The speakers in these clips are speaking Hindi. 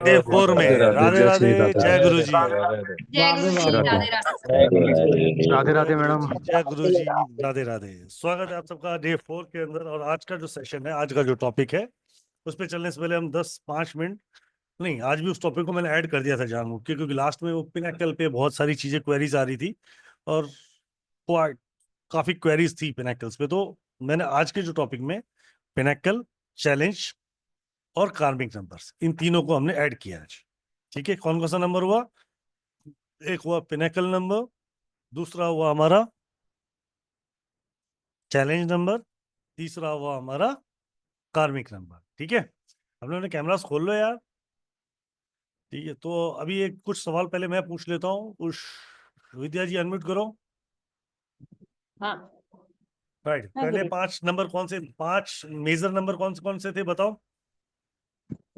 डे 4 में राधे राधे, राधे जय राधे, श्री राधे। जय गुरु जी। जय गुरु जी, राधे राधे। राधे राधे जय गुरु मैडम। जी, जय गुरु जी, राधे राधे। स्वागत है आप सबका डे 4 के अंदर। और आज का जो सेशन है, आज का जो टॉपिक है, उस पर चलने से पहले हम 10-5 मिनट नहीं, आज भी उस टॉपिक को मैंने ऐड कर दिया था जानबूझ के, क्योंकि लास्ट में वो पिनाकल पे बहुत सारी चीजें क्वेरीज आ रही थी और काफी क्वेरीज थी पिनाकल्स पे। तो मैंने आज के जो टॉपिक में पिनाकल, चैलेंज और कार्मिक नंबर्स, इन तीनों को हमने ऐड किया आज। ठीक है, कौन कौन सा नंबर हुआ? एक हुआ पिनाकल नंबर, दूसरा हुआ हमारा चैलेंज नंबर, तीसरा हुआ हमारा कार्मिक नंबर। ठीक है, हम लोगों ने कैमरास खोल लो यार। ठीक है, तो अभी एक कुछ सवाल पहले मैं पूछ लेता हूँ। उस विद्या जी अनम्यूट करो। हाँ राइट, हाँ पहले गुरु। 5 नंबर कौन से, 5 मेजर नंबर कौन से थे बताओ?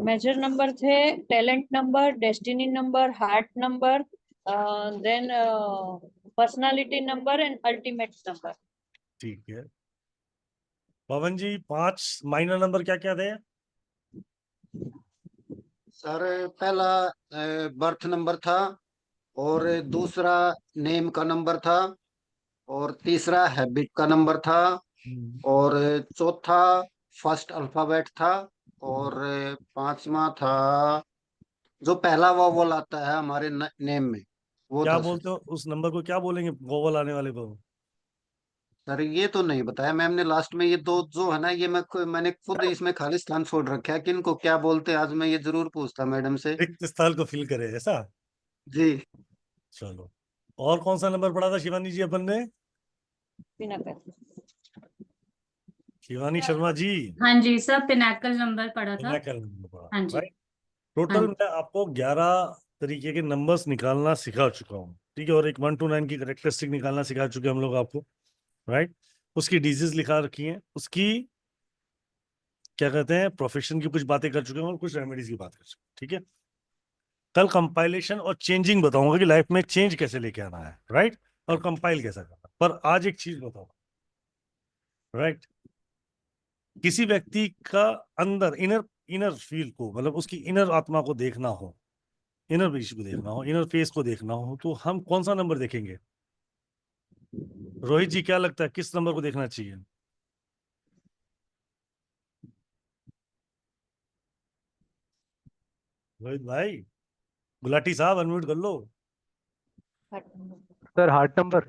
मेजर नंबर थे talent number, destiny number, heart number, then personality number and ultimate number. ठीक है पवन जी, 5 माइनर नंबर क्या क्या थे? सर पहला बर्थ नंबर था, और दूसरा नेम का नंबर था, और तीसरा हैबिट का नंबर था, और चौथा फर्स्ट अल्फाबेट था, और पांचवा था जो पहला वोवल आता है हमारे नेम में, वो क्या था सर। बोलते हो उस नंबर को, क्या बोलेंगे वोवल आने वाले को? सर ये तो नहीं बताया मैम ने लास्ट में, ये दो जो है ना, ये मैंने खुद इसमें खालिस्तान छोड़ रखा है कि इनको क्या बोलते हैं, आज मैं ये जरूर पूछता मैडम से। रिक्त स्थल को फिल करे ऐसा। जी। चलो, और कौन सा नंबर पढ़ा था शिवानी जी अपन ने? पिनाकल। शिवानी शर्मा जी, हाँ जी सर, पिनाकल नंबर पढ़ा था। पिनाकल नंबर पढ़ा। हाँ जी। राइट, टोटल हाँ मैं आपको 11 तरीके के नंबर्स निकालना सिखा चुका हूँ। ठीक है, और एक 1 to 9 की करेक्टरिस्टिक निकालना सिखा चुके हैं हम लोग आपको। राइट, उसकी डिजीज लिखा रखी है, उसकी क्या कहते हैं प्रोफेशन की कुछ बातें कर चुके हैं और कुछ रेमेडीज की बात कर चुके हैं। ठीक है, कल कंपाइलेशन और चेंजिंग बताऊंगा कि लाइफ में चेंज कैसे लेके आना है। राइट, और कंपाइल कैसा करना। पर आज एक चीज बताओ। राइट, किसी व्यक्ति का अंदर इनर इनर फील को, मतलब उसकी इनर आत्मा को देखना हो, इनर विश को देखना हो, इनर फेस को देखना हो, तो हम कौन सा नंबर देखेंगे? रोहित जी क्या लगता है किस नंबर को देखना चाहिए? रोहित भाई, गुलाटी साहब अनम्यूट कर लो। Heart number. Sir heart number.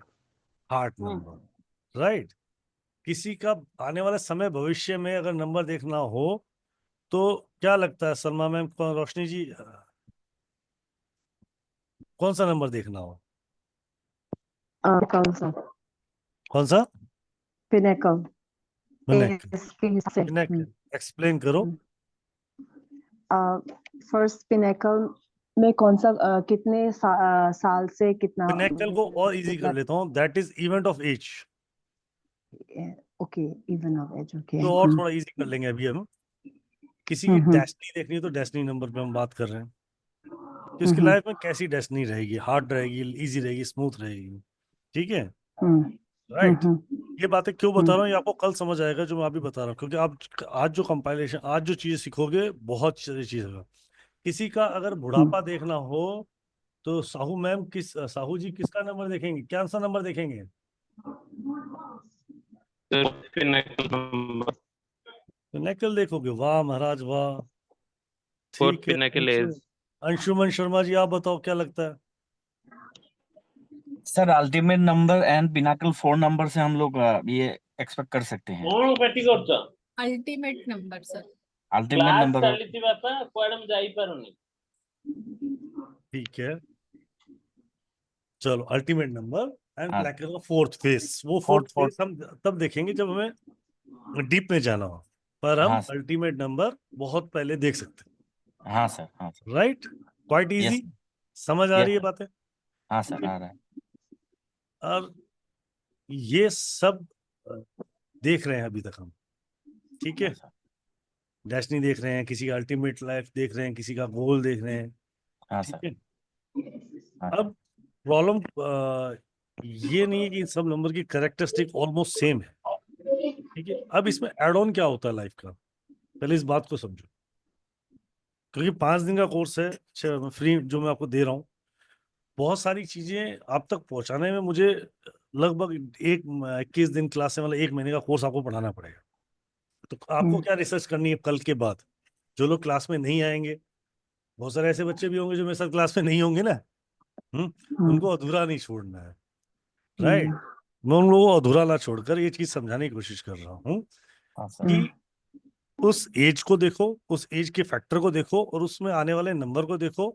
Heart number. Right, किसी का आने वाला समय भविष्य में अगर नंबर देखना हो तो क्या लगता है सलमा मैम, रोशनी जी, कौन सा नंबर देखना हो? कौन सा? कौन सा? पिनेकल। पिनेकल। इसके हिसाब से पिनेकल एक्सप्लेन करो। फर्स्ट पिनेकल में कौन सा कितने साल से कितना पिनेकल को और इजी कर कितना? लेता हूँ, that is event of age. Okay, even of age. Okay. तो और थोड़ा इजी कर लेंगे अभी हम। किसी की डेस्टिनी देखनी है तो डेस्टिनी नंबर पे हम बात कर रहे हैं कि उसकी लाइफ में कैसी डेस्टिनी रहेगी, हार्ड रहेगी, इजी रहेगी, स्मूथ रहेगी। ठीक है, राइट। ये बातें क्यों बता रहा हूँ, ये आपको कल समझ आएगा जो मैं अभी बता रहा हूँ, क्योंकि आप आज जो कंपाइलेशन, आज जो चीजें सीखोगे बहुत सारी चीज होगा। किसी का अगर बुढ़ापा देखना हो तो साहू मैम, साहू जी किसका नंबर देखेंगे, क्या सा नंबर देखेंगे? पिनाकल देखोगे? वाह महाराज वाह। ठीक है, अंशुमन शर्मा जी आप बताओ क्या लगता है? Sir ultimate number and Pinnacle 4 number से हम लोग ये एक्सपेक्ट कर सकते हैं। Ultimate number sir. Ultimate number. ठीक है, चलो अल्टीमेट नंबर एंड हाँ। पिनाकल का फोर्थ फेस, वो फोर्थ फेस हम तब देखेंगे जब हमें डीप में जाना हो, पर हम हाँ सर। अल्टीमेट नंबर बहुत पहले देख सकते हाँ सर। हाँ सर। हैं। Right, quite yes. इजी। समझ आ यस रही है सर। बातें? हाँ सर आ रहा है। और ये सब देख रहे हैं अभी तक हम। ठीक है, हाँ सर। डेस्टिनी देख रहे हैं, किसी का अल्टीमेट लाइफ देख रहे हैं, किसी का गोल देख रहे हैं। हाँ ठीक सर। है, हाँ। अब प्रॉब्लम ये नहीं है कि इन सब नंबर की करेक्टरिस्टिक ऑलमोस्ट सेम है। ठीक है, अब इसमें एड ऑन क्या होता है लाइफ का, पहले इस बात को समझो। क्योंकि 5 दिन का कोर्स है फ्री जो मैं आपको दे रहा हूँ, बहुत सारी चीजें आप तक पहुंचाने में मुझे लगभग 21 दिन क्लास से, मतलब 1 महीने का कोर्स आपको पढ़ाना पड़ेगा। तो आपको क्या रिसर्च करनी है कल के बाद? जो लोग क्लास में नहीं आएंगे, बहुत सारे ऐसे बच्चे भी होंगे जो मेरे साथ क्लास में नहीं होंगे ना, उनको अधूरा नहीं छोड़ना है, राइट? मैं उन लोगों को अधूरा ना छोड़कर ये चीज समझाने की कोशिश कर रहा हूँ हाँ सर। कि उस एज को देखो, उस एज के फैक्टर को देखो, और उसमें आने वाले नंबर को देखो,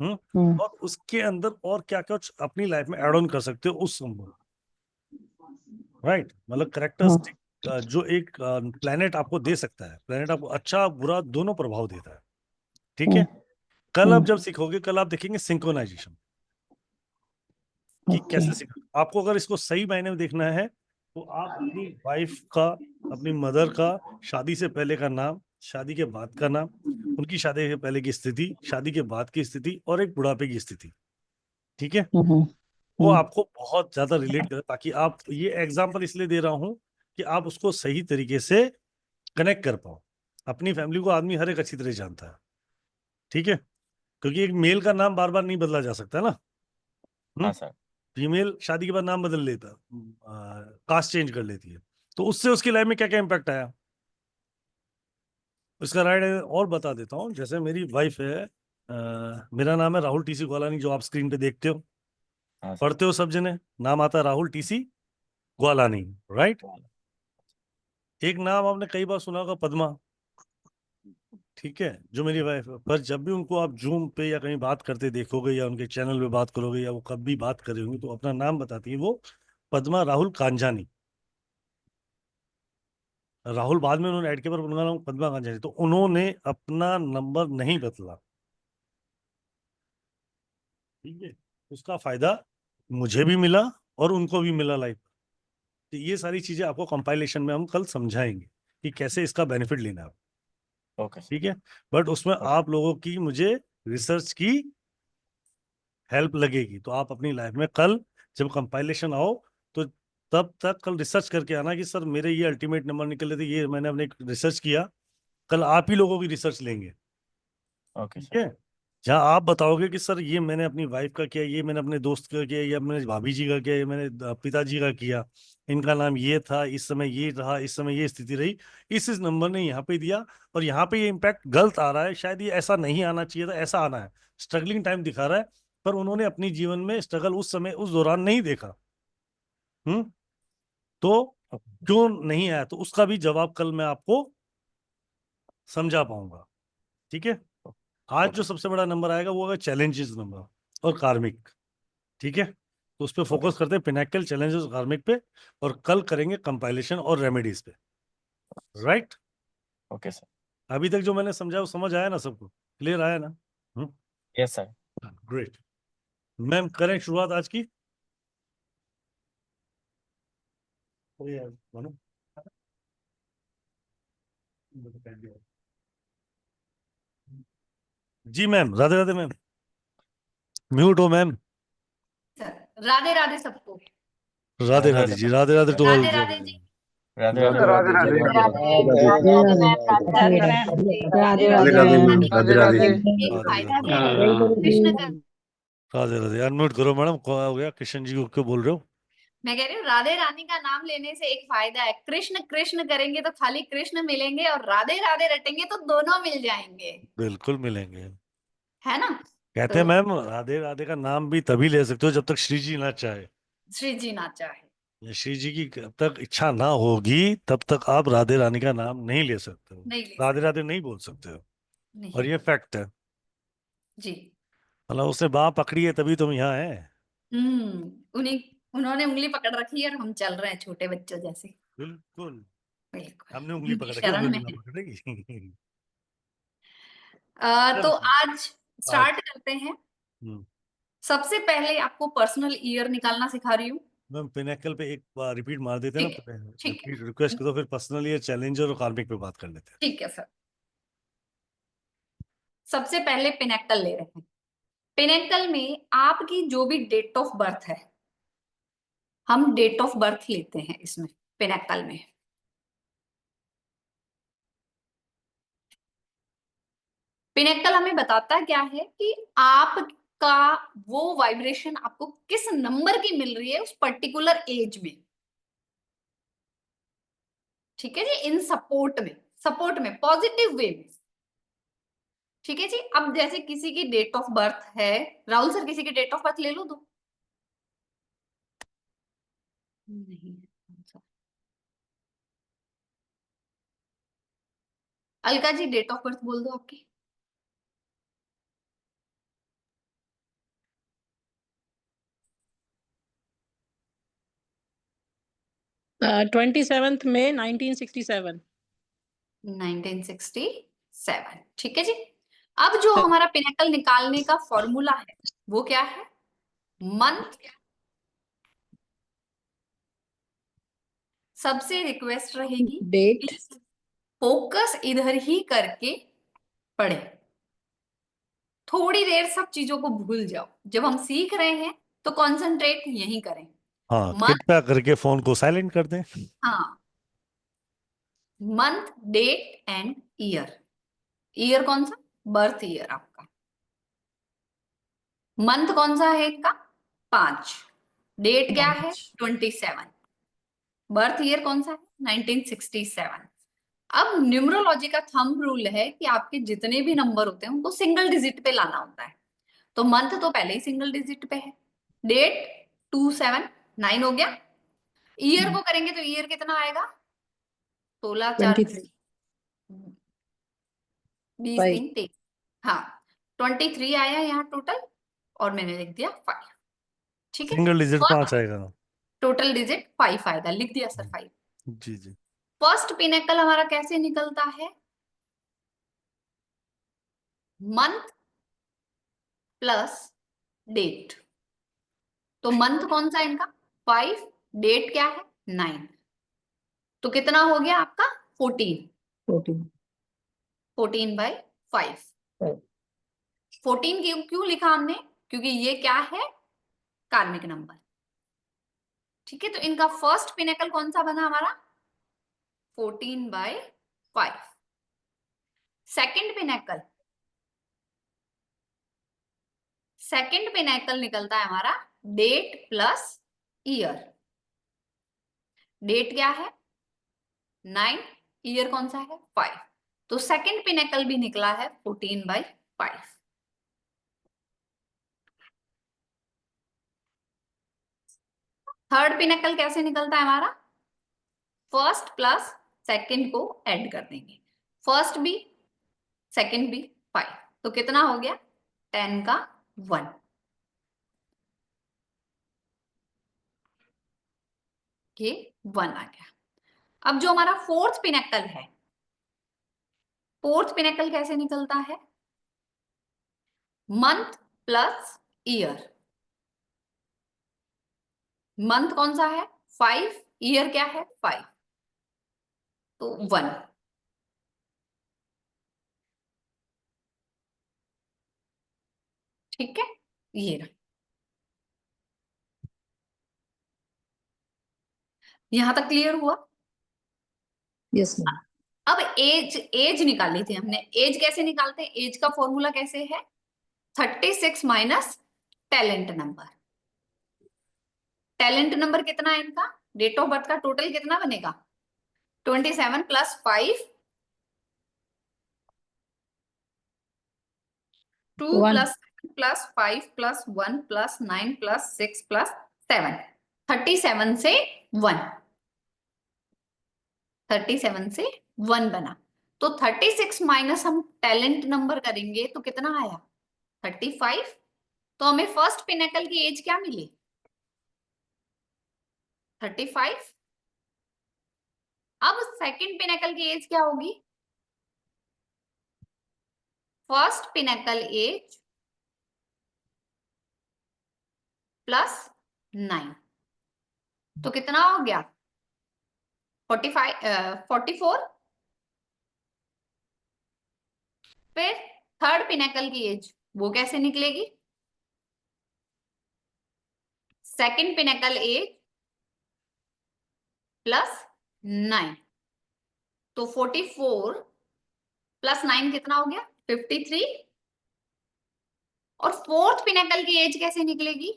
और उसके अंदर और क्या क्या अपनी लाइफ में ऐड ऑन कर सकते हो उस नंबर, राइट? मतलब करेक्टरिस्टिक जो एक प्लेनेट आपको दे सकता है, प्लेनेट आपको अच्छा बुरा दोनों प्रभाव देता है, ठीक है? कल आप जब सीखोगे, कल आप देखेंगे सिंक्रोनाइजेशन कि कैसे सीखा। आपको अगर इसको सही मायने में देखना है तो आप अपनी वाइफ का, अपनी मदर का शादी से पहले का नाम, शादी के बाद का नाम, उनकी शादी के पहले की स्थिति, शादी के बाद की स्थिति, और एक बुढ़ापे की स्थिति, ठीक है? वो आपको बहुत ज्यादा रिलेट करे, ताकि आप, ये एग्जाम्पल इसलिए दे रहा हूं कि आप उसको सही तरीके से कनेक्ट कर पाओ। अपनी फैमिली को आदमी हर एक अच्छी तरह जानता है, ठीक है? क्योंकि एक मेल का नाम बार बार नहीं बदला जा सकता ना। हाँ सर। फीमेल शादी के बाद नाम बदल लेता, कास्ट चेंज कर लेती है, तो उससे उसकी लाइफ में क्या क्या इम्पैक्ट आया, इसका राइट और बता देता हूँ। जैसे मेरी वाइफ है, मेरा नाम है राहुल टीसी ग्वालानी, जो आप स्क्रीन पे देखते हो, हाँ सर। पढ़ते हो सब जने, नाम आता है राहुल टीसी ग्वालानी, राइट? एक नाम आपने कई बार सुना होगा, पद्मा, ठीक है, जो मेरी वाइफ है। पर जब भी उनको आप जूम पे या कहीं बात करते देखोगे, या उनके चैनल पे बात करोगे, या वो कभी बात कर रही होंगी, तो अपना नाम बताती है वो पद्मा राहुल कांजानी। राहुल बाद में उन्होंने ऐड किया, पर उनका नाम पद्मा कांजानी। तो उन्होंने अपना नंबर नहीं बदला, ठीक है? उसका फायदा मुझे भी मिला और उनको भी मिला लाइफ। तो ये सारी चीजें आपको कंपाइलेशन में हम कल समझाएंगे कि कैसे इसका बेनिफिट लेना है, ओके सर। ठीक है? बट उसमें आप लोगों की मुझे रिसर्च की हेल्प लगेगी। तो आप अपनी लाइफ में कल जब कंपाइलेशन आओ, तो तब तक कल रिसर्च करके आना कि सर मेरे ये अल्टीमेट नंबर निकले थे, ये मैंने अपने रिसर्च किया। कल आप ही लोगों की रिसर्च लेंगे, ओके ठीक सर। है? जहाँ आप बताओगे कि सर ये मैंने अपनी वाइफ का किया, ये मैंने अपने दोस्त का किया, या मैंने भाभी जी का किया, ये मैंने पिताजी का किया, इनका नाम ये था, इस समय ये रहा, इस समय ये स्थिति रही, इस नंबर ने यहाँ पे दिया, और यहाँ पे ये इम्पैक्ट गलत आ रहा है, शायद ये ऐसा नहीं आना चाहिए था, ऐसा आना है, स्ट्रगलिंग टाइम दिखा रहा है, पर उन्होंने अपनी जीवन में स्ट्रगल उस समय उस दौरान नहीं देखा, तो क्यों नहीं आया, तो उसका भी जवाब कल मैं आपको समझा पाऊंगा, ठीक है? आज जो सबसे बड़ा नंबर आएगा वो है चैलेंजेस नंबर और कार्मिक, ठीक है? तो उस पर फोकस करते हैं, पिनैकल, चैलेंजेस, कार्मिक पे, और कल करेंगे कंपाइलेशन और रेमेडीज पे, राइट? Okay sir. अभी तक जो मैंने समझा वो समझ आया ना सबको? क्लियर आया ना? Yes sir. ग्रेट। मैम करें शुरुआत आज की? जी ma'am, Radhe Radhe ma'am, mute हो मैम। राधे राधे सबको। Radhe Radhe ji, Radhe Radhe to all. Radhe Radhe ji. Radhe Radhe Radhe. Radhe Radhe Radhe Radhe ma'am, ma'am, Radhe Radhe. एक फायदा भी है राधे कृष्ण का। राधे राधे। अनम्यूट करो मैडम, क्या हो गया? किशन जी को क्यों बोल रहे हो? मैं कह रही हूँ राधे रानी का नाम लेने से एक फायदा है, कृष्ण कृष्ण करेंगे तो खाली कृष्ण मिलेंगे, और राधे राधे रटेंगे तो दोनों मिल जाएंगे, बिल्कुल मिलेंगे। है ना? कहते हैं तो मैम, राधे राधे का नाम भी तभी ले सकते हो जब तक श्री जी ना चाहे। श्री जी ना चाहे, श्री जी की जब तक इच्छा ना होगी तब तक आप राधे रानी का नाम नहीं ले सकते हो, नहीं ले राधे सकते। राधे नहीं बोल सकते हो, नहीं और ये फैक्ट है। जी। मतलब उसने बाह पकड़ी है तभी तुम यहाँ है। उन्हीं, उन्होंने उंगली पकड़ रखी है और हम चल रहे हैं छोटे बच्चों जैसे। बिल्कुल। बिल्कुल, हमने उंगली उनकी पकड़ रखी, शरण उंगली में ना है। पकड़ेगी। तो चलो आज आज स्टार्ट करते हैं। सबसे पहले आपको पर्सनल ईयर निकालना सिखा रही हूँ। मैम पिनैकल पे एक बार रिपीट मार देते हैं ठीक है, ना, ठीक है, रिपीट रिक्वेस्ट करो, फिर पर्सनली या चैलेंजर और कार्मिक पे बात कर लेते हैं। ठीक है सर। सबसे पहले पिनेकल ले रहे हैं। पिनेकल में आपकी जो भी डेट ऑफ बर्थ है, हम डेट ऑफ बर्थ लेते हैं इसमें पिनेकल में। पिनेकल हमें बताता क्या है कि आपका वो वाइब्रेशन आपको किस नंबर की मिल रही है उस पर्टिकुलर एज में, ठीक है जी, इन सपोर्ट में पॉजिटिव वे में, ठीक है जी। अब जैसे किसी की डेट ऑफ बर्थ है, राहुल सर किसी की डेट ऑफ बर्थ ले लो दो, नहीं Alka ji date of birth बोल दो आपकी। 27th May 1967। 1967, ठीक है जी। अब जो हमारा पिनेकल निकालने का फॉर्मूला है वो क्या है, मंथ, सबसे रिक्वेस्ट रहेगी डेट। कि फोकस इधर ही करके पढ़े, थोड़ी देर सब चीजों को भूल जाओ, जब हम सीख रहे हैं तो कंसंट्रेट यहीं करें। हाँ, मंथ, कृपया करके फोन को साइलेंट कर दें। हाँ, month, date and year. Year कौन सा, बर्थ ईयर आपका। मंथ कौन सा है इनका, 5, डेट क्या है 27, बर्थ ईयर कौन सा है 1967। अब न्यूमरोलॉजी का थंब रूल है कि आपके जितने भी नंबर होते हैं उनको सिंगल डिजिट पे लाना होता है। तो मंथ तो पहले ही सिंगल डिजिट पे है, डेट 279 हो गया, ईयर को करेंगे तो ईयर कितना आएगा, 16 4 23। 20 3 23, हाँ 23 आया यहाँ टोटल, और मैंने लिख दिया 5, ठीक है। सिंगल डिजिट 5 आएगा। टोटल डिजिट 5 आएगा, लिख दिया सर 5। जी जी। फर्स्ट पिनेकल हमारा कैसे निकलता है, मंथ प्लस डेट। तो मंथ कौन सा है इनका 5, डेट क्या है 9, तो कितना हो गया आपका 14, 14/5। 14 क्यों लिखा हमने, क्योंकि ये क्या है कार्मिक नंबर, ठीक है। तो इनका फर्स्ट पिनेकल कौन सा बना हमारा 14/5। सेकंड पिनेकल निकलता है हमारा डेट प्लस ईयर। डेट क्या है 9, ईयर कौन सा है 5, तो सेकंड पिनेकल भी निकला है 14/5। थर्ड पिनेकल कैसे निकलता है हमारा, फर्स्ट प्लस सेकंड को ऐड कर देंगे, फर्स्ट भी सेकंड भी 5, तो कितना हो गया 10 का 1, ये 1 आ गया। अब जो हमारा फोर्थ पिनेकल है, फोर्थ पिनेकल कैसे निकलता है, मंथ प्लस ईयर। मंथ कौन सा है 5, ईयर क्या है 5, तो 1, ठीक है। ये रहा, यहां तक क्लियर हुआ। Yes ma'am. अब एज निकाली थी हमने, एज कैसे निकालते हैं, एज का फॉर्मूला कैसे है 36 minus talent number. Talent number कितना है इनका, डेट ऑफ बर्थ का टोटल कितना बनेगा 27 plus 5, 2 plus 5 plus 1 plus 9 plus 6 plus 7, 37 से 1, 37 से 1 बना। तो 36 माइनस हम टैलेंट नंबर करेंगे तो कितना आया 35, तो हमें फर्स्ट पिनेकल की एज क्या मिली 35। अब सेकंड पिनेकल की एज क्या होगी, फर्स्ट पिनेकल एज प्लस 9, तो कितना हो गया 44। फिर थर्ड पिनेकल की एज वो कैसे निकलेगी, सेकंड पिनेकल एज प्लस 9, तो 44 प्लस 9 कितना हो गया 53 और फोर्थ पिनेकल की एज कैसे निकलेगी?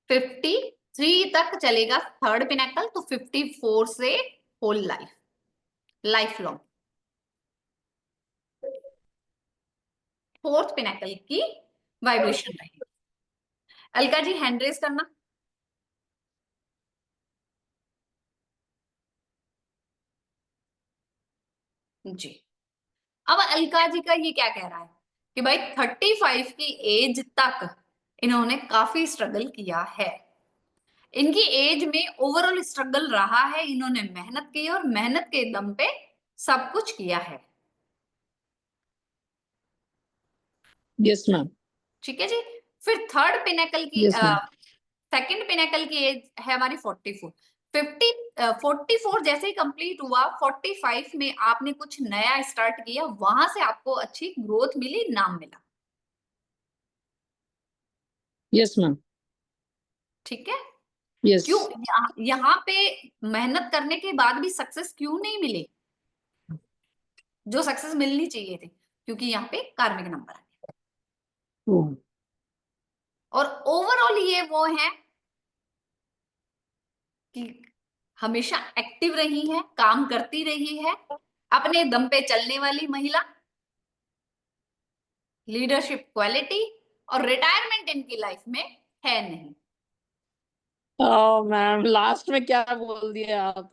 53 तक चलेगा थर्ड पिनेकल, तो 54 से whole life long fourth pinnacle की वाइब्रेशन रहेगी। अलका जी हैंड रेज करना। जी, अब अलका जी का ये क्या कह रहा है कि भाई 35 की एज तक इन्होंने काफी स्ट्रगल किया है, इनकी एज में ओवरऑल स्ट्रगल रहा है, इन्होंने मेहनत की और मेहनत के दम पे सब कुछ किया है। Yes, ma'am. ठीक है जी। फिर थर्ड पिनेकल की Yes, ma'am. सेकंड पिनेकल की एज है हमारी 44। 44 जैसे ही कंप्लीट हुआ, 45 में आपने कुछ नया स्टार्ट किया, वहां से आपको अच्छी ग्रोथ मिली, नाम मिला। Yes, ma'am. ठीक है। Yes. क्यों यहाँ पे मेहनत करने के बाद भी सक्सेस क्यों नहीं मिली जो सक्सेस मिलनी चाहिए थी? क्योंकि यहाँ पे कार्मिक नंबर है Oh. और ओवरऑल ये वो है कि हमेशा एक्टिव रही है, काम करती रही है, अपने दम पे चलने वाली महिला, लीडरशिप क्वालिटी, और रिटायरमेंट इनकी लाइफ में है नहीं। Oh, मैम लास्ट में क्या बोल दिया आप?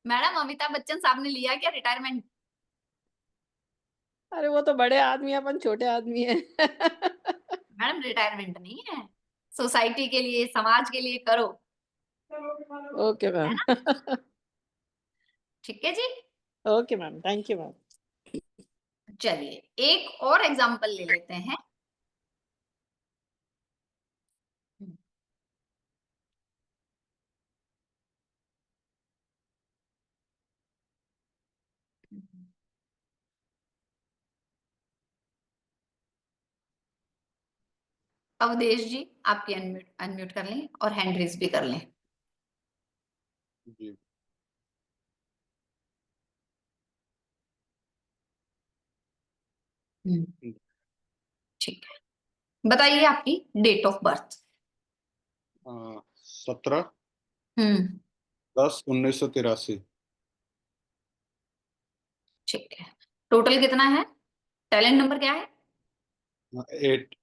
मैडम अमिताभ बच्चन साहब ने लिया क्या रिटायरमेंट? अरे वो तो बड़े आदमी है, अपन छोटे आदमी है। मैडम रिटायरमेंट नहीं है, सोसाइटी के लिए, समाज के लिए करो। Okay ma'am. ठीक है जी। Okay ma'am, thank you ma'am. चलिए एक और एग्जांपल ले लेते हैं। अवधेश जी आपकी अनम्यूट कर लें और हैंड रेज भी कर लें। जी ठीक है, बताइए आपकी डेट ऑफ बर्थ। 17/10/1983। ठीक है, टोटल कितना है? टैलेंट नंबर क्या है? 8।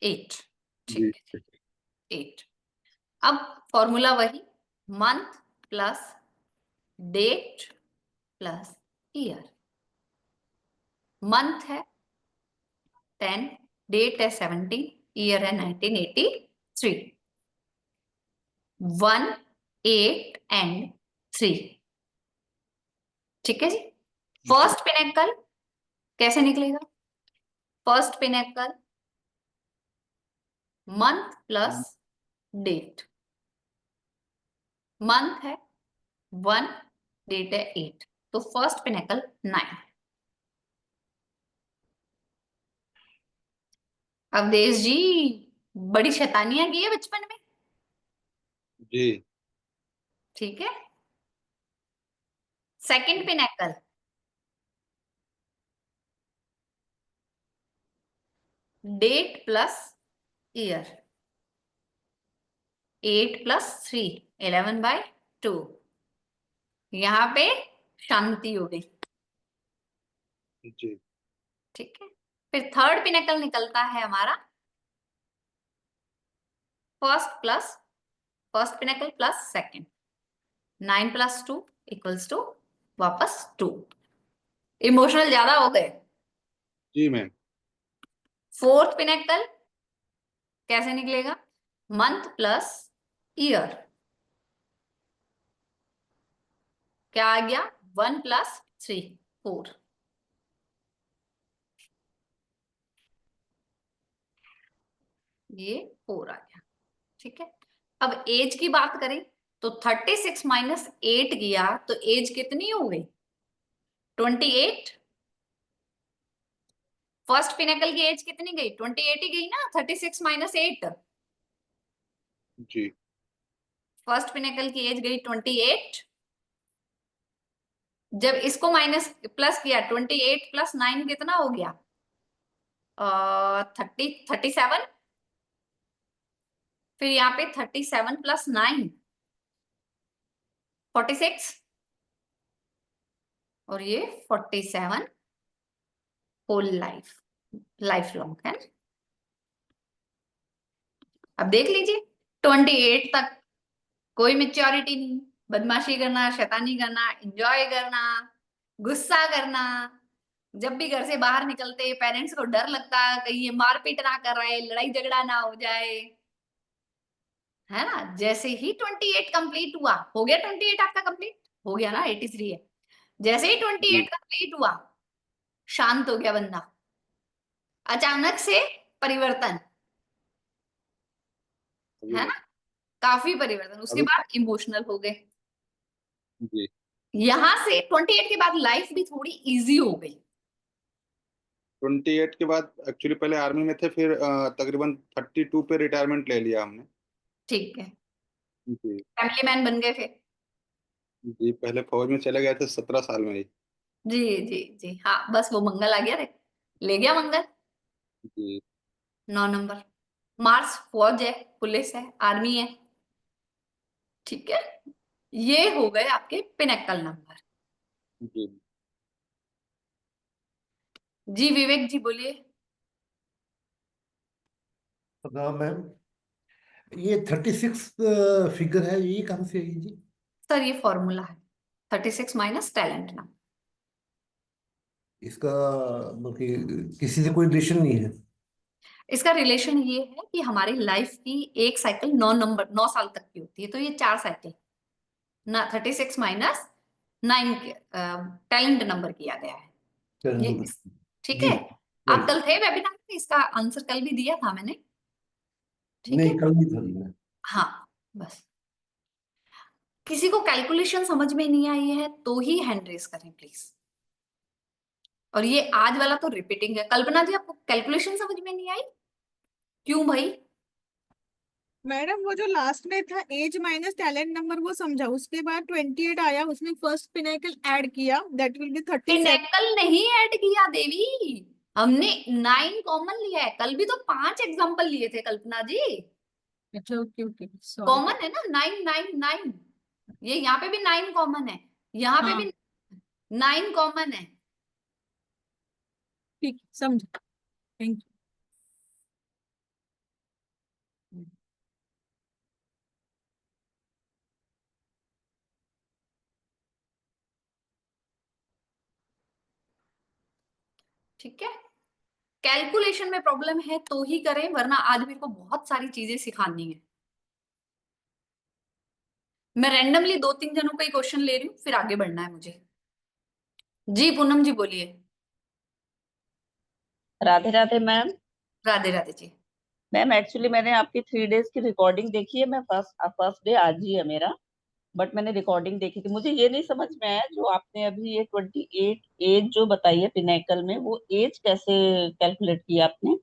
8। जी ठीक है, 8। अब फॉर्मूला वही, month plus date plus year. Month है 10, डेट है 17, ईयर है 1983। 1, 8 एंड 3। ठीक है जी। फर्स्ट पिनेकल कैसे निकलेगा? First pinnacle month plus date. Month है 1, डेट है 8, तो फर्स्ट पिनेकल 9। अवधेश जी बड़ी शैतानियां की है बचपन में। जी ठीक है। Second pinnacle date plus year. 8 plus 3 11/2। यहाँ पे शांति हो गई। जी ठीक है। फिर थर्ड पिनेकल निकलता है हमारा फर्स्ट पिनेकल प्लस सेकंड। 9 + 2 = वापस 2। इमोशनल ज्यादा हो गए। जी मैम। फोर्थ पिनेकल कैसे निकलेगा? Month plus year. क्या आ गया? 1 + 3 4। ये 4 आ गया। ठीक है। अब एज की बात करें तो 36 - 8 गया तो एज कितनी हो गई? 28। फर्स्ट पिनेकल की एज कितनी गई? 28 ही गई ना। 36 - 8। जी फर्स्ट पिनेकल की एज गई 28 जब इसको माइनस प्लस किया 28 प्लस 9 कितना हो गया 37। फिर यहाँ पे 37 प्लस 9 46 और ये 47 होल लाइफ लॉन्ग है। अब देख लीजिए 28 तक कोई मेच्योरिटी नहीं, बदमाशी करना, शैतानी करना, एंजॉय करना, गुस्सा करना, जब भी घर से बाहर निकलते पेरेंट्स को डर लगता कहीं ये मारपीट ना कर रहे, लड़ाई झगड़ा ना हो जाए, है ना। जैसे ही 28 कंप्लीट हुआ, हो गया 28 आपका कंप्लीट हो गया ना, 83 है। जैसे ही 28 कंप्लीट हुआ शांत हो गया बंदा, अचानक से परिवर्तन, है ना, काफी परिवर्तन। उसके अभी- बाद इमोशनल हो गए। जी यहां से 28 के बाद लाइफ भी थोड़ी इजी हो गई। 28 के बाद एक्चुअली पहले आर्मी में थे, फिर तकरीबन 32 पे रिटायरमेंट ले लिया हमने। ठीक है, जी फैमिली मैन बन गए फिर। जी, पहले फौज में चले गए थे 17 साल में ही। जी जी जी हाँ, बस वो मंगल आ गया रे, ले गया मंगल। जी 9 नंबर मार्स, फौज है, पुलिस है, आर्मी है। ठीक है, ये हो गए आपके पिनेकल नंबर। जी जी विवेक जी बोलिए। प्रणाम मैम। ये 36 फिगर है, ये कहाँ से आई जी? सर ये फॉर्मूला है 36 माइनस टैलेंट नंबर। इसका मतलब कि किसी से कोई रिलेशन नहीं है? इसका रिलेशन ये है कि हमारी लाइफ की एक साइकिल 9 साल तक की होती है, तो ये 4 साइकिल ना 36 माइनस 9 टैलेंट नंबर किया गया है चलो, ये। ठीक जी है, आप right. कल थे वेबिनार में, इसका आंसर कल भी दिया था मैंने। ठीक है, नहीं, कल नहीं था जी मैं। हाँ बस किसी को कैलकुलेशन समझ में नहीं आई है तो ही हैंड रेस करें प्लीज। और ये आज वाला तो रिपीटिंग है। कल्पना जी आपको कैलकुलेशन समझ में नहीं आई, क्यों भाई? मैडम वो जो लास्ट में था एज माइनस टैलेंट नंबर वो समझा, उसके बाद 28 आया, उसमें फर्स्ट पिनेकल ऐड किया, दैट विल बी 37। पिनेकल नहीं ऐड किया देवी, हमने 9 कॉमन लिया है। कल भी तो 5 एग्जांपल लिए थे कल्पना जी। अच्छा ओके ओके सॉरी। कॉमन है ना 9 9 9, ये यहाँ पे भी 9 कॉमन है, यहाँ पे हाँ भी 9 कॉमन है। ठीक समझा, थैंक यू। ठीक है, कैलकुलेशन में प्रॉब्लम है तो ही करें, वरना आज मेरे को बहुत सारी चीजें सिखानी है। मैं रैंडमली 2-3 जनों का ही क्वेश्चन ले रही हूँ, फिर आगे बढ़ना है मुझे। जी पूनम जी बोलिए। राधे राधे मैम। राधे राधे जी। मैम एक्चुअली मैंने आपकी 3 डेज की रिकॉर्डिंग देखी है। मैं फर्स्ट डे आज ही है मेरा, बट मैंने रिकॉर्डिंग देखी थी। मुझे ये नहीं समझ में आया जो आपने अभी ये 28 एज जो बताई है पिनेकल में, वो एज कैसे कैलकुलेट की आपने?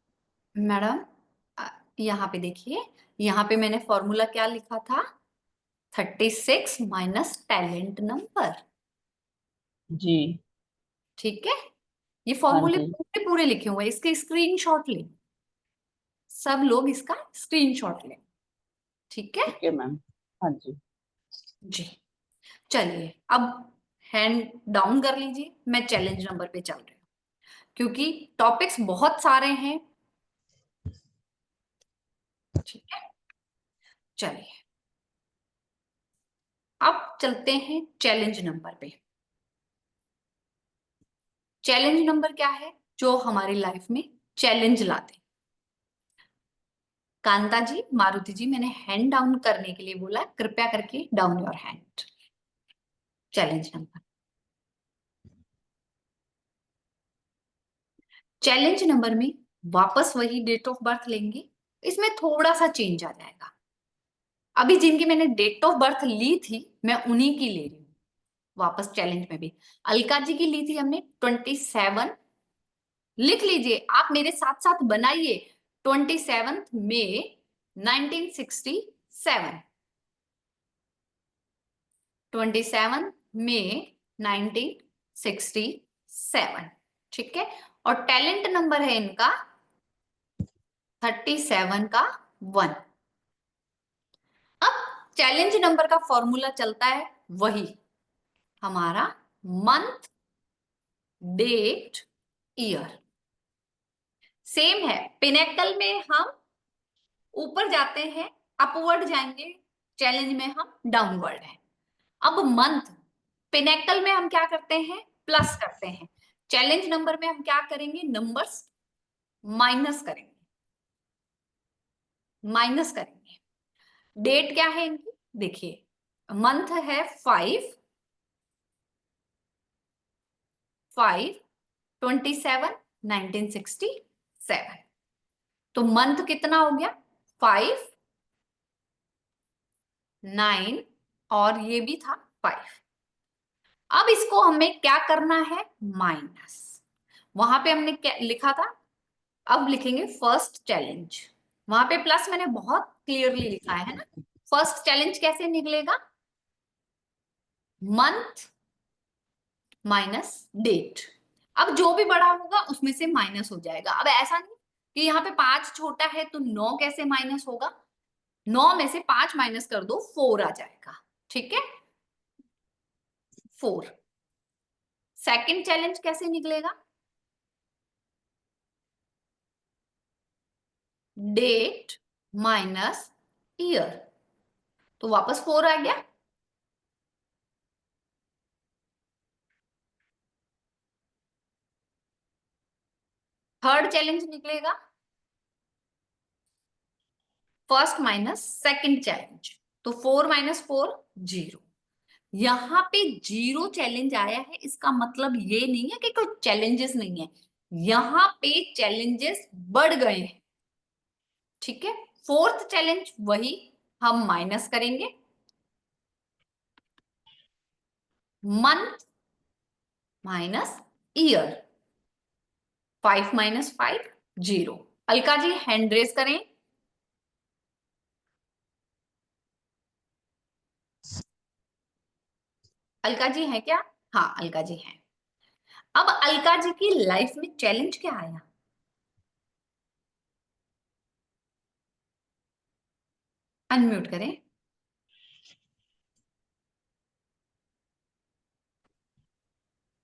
मैडम यहाँ पे देखिए, यहाँ पे मैंने फॉर्मूला क्या लिखा था, 36 माइनस टैलेंट नंबर। जी ठीक है, ये हाँ फॉर्मूले जी पूरे पूरे लिखे हुए हैं, इसके स्क्रीनशॉट ले, सब लोग इसका स्क्रीनशॉट ले। ठीक है ठीक है मैम। हाँ जी जी, चलिए अब हैंड डाउन कर लीजिए, मैं चैलेंज नंबर पे चल रही हूँ क्योंकि टॉपिक्स बहुत सारे हैं। ठीक है, चलिए अब चलते हैं चैलेंज नंबर पे। चैलेंज नंबर क्या है? जो हमारी लाइफ में चैलेंज लाते। कांता जी, मारुति जी, मैंने हैंड डाउन करने के लिए बोला, कृपया करके down your hand. Challenge number, challenge number में वापस वही डेट ऑफ बर्थ लेंगे, इसमें थोड़ा सा चेंज आ जाएगा। अभी जिनकी मैंने डेट ऑफ बर्थ ली थी मैं उन्हीं की ले रही हूँ वापस चैलेंज में भी। अलका जी की ली थी हमने 27, लिख लीजिए आप मेरे साथ साथ बनाइए, 27 मई 1967। 27 मई 1967। ठीक है, और टैलेंट नंबर है इनका 37 का 1। अब चैलेंज नंबर का फॉर्मूला चलता है वही हमारा मंथ, डेट, ईयर सेम है। पिनेकल में हम ऊपर जाते हैं, अपवर्ड जाएंगे, चैलेंज में हम डाउनवर्ड हैं। अब मंथ पिनेकल में हम क्या करते हैं, प्लस करते हैं। चैलेंज नंबर में हम क्या करेंगे, नंबर्स माइनस करेंगे, माइनस करेंगे। डेट क्या है इनकी, देखिए मंथ है 5/27/1967। तो मंथ कितना हो गया 5, 9 और ये भी था 5। अब इसको हमें क्या करना है, माइनस। वहां पे हमने क्या लिखा था, अब लिखेंगे फर्स्ट चैलेंज। वहां पे प्लस मैंने बहुत क्लियरली लिखा है ना। फर्स्ट चैलेंज कैसे निकलेगा, मंथ माइनस डेट। अब जो भी बड़ा होगा उसमें से माइनस हो जाएगा। अब ऐसा नहीं कि यहाँ पे 5 छोटा है तो 9 कैसे माइनस होगा, 9 में से 5 माइनस कर दो 4 आ जाएगा। ठीक है, 4। सेकंड चैलेंज कैसे निकलेगा, डेट माइनस ईयर, तो वापस 4 आ गया। थर्ड चैलेंज निकलेगा फर्स्ट माइनस सेकंड चैलेंज, तो 4 - 4 0। यहाँ पे 0 चैलेंज आया है, इसका मतलब ये नहीं है कि कोई चैलेंजेस नहीं है, यहाँ पे चैलेंजेस बढ़ गए हैं। ठीक है, फोर्थ चैलेंज वही हम माइनस करेंगे, month minus year, 5 - 5 0। Alka ji hand raise करें। अलका जी है क्या, हाँ अलका जी है। अब अलका जी की लाइफ में चैलेंज क्या आया, अनम्यूट करें।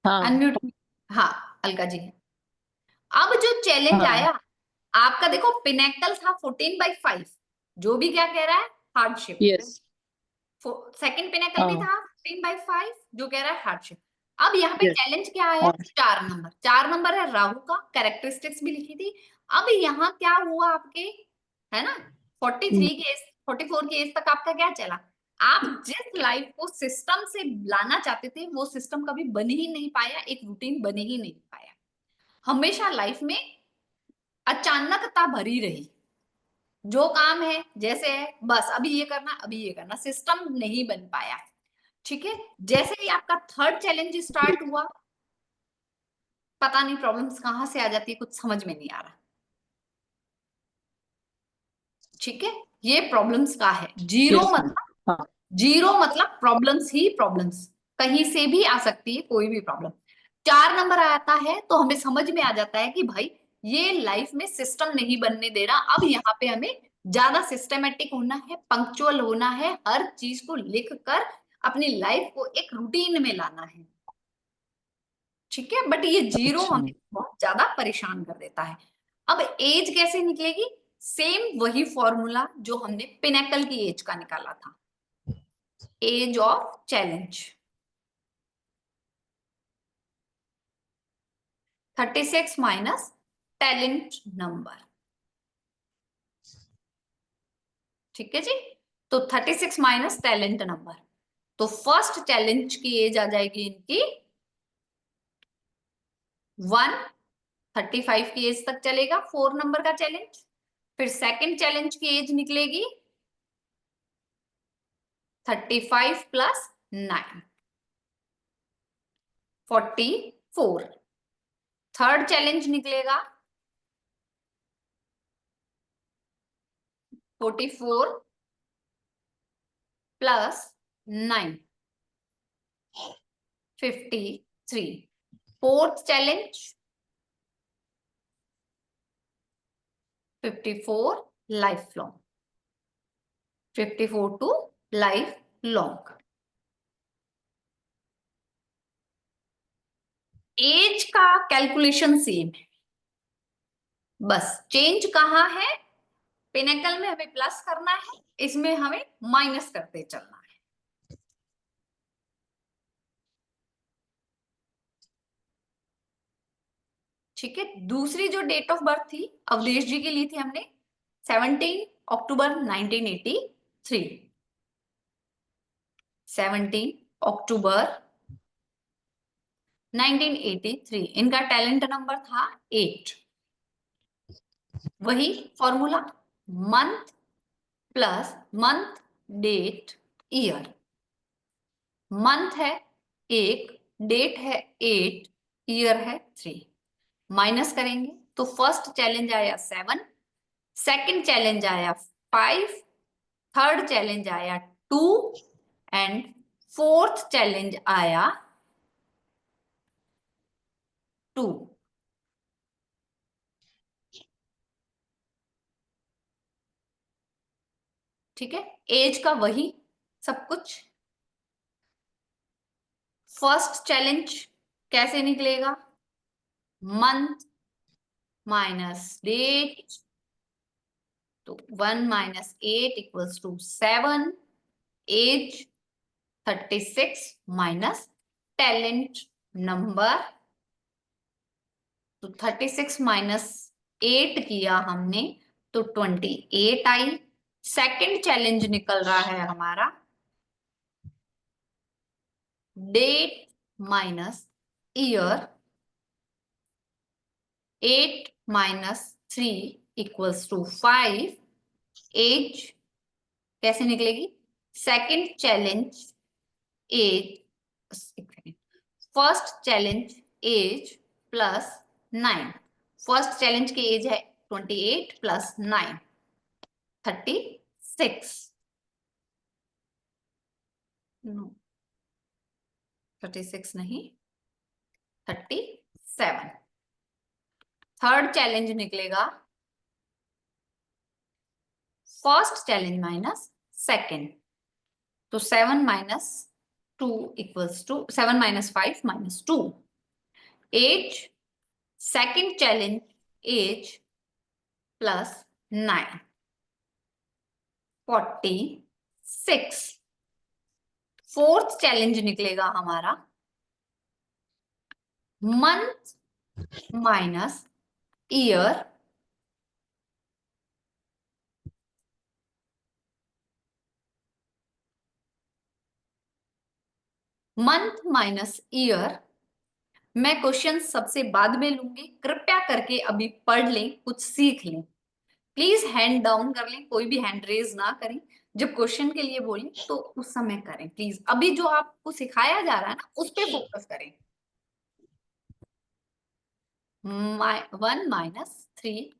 हाँ अनम्यूट, हाँ अलका जी है। अब जो चैलेंज हाँ आया आपका, देखो पिनेकल था 14/5, जो भी क्या कह रहा है, हार्डशिप। यस सेकंड पिनेकल भी हाँ था 14/5, जो कह रहा है हार्डशिप। अब यहाँ पे यस चैलेंज क्या आया, हाँ 4 नंबर। 4 नंबर है राहु का, कैरेक्टरिस्टिक्स भी लिखी थी। अब यहाँ क्या हुआ आपके, है ना, 43 की एज, 44 की एज तक आपका क्या चला, आप जिस लाइफ को सिस्टम से लाना चाहते थे वो सिस्टम कभी बन ही नहीं पाया, एक रूटीन बन ही नहीं पाया। हमेशा लाइफ में अचानकता भरी रही, जो काम है जैसे है बस अभी ये करना, अभी ये करना, सिस्टम नहीं बन पाया। ठीक है, जैसे ही आपका थर्ड चैलेंज स्टार्ट हुआ, पता नहीं प्रॉब्लम्स कहां से आ जाती है, कुछ समझ में नहीं आ रहा। ठीक है, ये प्रॉब्लम्स का है। जीरो यस मतलब, हाँ जीरो मतलब प्रॉब्लम्स ही प्रॉब्लम्स, कहीं से भी आ सकती है कोई भी प्रॉब्लम। 4 नंबर आता है तो हमें समझ में आ जाता है कि भाई ये लाइफ में सिस्टम नहीं बनने दे रहा। अब यहाँ पे हमें ज्यादा सिस्टमेटिक होना है, पंक्चुअल होना है, हर चीज को लिख कर अपनी लाइफ को एक रूटीन में लाना है। ठीक है, बट ये जीरो अच्छा हमें बहुत ज्यादा परेशान कर देता है। अब एज कैसे निकलेगी, सेम वही फॉर्मूला जो हमने पिनेकल की एज का निकाला था, age of challenge 36 minus talent number. ठीक है जी, तो 36 माइनस टैलेंट नंबर, तो फर्स्ट चैलेंज की एज आ जाएगी इनकी 1, 35 की एज तक चलेगा 4 नंबर का चैलेंज। फिर सेकंड चैलेंज की एज निकलेगी 35 + 9 44। थर्ड चैलेंज निकलेगा 44 + 9 53. Fourth challenge 54 lifelong. 54 to lifelong. As का कैलकुलेशन सेम है, बस चेंज कहाँ है, पिनेकल में हमें प्लस करना है, इसमें हमें माइनस करते चलना है। ठीक है, दूसरी जो डेट ऑफ बर्थ थी अवधेश जी की ली थी हमने 17 अक्टूबर 1983। 17 अक्टूबर 1983। इनका टैलेंट नंबर था 8। वही formula, month plus month date year. Month है 1, डेट है 8, ईयर है 3। माइनस करेंगे तो फर्स्ट चैलेंज आया 7, सेकंड चैलेंज आया 5, थर्ड चैलेंज आया 2 एंड फोर्थ चैलेंज आया 2। ठीक है, एज का वही सब कुछ। फर्स्ट चैलेंज कैसे निकलेगा, मंथ माइनस डेट, तो 1 minus 8 equals to 7, age 36 minus talent number, तो 36 माइनस 8 किया हमने तो 28 आई। सेकंड चैलेंज निकल रहा है हमारा date minus year, 8 minus 3 equals to 5, age कैसे निकलेगी, second challenge age, first challenge age plus 9। First challenge की एज है 28 प्लस 9 36। नो 36 नहीं 37। थर्ड चैलेंज निकलेगा फर्स्ट चैलेंज माइनस सेकंड, तो 7 minus 2 equals to 7 minus 5 minus 2। Age second challenge age plus 9 46। Fourth challenge निकलेगा हमारा month minus year, month minus year. मैं क्वेश्चन सबसे बाद में लूंगी, कृपया करके अभी पढ़ लें, कुछ सीख लें। प्लीज हैंड डाउन कर लें, कोई भी हैंड रेज ना करें। जब क्वेश्चन के लिए बोलें तो उस समय करें प्लीज। अभी जो आपको सिखाया जा रहा है ना उस पे फोकस करें। 1 माइनस 3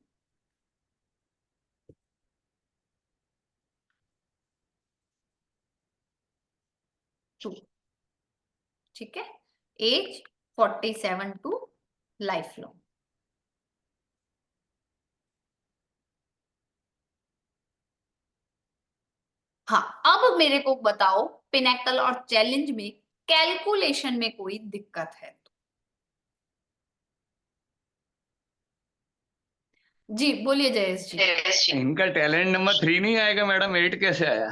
2। ठीक है, एज 47 टू लाइफ लॉन्ग। हाँ, अब मेरे को बताओ पिनेकल और चैलेंज में कैलकुलेशन में कोई दिक्कत है तो? जी बोलिए जयेश जी। इनका टैलेंट नंबर 3 नहीं आएगा मैडम, 8 कैसे आया?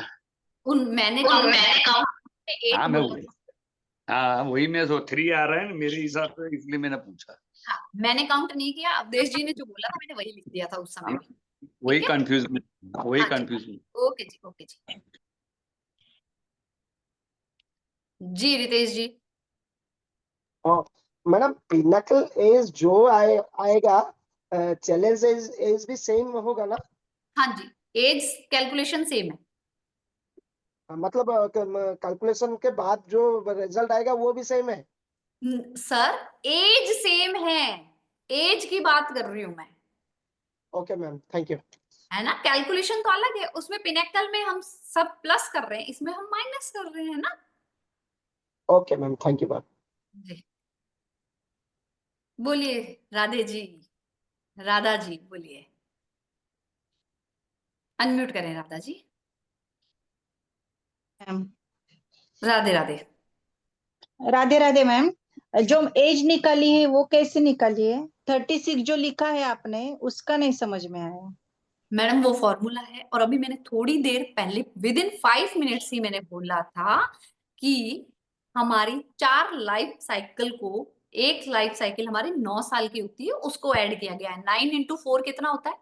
मैंने हाँ मैं हाँ वही मैं 3 आ रहा है ना मेरे हिसाब से, इसलिए मैंने पूछा। हाँ, मैंने काउंट नहीं किया, अवधेश जी ने जो बोला था मैंने वही लिख दिया था उस समय भी। वही कंफ्यूज वही हाँ जी, कंफ्यूज। ओके जी, ओके जी। जी रितेश जी। मैडम पिनाकल एज जो आएगा, चैलेंज एज भी सेम होगा ना? हाँ जी, एज कैलकुलेशन सेम है। मतलब कैलकुलेशन के बाद जो रिजल्ट आएगा वो भी सेम है? सर एज सेम है, एज की बात कर रही हूं मैं। Okay ma'am, thank you. है ना, कैलकुलेशन तो अलग है, उसमें पिनेकल में हम सब प्लस कर रहे हैं, इसमें हम माइनस कर रहे हैं ना। Okay ma'am, thank you ma'am. जी बोलिए राधे जी, राधा जी बोलिए, अनम्यूट करें राधा जी। राधे राधे। राधे राधे मैम। जो एज निकाली है वो कैसे निकाली है? 36 जो लिखा है आपने उसका नहीं समझ में आया। मैडम वो फॉर्मूला है, और अभी मैंने थोड़ी देर पहले विद इन 5 मिनट्स ही मैंने बोला था कि हमारी 4 लाइफ साइकिल को, एक लाइफ साइकिल हमारी 9 साल की होती है, उसको ऐड किया गया है। 9 into 4 कितना होता है?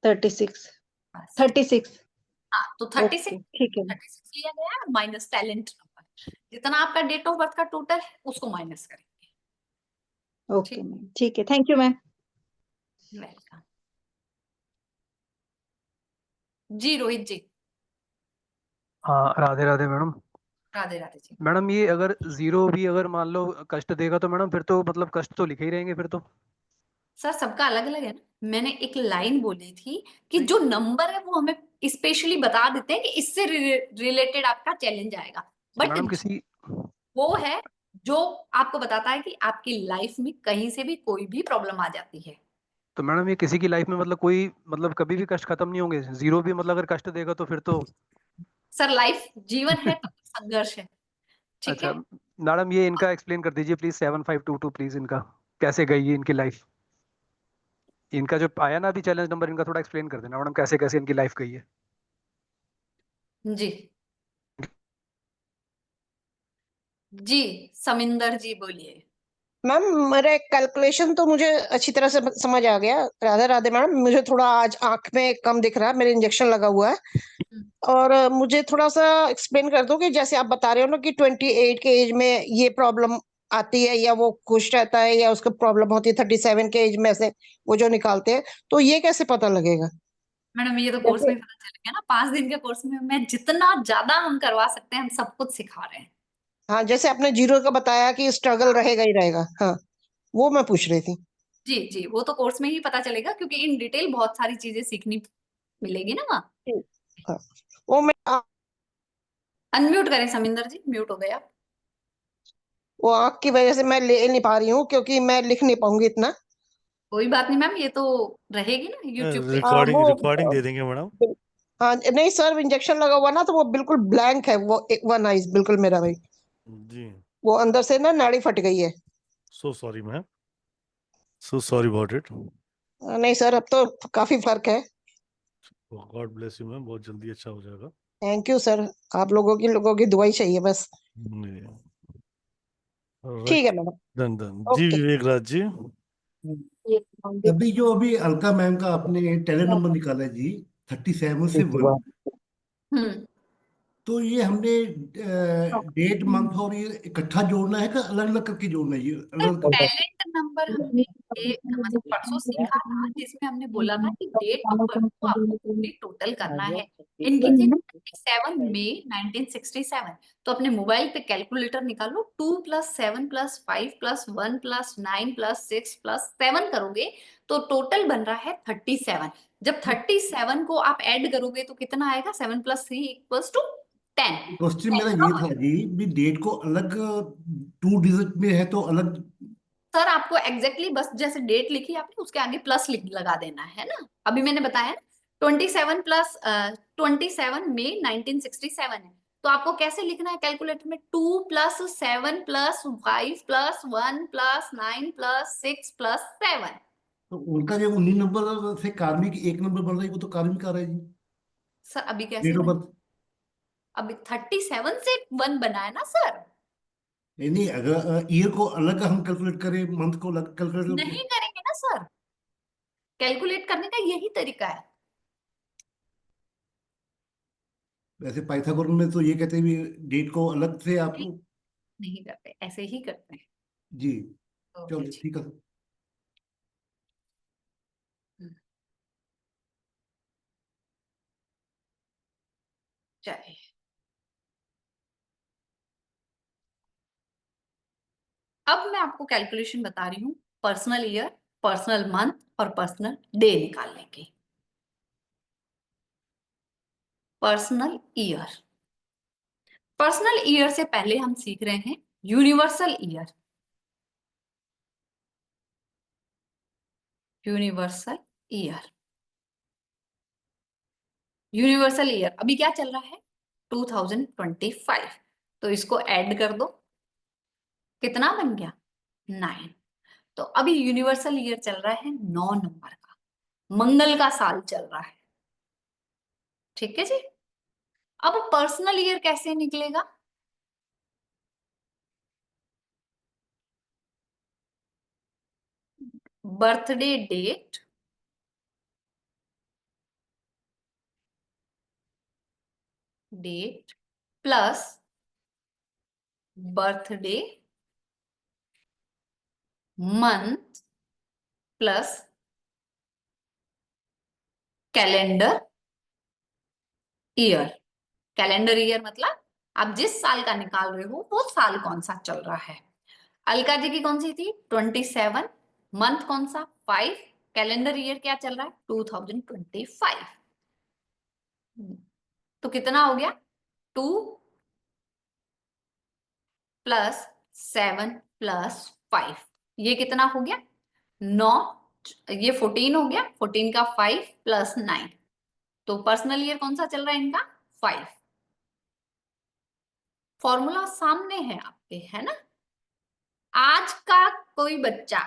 36 बस। 36 हाँ, तो 36 ओके ठीक है 36 लिया गया है, माइनस टैलेंट नंबर, जितना आपका डेट ऑफ बर्थ का टोटल है उसको माइनस करेंगे। ओके मैम, ठीक है, थैंक यू मैम। वेलकम जी। रोहित जी। हाँ राधे राधे मैडम। राधे राधे जी। मैडम ये अगर जीरो भी अगर मान लो कष्ट देगा तो मैडम फिर तो मतलब कष्ट तो लिखे ही रहेंगे फिर तो। सर सबका अलग अलग है ना, मैंने एक लाइन बोली थी कि जो नंबर है वो हमें स्पेशली बता देते हैं कि इससे रिलेटेड आपका चैलेंज आएगा, बट मैडम किसी वो है जो आपको बताता है कि आपकी लाइफ में कहीं से भी कोई भी प्रॉब्लम आ जाती है। तो मैडम ये किसी की लाइफ में मतलब कोई मतलब कभी भी कष्ट खत्म नहीं होंगे, जीरो भी मतलब अगर कष्ट देगा तो फिर तो। सर लाइफ जीवन है तो संघर्ष है, ठीक अच्छा है। मैडम ये इनका एक्सप्लेन कर दीजिए प्लीज, 7522 प्लीज, इनका कैसे गई है इनकी लाइफ। इनका जो आया ना अभी चैलेंज नंबर, इनका थोड़ा एक्सप्लेन कर देना मैडम कैसे कैसे इनकी लाइफ गई है। जी जी समिंदर जी बोलिए। मैम मेरे कैलकुलेशन तो मुझे अच्छी तरह से समझ आ गया। राधे राधे मैम, मुझे थोड़ा आज आंख में कम दिख रहा है, मेरे इंजेक्शन लगा हुआ है। और मुझे थोड़ा सा एक्सप्लेन कर दो कि जैसे आप बता रहे हो ना कि 28 के एज में ये प्रॉब्लम आती है, या वो खुश रहता है या उसको प्रॉब्लम होती है 37 के एज में से वो जो निकालते हैं, तो ये कैसे पता लगेगा? मैडम ये तो कोर्स में पता चलेगा ना, 5 दिन के कोर्स में मैं जितना ज्यादा हम करवा सकते हैं हम सब कुछ सिखा रहे हैं। हाँ, जैसे आपने जीरो का बताया कि स्ट्रगल रहेगा ही रहेगा, हाँ वो मैं पूछ रही थी। जी जी वो तो कोर्स में ही पता चलेगा, क्योंकि इन डिटेल बहुत सारी चीजें सीखनी मिलेगी ना वहाँ। हाँ, वो मैं अनम्यूट करें समिंदर जी, म्यूट हो गए आप। वो आंख की वजह से मैं ले नहीं पा रही हूँ क्योंकि मैं लिख नहीं पाऊंगी इतना। कोई बात नहीं मैम, ये तो रहेगी ना यूट्यूब पे। रिकॉर्डिंग वो रिकॉर्डिंग दे देंगे मैडम। हाँ नहीं सर, इंजेक्शन लगा हुआ ना तो वो बिल्कुल ब्लैंक है, वो एक वन आइज बिल्कुल मेरा भाई, जी वो अंदर से ना नाड़ी फट गई है। So sorry ma'am, so sorry about it. नहीं सर, अब तो काफी फर्क है। गॉड ब्लेस यू मैम, बहुत जल्दी अच्छा हो जाएगा। थैंक यू सर, आप लोगों की दुआई चाहिए बस। ठीक है मैडम। डन डन जी। ओके। विवेक राज जी। अभी जो अभी अलका मैम का आपने टैलेंट नंबर निकाला है जी, 37 से 1, हम्म तो ये हमने डेट मंथ और ये इकट्ठा जोड़ना है कि अलग अलग करके जोड़ना है? ये अलग अलग करके। टैलेंट नंबर हमने ये मतलब परसों सीखा था, जिसमें हमने बोला था कि डेट ऑफ बर्थ को आपको पूरी टोटल करना है। इनकी थी 27 मई 1967। तो अपने मोबाइल पे कैलकुलेटर निकालो, 2 + 7 + 5 + 1 + 9 + 6 + 7 करोगे तो टोटल बन रहा है 37। जब 37 को आप ऐड करोगे तो कितना आएगा? 7 + 3 = 10। क्वेश्चन मेरा ये था जी, भी डेट को अलग 2 डिजिट में है तो अलग। सर आपको एग्जैक्टली बस जैसे डेट लिखी आपने उसके आगे प्लस लगा देना है ना। अभी मैंने बताया 27 + 27 मई 1967 है, तो आपको कैसे लिखना है कैलकुलेटर में? 2 + 7 + 5 + 1 + 9 + 6 + 7। तो उनका जो 19 नंबर से कार्मिक एक नंबर बन रहा है, वो तो कार्मिक आ रहा है जी सर अभी कैसे डेट ऑफ बना? बर्थ। अभी 37 से 1 बना है ना सर। नहीं नहीं, अगर ईयर को अलग हम कैलकुलेट करें, मंथ को अलग कैलकुलेट करें। नहीं करेंगे ना सर, कैलकुलेट करने का यही तरीका है। वैसे पाइथागोरस में तो ये कहते हैं भी डेट को अलग से आप। नहीं करते, ऐसे ही करते हैं। जी ओके चलो जी। ठीक है। चलिए अब मैं आपको कैलकुलेशन बता रही हूँ पर्सनल ईयर, पर्सनल मंथ और पर्सनल डे निकालने की। पर्सनल ईयर, पर्सनल ईयर से पहले हम सीख रहे हैं universal year, universal year, universal year अभी क्या चल रहा है 2025, तो इसको ऐड कर दो, कितना बन गया 9। तो अभी यूनिवर्सल ईयर चल रहा है 9 नंबर का, मंगल का साल चल रहा है, ठीक है जी। अब पर्सनल ईयर कैसे निकलेगा, birthday date plus birthday month plus calendar year. Calendar year मतलब आप जिस साल का निकाल रहे हो वो साल कौन सा चल रहा है। अलका जी की कौन सी थी 27, मंथ कौन सा 5, कैलेंडर ईयर क्या चल रहा है 2025। तो कितना हो गया 2 प्लस 7 प्लस 5, ये कितना हो गया 9, ये 14 हो गया, 14 का 5 प्लस 9, तो पर्सनल ईयर कौन सा चल रहा है इनका 5। फॉर्मूला सामने है आपके, है ना। आज का कोई बच्चा,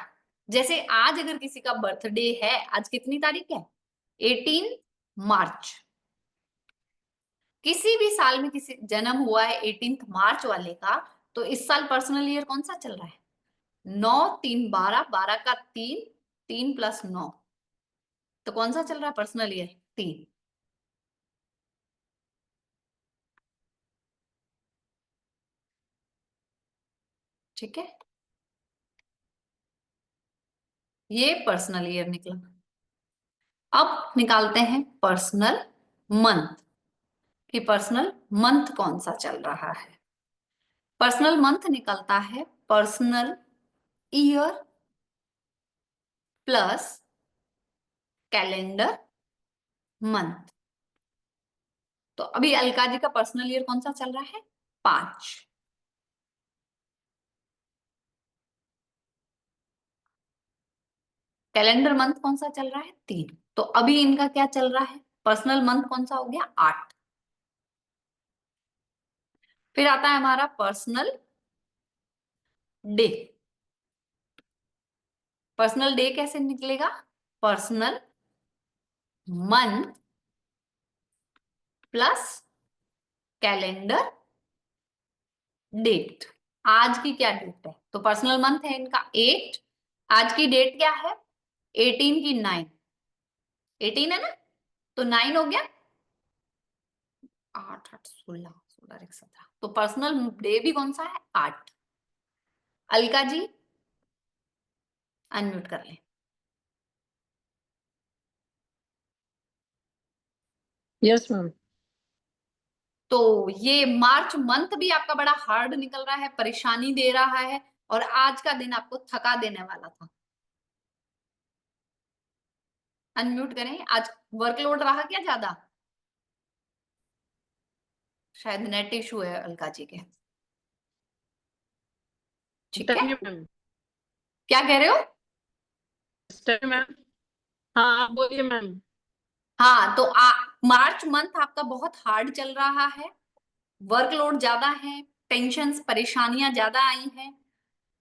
जैसे आज अगर किसी का बर्थडे है, आज कितनी तारीख है 18 मार्च, किसी भी साल में किसी जन्म हुआ है 18 मार्च वाले का, तो इस साल पर्सनल ईयर कौन सा चल रहा है 9 3 12, 12 का 3, 3 प्लस 9, तो कौन सा चल रहा है पर्सनल ईयर 3। ठीक है, ये पर्सनल ईयर निकला। अब निकालते हैं पर्सनल मंथ, कि पर्सनल मंथ कौन सा चल रहा है। पर्सनल मंथ निकलता है personal year plus calendar month. तो अभी अलका जी का पर्सनल ईयर कौन सा चल रहा है 5, कैलेंडर मंथ कौन सा चल रहा है 3, तो अभी इनका क्या चल रहा है पर्सनल मंथ कौन सा हो गया 8। फिर आता है हमारा पर्सनल डे। पर्सनल डे कैसे निकलेगा, personal month plus calendar date. आज की क्या डेट है, तो पर्सनल मंथ है इनका 8, आज की डेट क्या है 18 की 9, 18 है ना, तो 9 हो गया 8 8 16 16 1 17, तो पर्सनल डे भी कौन सा है 8। अलका जी अनम्यूट कर लें। Yes ma'am. तो ये मार्च मंथ भी आपका बड़ा हार्ड निकल रहा है, परेशानी दे रहा है, और आज का दिन आपको थका देने वाला था। अनम्यूट करें, आज वर्कलोड रहा क्या ज्यादा, शायद नेट इशू है अलका जी के। ठीक है, क्या कह रहे हो मैम। हाँ आप बोलिए मैम। हाँ, तो मार्च मंथ आपका बहुत हार्ड चल रहा है, वर्कलोड ज्यादा है, टेंशन्स परेशानियां ज्यादा आई हैं,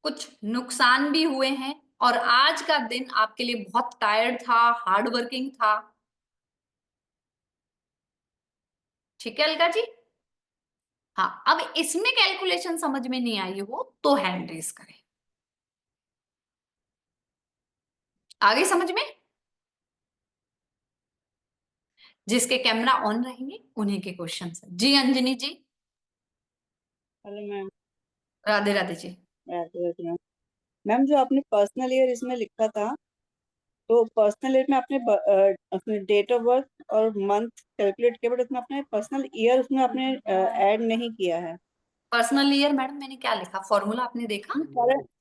कुछ नुकसान भी हुए हैं, और आज का दिन आपके लिए बहुत टायर्ड था, हार्ड वर्किंग था। ठीक है अलका जी। हाँ, अब इसमें कैलकुलेशन समझ में नहीं आई हो तो हैंड रेज करें। आगे समझ में, जिसके कैमरा ऑन रहेंगे उन्हीं के क्वेश्चन। जी Anjani ji. Hello ma'am. Radhe Radhe ji. Radhe Radhe ma'am. Ma'am जो आपने पर्सनल ईयर इसमें लिखा था, तो पर्सनल ईयर में आपने अपने डेट ऑफ बर्थ और मंथ कैलकुलेट किया, बट उसमें आपने पर्सनल ईयर उसमें आपने ऐड नहीं किया है। पर्सनल ईयर मैडम मैंने क्या लिखा, फॉर्मूला आपने देखा,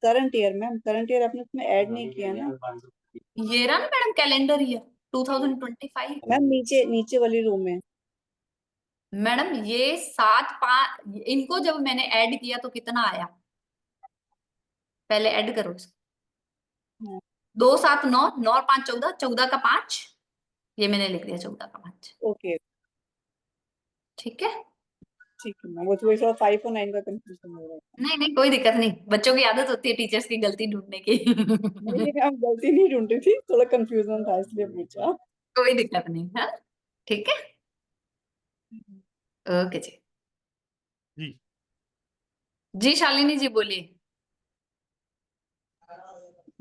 current year ma'am, current year आपने उसमें ऐड नहीं किया ना। ये रहा ना मैडम कैलेंडर ईयर 2025। मैम नीचे नीचे वाली रो में। मैडम ये 7 5, इनको जब मैंने ऐड किया तो कितना आया पहले ऐड करो इसको। 2 7 9, 9 और 5 14, 14 का 5, ये मैंने लिख दिया 14 का 5। ओके ठीक है, ठीक है मैम, वो तो वैसे 5 और 9 का कंफ्यूजन हो रहा है। नहीं नहीं कोई दिक्कत नहीं, बच्चों की आदत होती है टीचर्स की गलती ढूंढने की। नहीं मैम, गलती नहीं ढूंढ रही थी, थोड़ा कंफ्यूजन था इसलिए पूछा। कोई दिक्कत नहीं है, ठीक है। ओके जी। जी जी शालिनी जी बोलिए।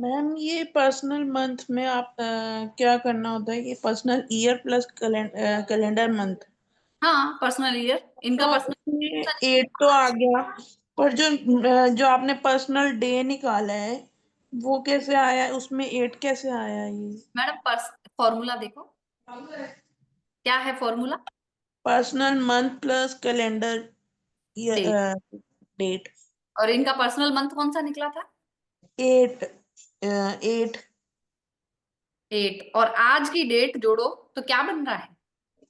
मैम ये पर्सनल मंथ में आप क्या करना होता है? ये personal year plus calendar month, हाँ पर्सनल ईयर, इनका तो पर्सनल उसमें 8 तो आ गया, पर जो आपने पर्सनल डे निकाला है वो कैसे आया? उसमें 8 कैसे आया? ये मैडम फॉर्मूला देखो, क्या है formula? Personal month plus calendar date, date. और इनका पर्सनल मंथ कौन सा निकला था? 8 8, और आज की डेट जोड़ो तो क्या बन रहा है?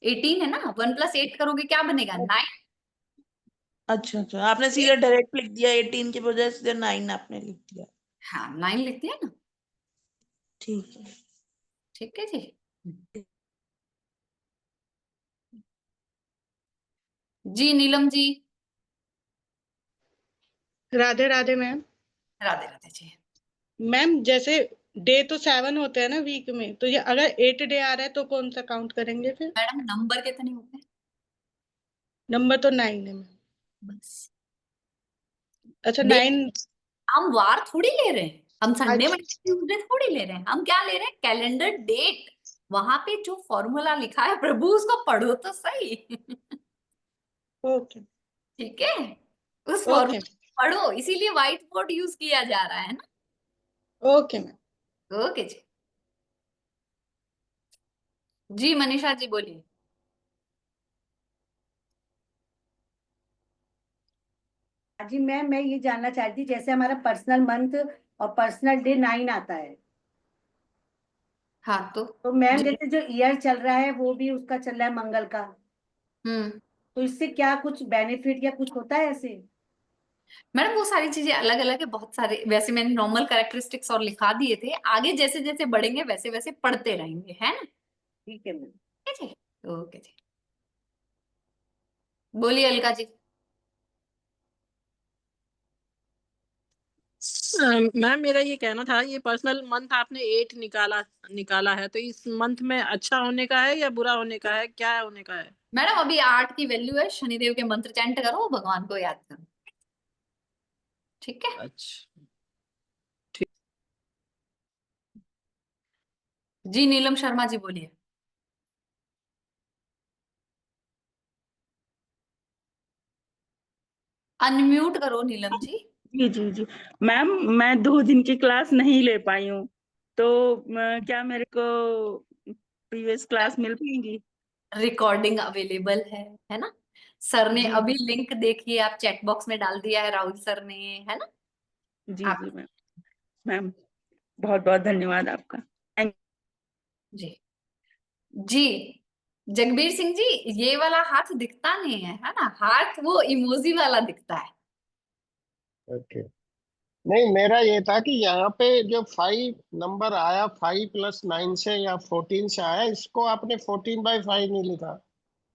18 है ना, 1 + 8 करोगे क्या बनेगा? 9। अच्छा अच्छा, आपने सीधा डायरेक्ट लिख दिया, 18 के बजाय सीधा 9 आपने लिख दिया। हाँ 9 लिख दिया ना, ठीक है। ठीक है जी। जी नीलम जी। राधे राधे मैम। राधे राधे जी। मैम जैसे डे तो 7 होते हैं ना वीक में, तो ये अगर 8 डे आ रहा है तो कौन सा काउंट करेंगे फिर? मैडम नंबर कितने होते हैं? नंबर तो 9 है मैम। बस अच्छा देख, 9। हम वार थोड़ी ले रहे हैं, हम संडे अच्छा मंडे ट्यूसडे थोड़ी ले रहे हैं, हम क्या ले रहे हैं? Calendar date. वहां पे जो फॉर्मूला लिखा है प्रभु उसको पढ़ो तो सही। ओके ठीक है, उस ओके फॉर्मूला पढ़ो, इसीलिए व्हाइट बोर्ड यूज किया जा रहा है ना। Okay ma'am. ओके जी। जी मनीषा जी बोलिए। जी मैम, मैं ये जानना चाहती थी, जैसे हमारा पर्सनल मंथ और पर्सनल डे 9 आता है, हाँ तो मैम जी। जैसे जो ईयर चल रहा है वो भी उसका चल रहा है मंगल का, तो इससे क्या कुछ बेनिफिट या कुछ होता है ऐसे? मैडम वो सारी चीजें अलग अलग है, बहुत सारे, वैसे मैंने नॉर्मल कैरेक्टरिस्टिक्स और लिखा दिए थे, आगे जैसे जैसे बढ़ेंगे वैसे वैसे पढ़ते रहेंगे, है ना। ठीक है मैम। ठीक है जी, ओके जी। बोलिए अलका जी। मैम मेरा ये कहना था, ये पर्सनल मंथ आपने 8 निकाला है, तो इस मंथ में अच्छा होने का है या बुरा होने का है, क्या होने का है? मैडम अभी 8 की वैल्यू है, शनिदेव के मंत्र चैंट करो, भगवान को याद करो, ठीक है। अच्छा जी नीलम शर्मा जी बोलिए। अनम्यूट करो नीलम जी। जी जी जी मैम, मैं 2 दिन की क्लास नहीं ले पाई हूँ, तो क्या मेरे को प्रीवियस क्लास मिल पाएंगी? रिकॉर्डिंग अवेलेबल है ना। सर ने जी अभी लिंक देखिए, आप चैट बॉक्स में डाल दिया है, राहुल सर ने, है ना। जी आप जी मैम। मैम बहुत बहुत धन्यवाद आपका। थैंक जी। जी जगबीर सिंह जी, ये वाला हाथ दिखता नहीं है ना, हाथ वो इमोजी वाला दिखता है। ओके। नहीं, मेरा ये था कि यहाँ पे जो 5 नंबर आया, 5 + 9 से या 14 से आया, इसको आपने 14/5 नहीं लिखा।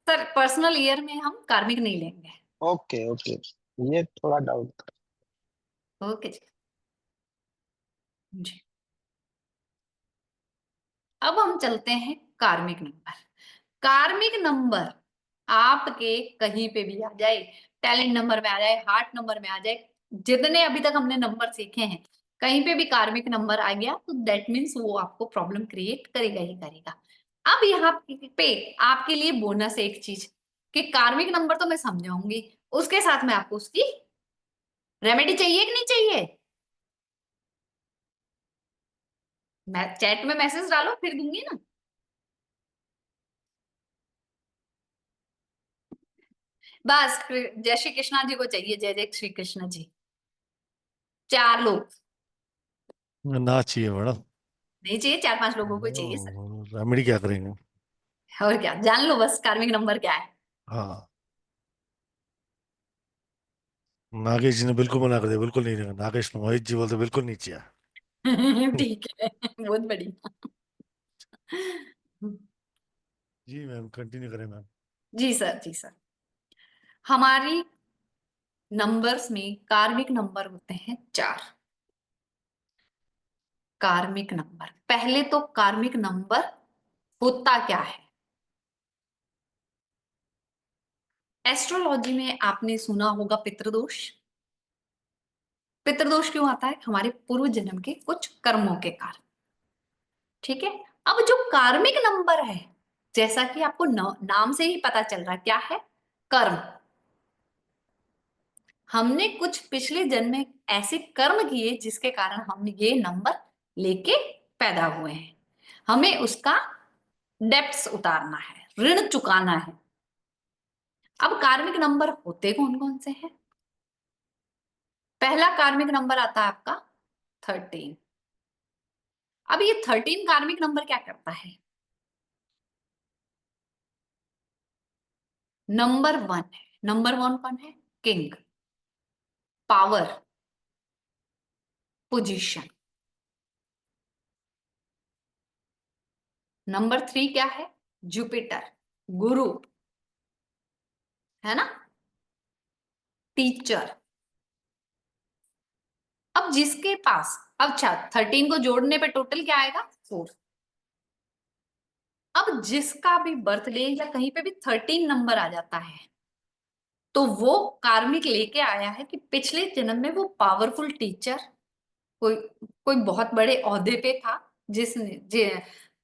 सर पर्सनल ईयर में हम कार्मिक नहीं लेंगे। ओके ओके, ये थोड़ा डाउट था। ओके जी। जी अब हम चलते हैं कार्मिक नंबर। कार्मिक नंबर आपके कहीं पे भी आ जाए, टैलेंट नंबर में आ जाए, हार्ट नंबर में आ जाए, जितने अभी तक हमने नंबर सीखे हैं, कहीं पे भी कार्मिक नंबर आ गया तो दैट मीन्स वो आपको प्रॉब्लम क्रिएट करेगा ही करेगा। अब यहाँ पे आपके लिए बोनस है एक चीज, कि कार्मिक नंबर तो मैं समझाऊंगी, उसके साथ में आपको उसकी रेमेडी चाहिए कि नहीं चाहिए? मैं चैट में मैसेज डालो फिर दूंगी ना। बस जय श्री कृष्णा जी को चाहिए, जय जय श्री कृष्ण जी। 4 लोग ना चाहिए मैडम, नहीं चाहिए, 4-5 लोगों को चाहिए सर। रेमेडी क्या करेंगे? और क्या जान लो बस कार्मिक नंबर क्या है। हाँ नागेश जी ने बिल्कुल मना कर दिया, बिल्कुल नहीं रहेगा। नागेश मोहित जी बोलते बिल्कुल नीचे आ। ठीक है, बहुत बढ़िया। जी मैम, कंटिन्यू करें मैम। जी सर, जी सर। हमारी नंबर्स में कार्मिक नंबर होते हैं 4। कार्मिक नंबर, पहले तो कार्मिक नंबर होता क्या है? एस्ट्रोलॉजी में आपने सुना होगा पितृदोष। पितृदोष क्यों आता है? हमारे पूर्व जन्म के कुछ कर्मों के कारण। ठीक है, अब जो कार्मिक नंबर है, जैसा कि आपको नाम से ही पता चल रहा है, क्या है? कर्म। हमने कुछ पिछले जन्म में ऐसे कर्म किए जिसके कारण हम ये नंबर लेके पैदा हुए हैं। हमें उसका डेब्ट्स उतारना है, ऋण चुकाना है। अब कार्मिक नंबर होते कौन कौन से हैं? पहला कार्मिक नंबर आता है आपका 13। अब ये 13 कार्मिक नंबर क्या करता है? नंबर 1 है। नंबर 1 कौन है? King, power, position. नंबर 3 क्या है? जुपिटर, गुरु, है ना, टीचर। अब जिसके पास, अच्छा 13 को जोड़ने पे टोटल क्या आएगा? 4। अब जिसका भी बर्थडे या कहीं पे भी 13 नंबर आ जाता है, तो वो कार्मिक लेके आया है कि पिछले जन्म में वो पावरफुल टीचर, कोई कोई बहुत बड़े ओहदे पे था,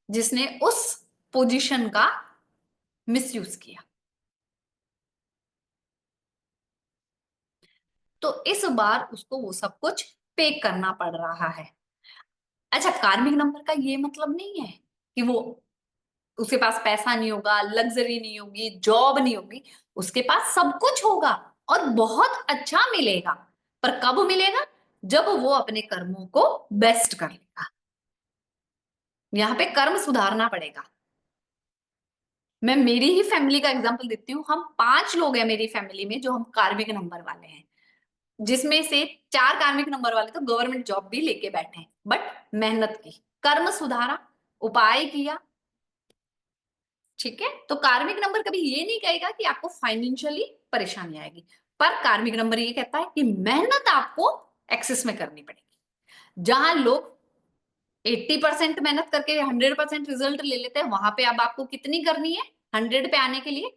जिसने उस पोजीशन का मिसयूज किया। तो इस बार उसको वो सब कुछ पे करना पड़ रहा है। अच्छा, कार्मिक नंबर का ये मतलब नहीं है कि वो, उसके पास पैसा नहीं होगा, लग्जरी नहीं होगी, जॉब नहीं होगी। उसके पास सब कुछ होगा और बहुत अच्छा मिलेगा, पर कब मिलेगा? जब वो अपने कर्मों को बेस्ट कर लेगा। यहाँ पे कर्म सुधारना पड़ेगा। मैं मेरी ही फैमिली का एग्जांपल देती हूँ। हम 5 लोग हैं मेरी फैमिली में जो हम कार्मिक नंबर वाले हैं, जिसमें से 4 कार्मिक नंबर वाले तो गवर्नमेंट जॉब भी लेके बैठे हैं, बट मेहनत की, कर्म सुधारा, उपाय किया। ठीक है, तो कार्मिक नंबर कभी ये नहीं कहेगा कि आपको फाइनेंशियली परेशानी आएगी, पर कार्मिक नंबर ये कहता है कि मेहनत आपको एक्सेस में करनी पड़ेगी। जहां लोग 80% मेहनत करके 100% रिजल्ट ले लेते हैं, वहां पे अब आपको कितनी करनी है 100 पे आने के लिए?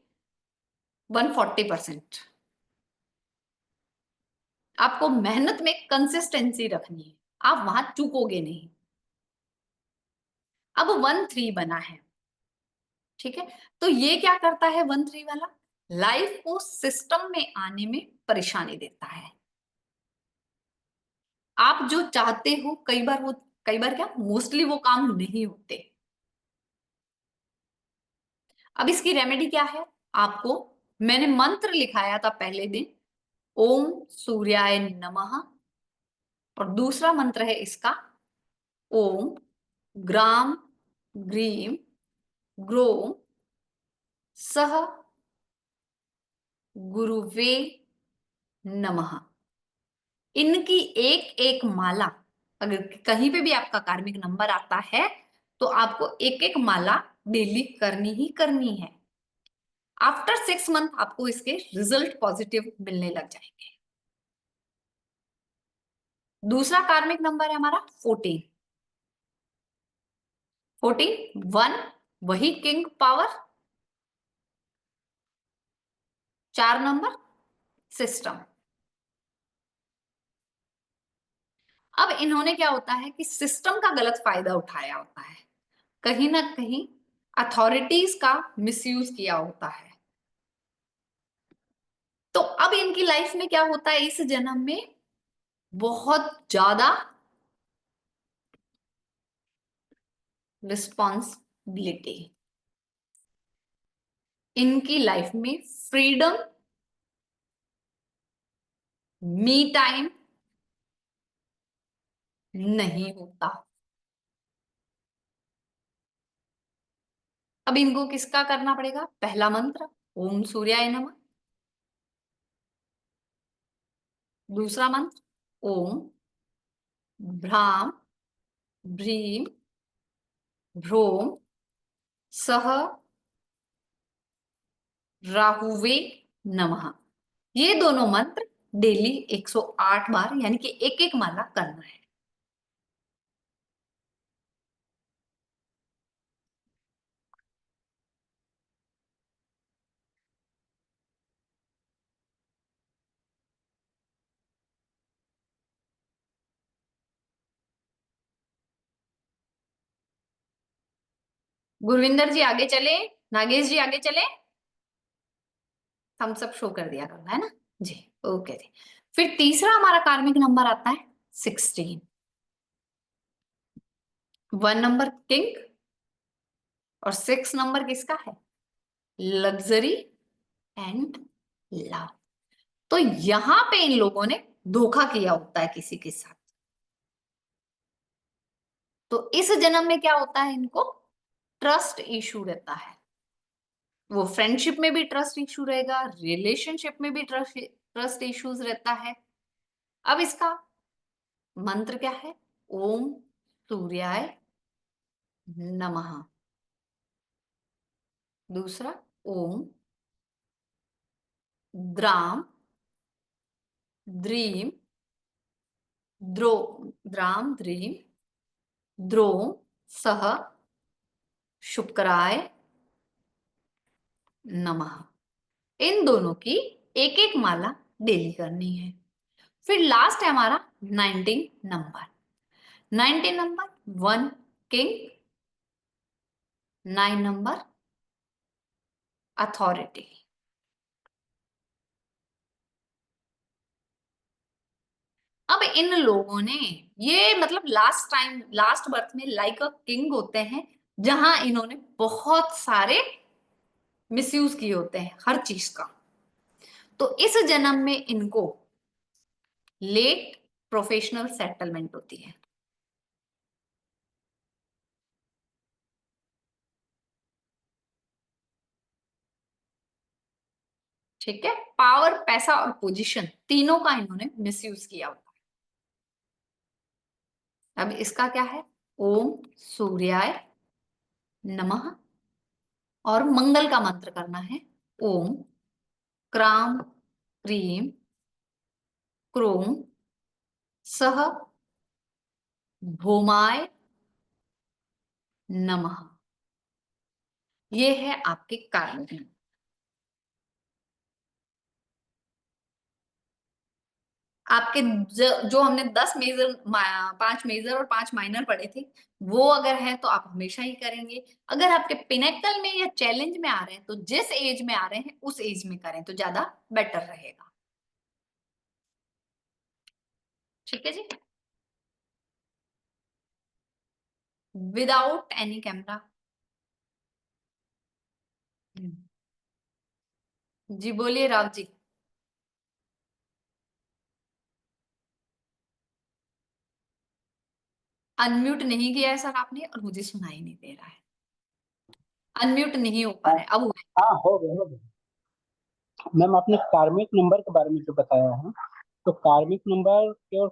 140%। आपको मेहनत में कंसिस्टेंसी रखनी है, आप वहां चूकोगे नहीं। अब 1-3 बना है। ठीक है, तो ये क्या करता है 1-3 वाला? लाइफ को सिस्टम में आने में परेशानी देता है। आप जो चाहते हो कई बार क्या, मोस्टली वो काम नहीं होते। अब इसकी रेमेडी क्या है? आपको मैंने मंत्र लिखाया था पहले दिन, ओम सूर्याय नमः, और दूसरा मंत्र है इसका, ओम ग्राम ग्रीम ग्रोम सह गुरुवे नमः। इनकी एक एक माला, अगर कहीं पे भी आपका कार्मिक नंबर आता है तो आपको एक एक माला डेली करनी ही करनी है। आफ्टर 6 मंथ आपको इसके रिजल्ट पॉजिटिव मिलने लग जाएंगे। दूसरा कार्मिक नंबर है हमारा 14। 1 वही किंग पावर, 4 नंबर सिस्टम। अब इन्होंने क्या होता है कि सिस्टम का गलत फायदा उठाया होता है, कहीं ना कहीं अथॉरिटीज का मिसयूज किया होता है। तो अब इनकी लाइफ में क्या होता है, इस जन्म में बहुत ज्यादा रिस्पॉन्सिबिलिटी, इनकी लाइफ में फ्रीडम, मी टाइम नहीं होता। अब इनको किसका करना पड़ेगा? पहला मंत्र ओम सूर्याय नमः, दूसरा मंत्र ओम भ्राम भ्रीम भ्रोम सह राहुवे नमः। ये दोनों मंत्र डेली 108 बार यानी कि एक एक माला करना है। गुरविंदर जी आगे चले, नागेश जी आगे चले, हम सब शो कर दिया करना है ना जी। ओके जी। फिर तीसरा हमारा कार्मिक नंबर आता है 16। 1 नंबर किंग और 6 नंबर किसका है? Luxury and love. तो यहां पे इन लोगों ने धोखा किया होता है किसी के साथ। तो इस जन्म में क्या होता है, इनको ट्रस्ट इशू रहता है। वो फ्रेंडशिप में भी ट्रस्ट इशू रहेगा, रिलेशनशिप में भी ट्रस्ट इश्यूज रहता है। अब इसका मंत्र क्या है? ओम सूर्याय नमः। दूसरा ओम द्राम द्रीम द्राम द्रीम द्रोम सह शुक्राय नमः। इन दोनों की एक एक माला डेली करनी है। फिर लास्ट है हमारा 19 number. 19 number 1 king, 9 number authority. अब इन लोगों ने ये मतलब लास्ट बर्थ में लाइक अ किंग होते हैं, जहां इन्होंने बहुत सारे मिसयूज किए होते हैं हर चीज का। तो इस जन्म में इनको लेट प्रोफेशनल सेटलमेंट होती है। ठीक है, पावर पैसा और पोजीशन तीनों का इन्होंने मिसयूज किया होता है। अब इसका क्या है? ओम सूर्याय नमः और मंगल का मंत्र करना है। ओम क्राम क्रीम क्रोम सह भौमाय नमः। ये है आपके कार्मिक। आपके जो हमने 10 मेजर 5 मेजर और 5 माइनर पढ़े थे, वो अगर है तो आप हमेशा ही करेंगे। अगर आपके पिनेकल में या चैलेंज में आ रहे हैं तो जिस एज में आ रहे हैं उस एज में करें तो ज्यादा बेटर रहेगा। ठीक है जी। Without any camera. जी बोलिए राव जी। अनम्यूट नहीं किया है सर आपने और मुझे सुनाई नहीं दे रहा है। अनम्यूट नहीं हो पा रहा है। अब हुआ है। हाँ हो गया। मैम आपने कार्मिक नंबर के बारे में जो बताया है, तो कार्मिक नंबर के और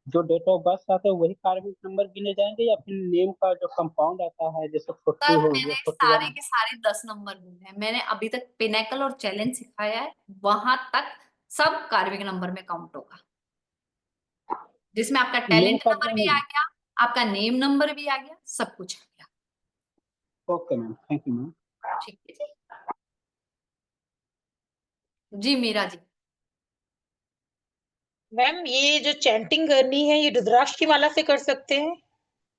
जो डेट ऑफ बर्थ आता है वही कार्मिक नंबर गिने जाएंगे, या फिर नेम का जो कंपाउंड आता है जैसे 40 सर हो मैंने गया, सारे 41? के सारे 10 नंबर बोले हैं। मैंने अभी तक पिनेकल और चैलेंज सिखाया है, वहां तक सब कार्मिक नंबर में काउंट होगा, जिसमें आपका नेम टैलेंट का नंबर भी आ गया, आपका नेम नंबर भी आ गया, सब कुछ आ गया। Okay ma'am, thank you ma'am. ठीक है जी। जी मीरा जी। मैम ये जो चैंटिंग करनी है ये रुद्राक्ष की माला से कर सकते हैं?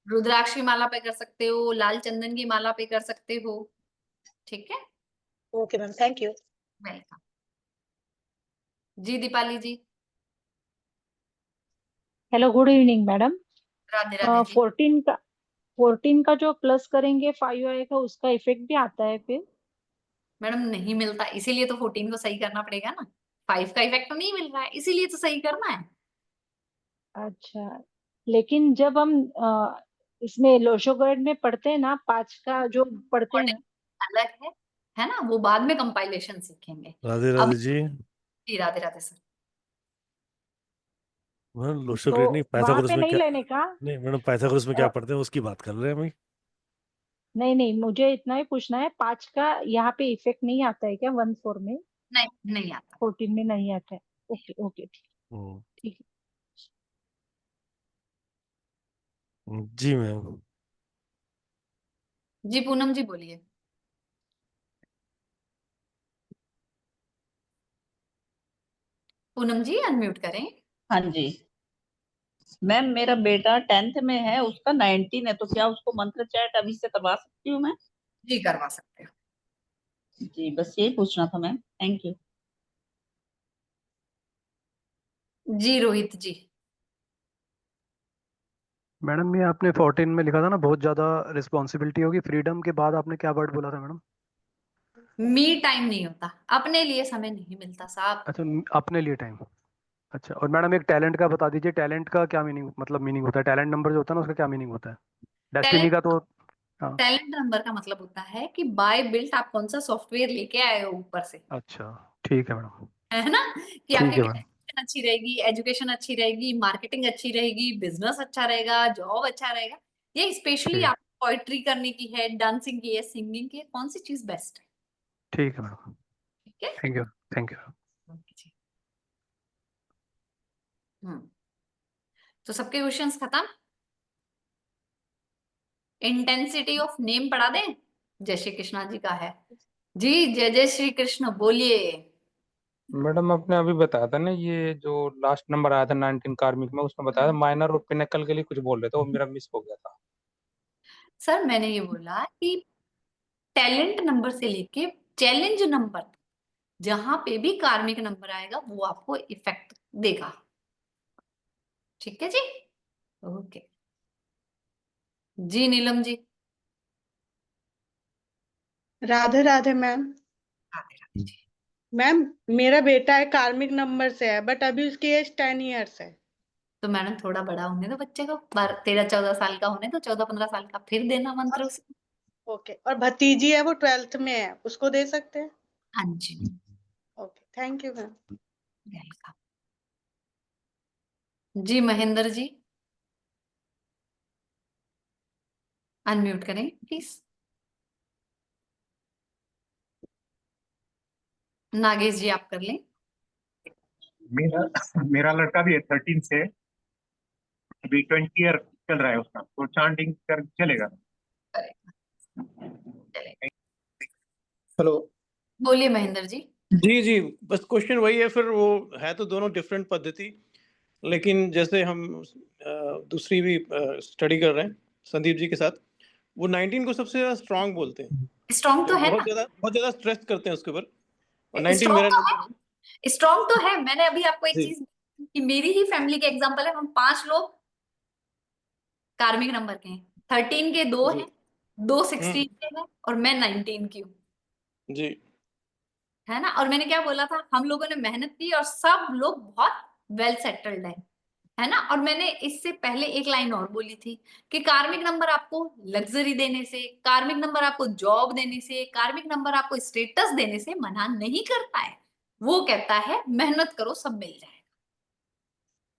रुद्राक्ष की माला पे कर सकते हो, लाल चंदन की माला पे कर सकते हो। ठीक है, okay ma'am, thank you. Welcome. जी Deepali ji. Hello, good evening madam. Radhe Radhe ji. 14 का जो प्लस करेंगे 5 आएगा, उसका इफेक्ट भी आता है फिर? मैडम नहीं मिलता, इसीलिए तो 14 को सही करना पड़ेगा ना। 5 का इफेक्ट तो नहीं मिल रहा है, इसीलिए तो सही करना है। अच्छा, लेकिन जब हम इसमें लोशोगर्ड में पढ़ते हैं ना, 5 का जो पढ़ते हैं ना, अलग है ना, वो बाद में कंपाइलेशन सीखेंगे। राधे अब राधे जी। जी राधे राधे सर। लोशो तो ग्रेड नहीं, वहां पाइथागोरस पे में नहीं क्या, लेने का। नहीं मैडम पाइथागोरस में क्या अ, पढ़ते हैं उसकी बात कर रहे हैं हम। नहीं नहीं, मुझे इतना ही पूछना है, 5 का यहाँ पे इफेक्ट नहीं आता है क्या 1/4 में? नहीं आता। 14 में नहीं आता है। ओके ओके, ठीक हम्म, ठीक है। जी मैम। जी पूनम जी बोलिए। पूनम जी अनम्यूट करें। हाँ जी मैम, मेरा बेटा 10th में है, उसका 19 है, तो क्या उसको मंत्र चैट अभी से करवा सकती हूँ मैं? जी करवा सकते हो। जी बस यही पूछना था मैम, थैंक यू। जी रोहित जी। मैडम ये आपने 14 में लिखा था ना, बहुत ज्यादा रिस्पॉन्सिबिलिटी होगी, फ्रीडम के बाद आपने क्या वर्ड बोला था मैडम? मी टाइम नहीं होता, अपने लिए समय नहीं मिलता साहब। अच्छा, अपने लिए टाइम। अच्छा, और मैडम एक टैलेंट का बता दीजिए, टैलेंट का क्या मीनिंग, मतलब मीनिंग होता है, टैलेंट नंबर जो होता है ना उसका क्या मीनिंग होता है? डेस्टिनी टैलेंट का तो हाँ। टैलेंट नंबर का मतलब होता है कि बाय बिल्ट आप कौन सा सॉफ्टवेयर लेके आए हो ऊपर से, अच्छा ठीक है मैडम। है ना, कि ठीक आपकी है मैडम। ग्रेजुएशन अच्छी रहेगी, एजुकेशन अच्छी रहेगी, मार्केटिंग अच्छी रहेगी, बिजनेस अच्छा रहेगा, जॉब अच्छा रहेगा। ये स्पेशली ठीक आप पोइट्री करने की है, डांसिंग की है, सिंगिंग की है, कौन सी चीज बेस्ट है? ठीक है मैडम। ठीक है। Thank you thank you. Okay जी। तो सबके क्वेश्चंस खत्म। इंटेंसिटी ऑफ नेम पढ़ा दें? जय श्री कृष्णा जी का है। जी जय जय श्री कृष्ण बोलिए। मैडम आपने अभी बताया था ना, ये जो लास्ट नंबर आया था 19 कार्मिक में, उसमें बताया था माइनर और पिनकल के लिए कुछ बोल रहे थे, वो मेरा मिस हो गया था। सर मैंने ये बोला कि टैलेंट नंबर से लेके चैलेंज नंबर, जहां पे भी कार्मिक नंबर आएगा वो आपको इफेक्ट देगा। ठीक है जी। ओके जी नीलम जी। राधे राधे मैम। मैम मेरा बेटा है कार्मिक नंबर से है, बट अभी उसकी एज 10 ईयर्स है। तो मैडम थोड़ा बड़ा होने दो बच्चे को, 13-14 साल का होने दो, 14-15 साल का, फिर देना मंत्र उसे। ओके, और भतीजी है वो 12th में है, उसको दे सकते हैं? हाँ जी। Okay thank you ma'am. Welcome. जी महेंद्र जी अनम्यूट करें प्लीज। नागेश जी आप कर लें। मेरा मेरा लड़का भी है 13 से, अभी 20 ईयर चल रहा है उसका, तो चांटिंग कर चलेगा। हेलो। बोलिए महेंद्र जी। जी जी, बस क्वेश्चन वही है, फिर वो है तो दोनों डिफरेंट पद्धति, लेकिन जैसे हम दूसरी भी स्टडी कर रहे हैं संदीप जी के साथ, वो 19 को सबसे ज्यादा स्ट्रांग बोलते हैं, स्ट्रॉन्ग तो है ना। बहुत ज्यादा स्ट्रेस करते हैं उसके ऊपर, और 19 स्ट्रॉन्ग मेरा तो नंबर है। है, स्ट्रॉन्ग तो है। मैंने अभी आपको एक जी चीज कि मेरी ही फैमिली के एग्जांपल है, हम 5 लोग कार्मिक नंबर के हैं, 13 के 2 जी हैं, 2 16 के हैं और मैं 19 की हूँ, जी है ना। और मैंने क्या बोला था, हम लोगों ने मेहनत की और सब लोग बहुत वेल सेटल्ड है ना। और मैंने इससे पहले एक लाइन और बोली थी कि कार्मिक नंबर आपको लग्जरी देने से, कार्मिक नंबर आपको जॉब देने से, कार्मिक नंबर आपको स्टेटस देने से मना नहीं करता है, वो कहता है मेहनत करो सब मिल जाए।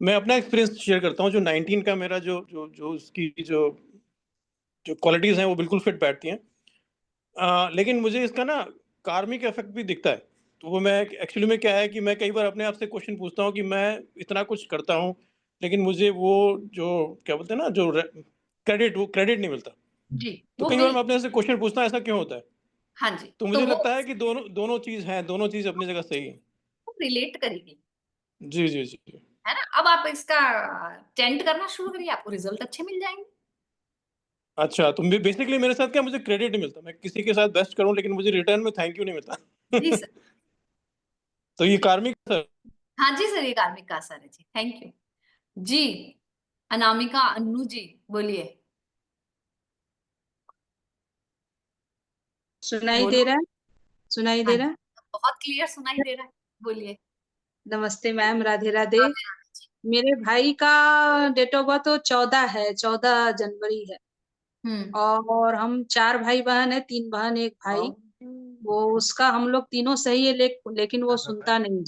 मैं अपना एक्सपीरियंस शेयर करता हूँ। जो 19 का मेरा जो जो जो उसकी जो जो क्वालिटीज हैं वो बिल्कुल फिट बैठती हैं, लेकिन मुझे इसका ना कार्मिक इफेक्ट भी दिखता है। तो वो मैं एक्चुअली में क्या है कि मैं कई बार अपने आप से क्वेश्चन पूछता हूँ कि मैं इतना कुछ करता हूँ, लेकिन मुझे वो जो क्या बोलते हैं ना, जो क्रेडिट, वो क्रेडिट नहीं मिलता। जी तो वो कई बार मिल मैं अपने से क्वेश्चन पूछता हूँ ऐसा क्यों होता है। हाँ जी, तो तो मुझे वो लगता है कि दोनों दोनों चीज है, दोनों चीज अपनी जगह सही है। रिलेट करेगी, जी जी जी। है ना। अब आप इसका टेंट करना शुरू करिए, आपको रिजल्ट अच्छे मिल जाएंगे। अच्छा, तो बेसिकली मेरे साथ क्या, मुझे क्रेडिट नहीं मिलता, मैं किसी के साथ बेस्ट करूं लेकिन मुझे रिटर्न में थैंक यू नहीं मिलता। जी सर। तो ये कार्मिक सर। हाँ जी सर, ये कार्मिक का असर है जी, थैंक यू जी। अनामिका अन्नू जी बोलिए। सुनाई दे बोलो। रहा है? सुनाई हाँ दे रहा जी, है? बहुत क्लियर सुनाई दे रहा है, बोलिए। नमस्ते मैम, राधे राधे। राधे राधे जी। मेरे भाई का डेट ऑफ बर्थ तो 14 है, 14 जनवरी है। और हम 4 भाई बहन है, 3 बहन 1 भाई। वो उसका हम लोग तीनों सही है, लेकिन वो सुनता नहीं।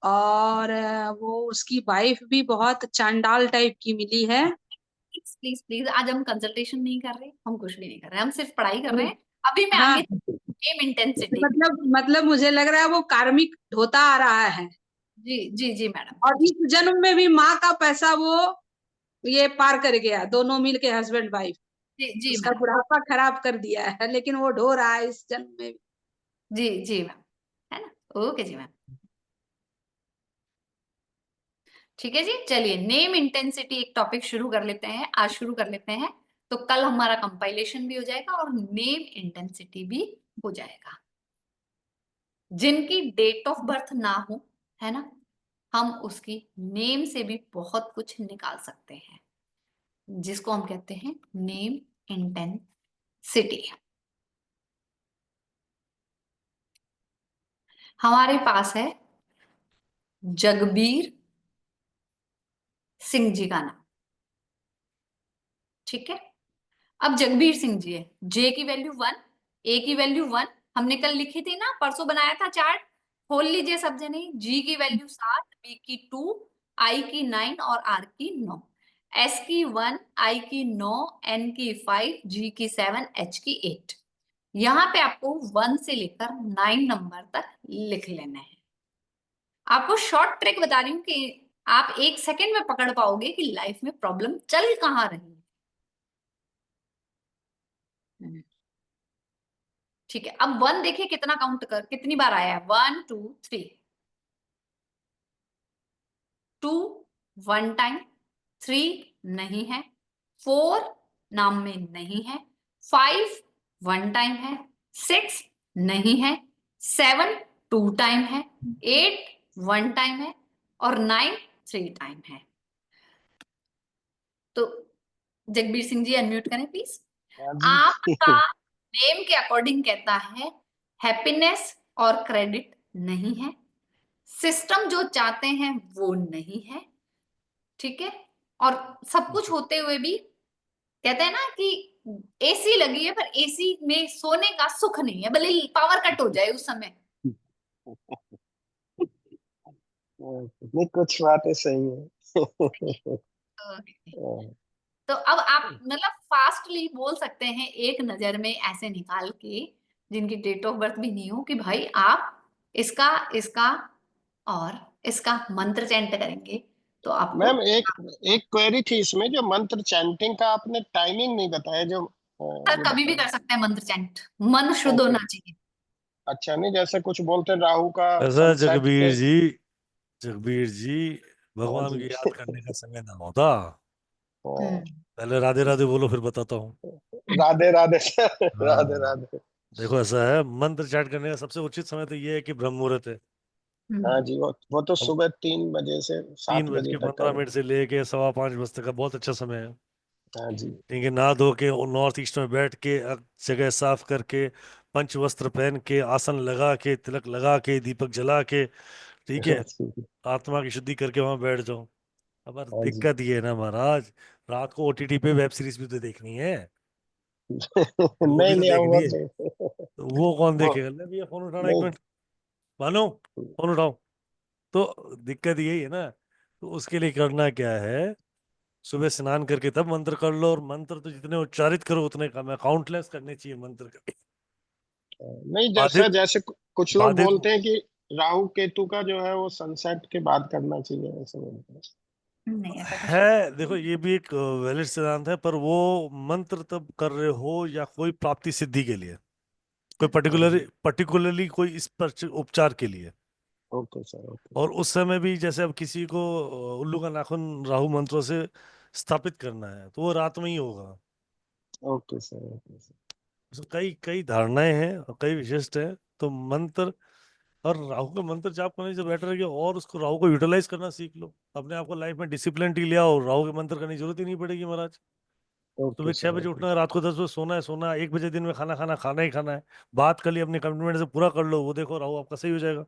और वो उसकी वाइफ भी बहुत चांडाल टाइप की मिली है। प्लीज प्लीज प्लीज, आज हम कंसल्टेशन नहीं कर रहे, हम कुछ भी नहीं कर रहे, हम सिर्फ पढ़ाई कर रहे हैं। अभी मैं हाँ, आगे सेम इंटेंसिटी। मतलब मुझे लग रहा है वो कार्मिक ढोता आ रहा है। जी जी जी मैडम। और इस जन्म में भी माँ का पैसा वो ये पार कर गया, दोनों मिल के हस्बैंड वाइफ। जी जी उसका मैडम। बुढ़ापा खराब कर दिया है, लेकिन वो ढो रहा है इस जन्म में भी। जी जी मैम, है ना। ओके जी मैम, ठीक है जी। चलिए नेम इंटेंसिटी एक टॉपिक शुरू कर लेते हैं, आज शुरू कर लेते हैं, तो कल हमारा कंपाइलेशन भी हो जाएगा और नेम इंटेंसिटी भी हो जाएगा। जिनकी डेट ऑफ बर्थ ना हो, है ना, हम उसकी नेम से भी बहुत कुछ निकाल सकते हैं, जिसको हम कहते हैं नेम इंटेंसिटी। हमारे पास है जगबीर सिंह जी का नाम, ठीक है। अब जगबीर सिंह जी है, जे की वैल्यू 1, ए की वैल्यू 1, हमने कल लिखी थी ना, परसों बनाया था चार्ट, खोल लीजिए सब जने। जी की वैल्यू 7, बी की 2, आई की 9 और आर की 9, एस की 1, आई की 9, एन की 5, जी की 7, एच की 8। यहाँ पे आपको 1 से लेकर 9 नंबर तक लिख लेना है। आपको शॉर्ट ट्रिक बता रही हूँ कि आप 1 सेकेंड में पकड़ पाओगे कि लाइफ में प्रॉब्लम चल कहाँ रही है। ठीक है, अब 1 देखिए कितना काउंट कर, कितनी बार आया है। 1 2 3, 2 1 टाइम, 3 नहीं है, 4 नाम में नहीं है, 5 1 टाइम है, 6 नहीं है, 7 2 टाइम है, 8 1 टाइम है और 9 3 टाइम है। तो जगबीर सिंह जी अनम्यूट करें प्लीज। आपका नेम के अकॉर्डिंग कहता है हैप्पीनेस और क्रेडिट नहीं है, सिस्टम जो चाहते हैं वो नहीं है, ठीक है। और सब कुछ होते हुए भी कहते हैं ना कि एसी लगी है पर एसी में सोने का सुख नहीं है, भले पावर कट हो जाए उस समय। नहीं, कुछ बातें सही है। तो अब आप मतलब फास्टली बोल सकते हैं एक नजर में ऐसे निकाल के, जिनकी डेट ऑफ बर्थ भी नहीं हो, कि भाई आप इसका इसका और इसका मंत्र चैंट करेंगे तो आपको। मैम एक क्वेरी थी इसमें, जो मंत्र चैंटिंग का आपने टाइमिंग नहीं बताया, जो सर कभी भी कर सकते हैं मंत्र चैंट, मन शुद्ध होना चाहिए। अच्छा, नहीं जैसे कुछ बोलते हैं राहु का ऐसा सनसेट के। जगबीर जी भगवान जी। को याद करने का समय ना होता। हाँ। पहले राधे राधे बोलो, फिर बताता हूँ। राधे राधे सर, राधे हाँ, राधे। देखो ऐसा है, मंत्र चाट करने का सबसे उचित समय तो ये है कि ब्रह्म मुहूर्त है। हाँ जी, वो तो अब सुबह 3 बजे से 7 बजे तक का। 3:15 से लेके 5:15 तक का बहुत अच्छा समय है। हाँ जी। ठीक है, नहा धो के नॉर्थ ईस्ट में बैठ के जगह साफ करके, पंच वस्त्र पहन के, आसन लगा के, तिलक लगा के, दीपक जला के, ठीक है, आत्मा की शुद्धि करके वहां बैठ जाओ। अब हाँ जी। दिक्कत ये है ना महाराज, रात को ओटीटी पे वेब सीरीज भी तो देखनी है, वो भी नहीं तो नहीं, देखनी वो है। तो तो वो कौन वो देखेगा? ले भैया फोन उठाना, एक नहीं। मिनट, मानो फोन उठाओ। तो दिक्कत यही है ना। तो उसके लिए करना क्या है, सुबह स्नान करके तब मंत्र कर लो, और मंत्र तो जितने उच्चारित करो उतने कम है, काउंटलेस करने चाहिए मंत्र का। नहीं, जैसे बाधित जैसे कुछ लोग बाधित बोलते हैं कि राहु केतु का जो है वो सनसेट के बाद करना चाहिए, ऐसे बोलते हैं। नहीं ऐसा कुछ है। देखो ये भी एक वैलिड सिद्धांत है, पर वो मंत्र तब कर रहे हो या कोई प्राप्ति सिद्धि के लिए, कोई पर्टिकुलरली कोई इस पर उपचार के लिए। Okay sir, okay. और उस समय भी जैसे अब किसी को उल्लू का नाखून राहु मंत्रों से स्थापित करना है तो वो रात में ही होगा। Okay sir, okay sir. तो कई कई धारणाएं हैं और कई विशिष्ट हैं। तो मंत्र और राहु का मंत्र जाप करने से बेटर है कि और उसको राहु को यूटिलाइज करना सीख लो, अपने आप को लाइफ में डिसिप्लिन ले आओ, राहु के मंत्र करने की जरूरत ही नहीं पड़ेगी महाराज। ओके सुबह सर, 6 बजे ओके उठना है, रात को 10 बजे सोना है, 1 बजे दिन में खाना ही खाना है। बात कर ली, अपने कमिटमेंट से पूरा कर लो, वो देखो राहु आपका सही हो जाएगा।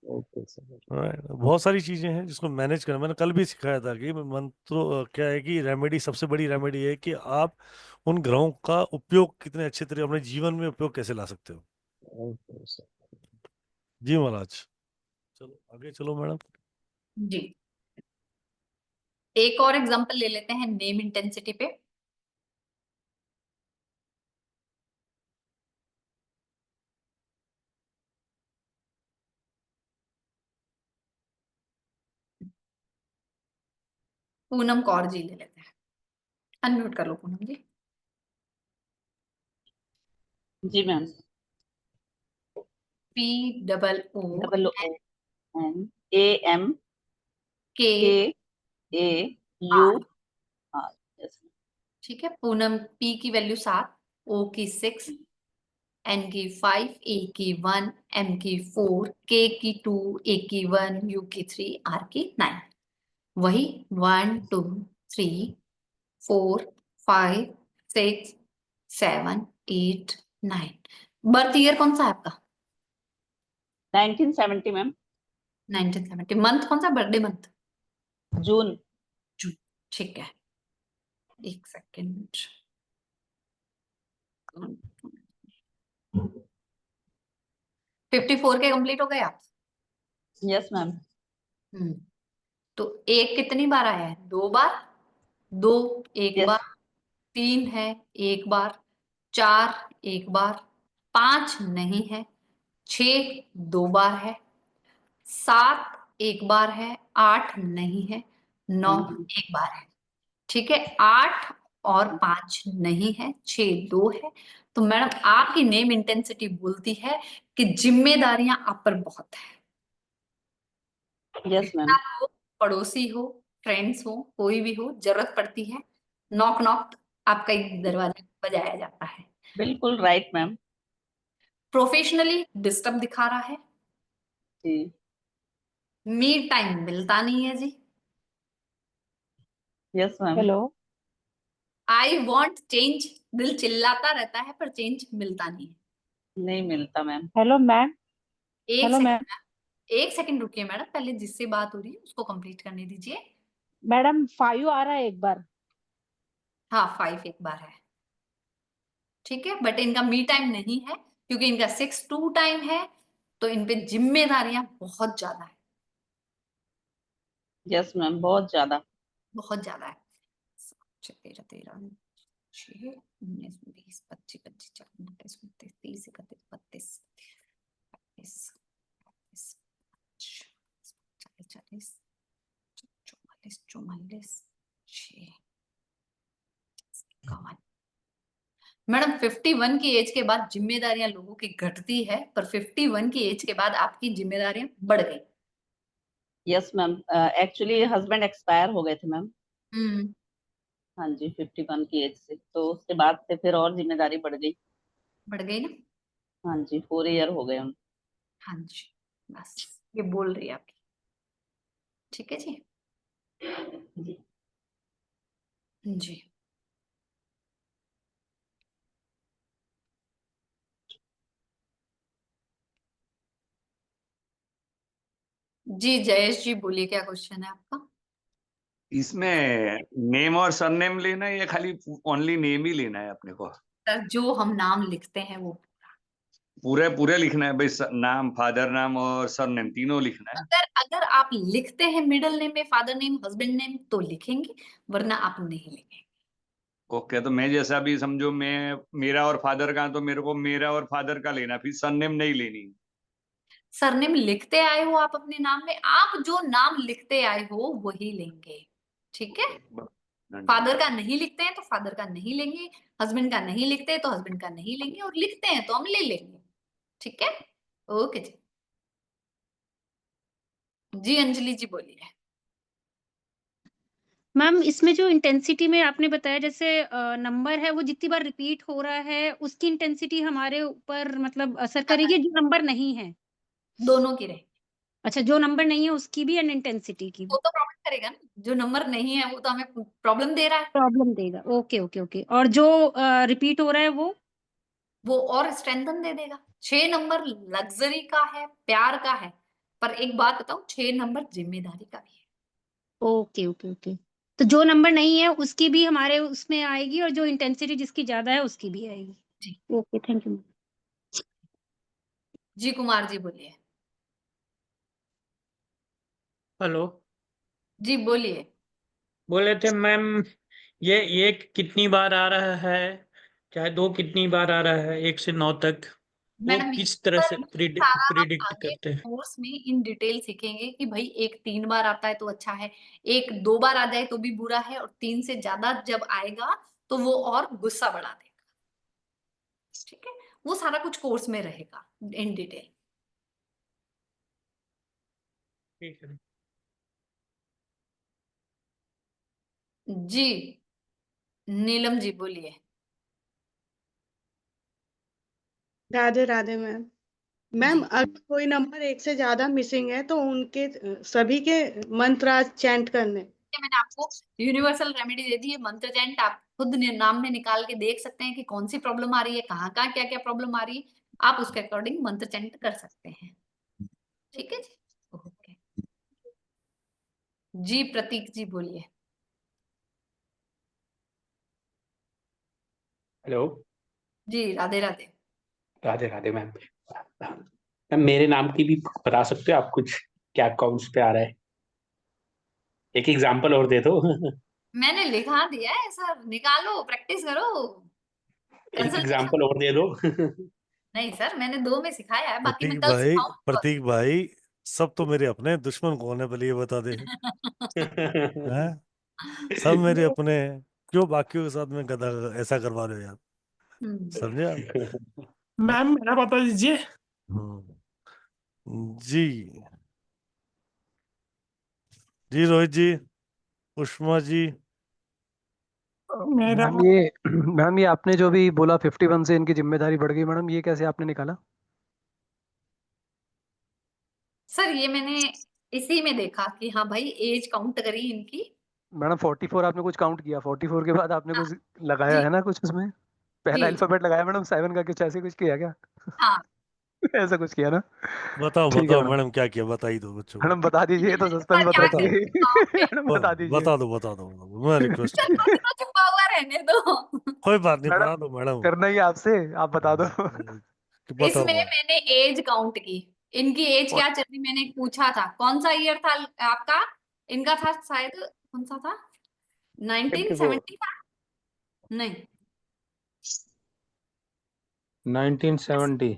Okay sir. Right. बहुत सारी चीजें हैं जिसको मैनेज करना, मैंने कल भी सिखाया था कि मंत्रों क्या है कि रेमेडी, सबसे बड़ी रेमेडी है कि आप उन ग्रहों का उपयोग कितने अच्छे तरीके अपने जीवन में उपयोग कैसे ला सकते हो। Okay sir. जी महाराज। चलो आगे चलो मैडम। जी, एक और एग्जांपल ले लेते हैं नेम इंटेंसिटी पे। पूनम कौर जी ले लेते हैं, अनम्यूट कर लो पूनम जी। जी मैम। POONAMAM के KAUR। यस ठीक है, पूनम पी की वैल्यू 7, ओ की 6, एन की 5, ए की 1, एम की 4, के की 2, ए की 1, यू की 3, आर की 9। वही 1 2 3 4 5 6 7 8 9। बर्थ ईयर कौन सा है आपका? 1970 मैम। 1970। मंथ कौन सा? Birthday month? जून। जून, ठीक है। एक सेकेंड। 54 के कंप्लीट हो गए आप? Yes ma'am. तो एक कितनी बार आया है? 2 बार। 2 एक Yes. बार, 3 है 1 बार, 4 1 बार, 5 नहीं है, 6 2 बार है, 7 1 बार है, 8 नहीं है, 9 1 बार है। ठीक है, 8 और 5 नहीं है, 6 2 है। तो मैडम आपकी नेम इंटेंसिटी बोलती है कि जिम्मेदारियां आप पर बहुत है। Yes ma'am. हो, पड़ोसी हो, फ्रेंड्स हो, कोई भी हो, जरूरत पड़ती है, नॉक नॉक आपका एक दरवाजा बजाया जाता है। बिल्कुल राइट मैम। प्रोफेशनली डिस्टर्ब दिखा रहा है। जी। मी टाइम मिलता नहीं है जी। Yes ma'am. Hello. I want change, दिल चिल्लाता रहता है पर चेंज मिलता नहीं है। नहीं मिलता मैम। Hello ma'am. एक हेलो मैम। सेकंड, एक सेकंड रुकिए मैडम, पहले जिससे बात हो रही है उसको कंप्लीट करने दीजिए। मैडम 5 आ रहा है एक बार। हाँ 5 एक बार है, ठीक है, बट इनका मी टाइम नहीं है क्योंकि इनका 6 2 टाइम है, तो इन पे जिम्मेदारियां बहुत ज्यादा है। यस मैम, बहुत ज्यादा। बहुत ज्यादा है। 13 13 6 19 20 25 25 29 29 30 31 32 33 40 44 44 6 51। मैडम 51 की एज के बाद जिम्मेदारियां लोगों की घटती है, पर 51 की एज के बाद आपकी जिम्मेदारियां बढ़ गई। Yes ma'am, actually husband expire हो गए थे मैम। हाँ जी, 51 की एज से, तो उसके बाद से फिर और जिम्मेदारी बढ़ गई। बढ़ गई ना? हाँ जी, 4 ईयर हो गए उन। हाँ जी, बस ये बोल रही है आपकी। ठीक है जी। जी। जी जी जयेश जी बोलिए, क्या क्वेश्चन है आपका? इसमें नेम और सरनेम लेना है या खाली ओनली नेम ही लेना है अपने को? सर जो हम नाम लिखते हैं वो पूरे पूरे लिखना है भाई, नाम, फादर नाम और सरनेम तीनों लिखना है? अगर अगर आप लिखते हैं मिडिल नेम में फादर नेम हस्बैंड नेम तो लिखेंगे, वरना आप नहीं लिखेंगे। ओके, तो मैं जैसा भी समझो, मैं मेरा और फादर का, तो मेरे को मेरा और फादर का लेना, फिर सरनेम नहीं लेनी। सरनेम लिखते आए हो आप अपने नाम में, आप जो नाम लिखते आए हो वही लेंगे। ठीक है, फादर का नहीं लिखते हैं तो फादर का नहीं लेंगे, हस्बैंड का नहीं लिखते तो हस्बैंड का नहीं लेंगे, और लिखते हैं तो हम ले लेंगे। ठीक है, ओके जी। जी अंजलि जी बोलिए। मैम इसमें जो इंटेंसिटी में आपने बताया, जैसे नंबर है वो जितनी बार रिपीट हो रहा है उसकी इंटेंसिटी हमारे ऊपर मतलब असर करेगी, जो नंबर नहीं है? दोनों की रहे। अच्छा, जो नंबर नहीं है उसकी भी एंड इंटेंसिटी की वो भी तो प्रॉब्लम करेगा ना, जो नंबर नहीं है वो तो हमें प्रॉब्लम दे रहा है। प्रॉब्लम देगा। Okay okay okay. और जो रिपीट हो रहा है वो और स्ट्रेंथन दे देगा। 6 नंबर लग्जरी का है, प्यार का है, पर एक बात बताऊं, 6 नंबर जिम्मेदारी का भी है। Okay okay okay. तो जो नंबर नहीं है उसकी भी हमारे उसमें आएगी, और जो इंटेंसिटी जिसकी ज्यादा है उसकी भी आएगी। जी ओके, थैंक यू। जी कुमार जी बोलिए। हेलो, जी बोलिए। बोले थे मैम ये एक कितनी बार आ रहा है, चाहे 2 कितनी बार आ रहा है 1 से 9 तक, वो मैडम किस तरह से सारा आप प्रिडिक्ट आगे करते हैं? कोर्स में इन डिटेल सीखेंगे कि भाई एक 3 बार आता है तो अच्छा है, एक 2 बार आ जाए तो भी बुरा है, और 3 से ज्यादा जब आएगा तो वो और गुस्सा बढ़ा देगा। ठीक है, वो सारा कुछ कोर्स में रहेगा इन डिटेल। ठीक है। जी नीलम जी बोलिए। राधे राधे मैम। मैम अगर कोई नंबर 1 से ज्यादा मिसिंग है तो उनके सभी के मंत्र आज चैंट करने। मैंने आपको यूनिवर्सल रेमेडी दे दी है, मंत्र चैंट आप खुद नाम में निकाल के देख सकते हैं कि कौन सी प्रॉब्लम आ रही है, कहाँ कहाँ क्या क्या प्रॉब्लम आ रही है, आप उसके अकॉर्डिंग मंत्र चैंट कर सकते हैं। ठीक है जी, ओके जी। प्रतीक जी बोलिए। हेलो, जी राधे राधे। राधे राधे मैम। मैम मेरे नाम की भी बता सकते हो आप कुछ, क्या अकाउंट्स पे आ रहा है? एक एग्जांपल और दे दो। मैंने लिखा दिया है सर, निकालो प्रैक्टिस करो। एक कंसल्टेशन एग्जांपल और दे दो। नहीं सर, मैंने 2 में सिखाया है, बाकी मैं कल सिखाऊंगा। प्रतीक भाई सब तो मेरे अपने हैं, दुश्मन कौन है पहले ये बता दे। हैं? सब मेरे अपने हैं, क्यों बाकियों के साथ में गधा ऐसा करवा रहे हो यार, समझे आप? मैम मेरा बता दीजिए। जी जी रोहित जी, उष्मा जी। मेरा मैम ये आपने जो भी बोला 51 से इनकी जिम्मेदारी बढ़ गई, मैडम ये कैसे आपने निकाला? सर ये मैंने इसी में देखा कि हाँ भाई एज काउंट करी इनकी। मैडम 44 आपने कुछ काउंट किया, 44 के बाद आपने कुछ लगाया जी है ना कुछ उसमें, पहला जी अल्फाबेट लगाया मैडम 7 का, कुछ ऐसे कुछ किया क्या? हाँ। ऐसा कुछ किया ना? बताओ ठीक है बताओ मैडम। मैडम क्या किया, बता ही दो बच्चों को। मैडम बता दीजिए, तो सस्पेंस मत क्या रखिए। मैडम बता दीजिए। बता दो मैं रिक्वेस्ट कर रहा हूँ। तो छुपा हुआ रहने दो। कोई बात नहीं, मैडम बता दो मैडम। करना ही है आपसे, आप बता दो। बताओ इसमें मैडम। मैंने एज काउंट की, इनकी एज क्या चल रही, मैंने पूछा था कौन सा ईयर था आपका, इनका था शायद कौन सा था, 1970 था, नहीं 1970।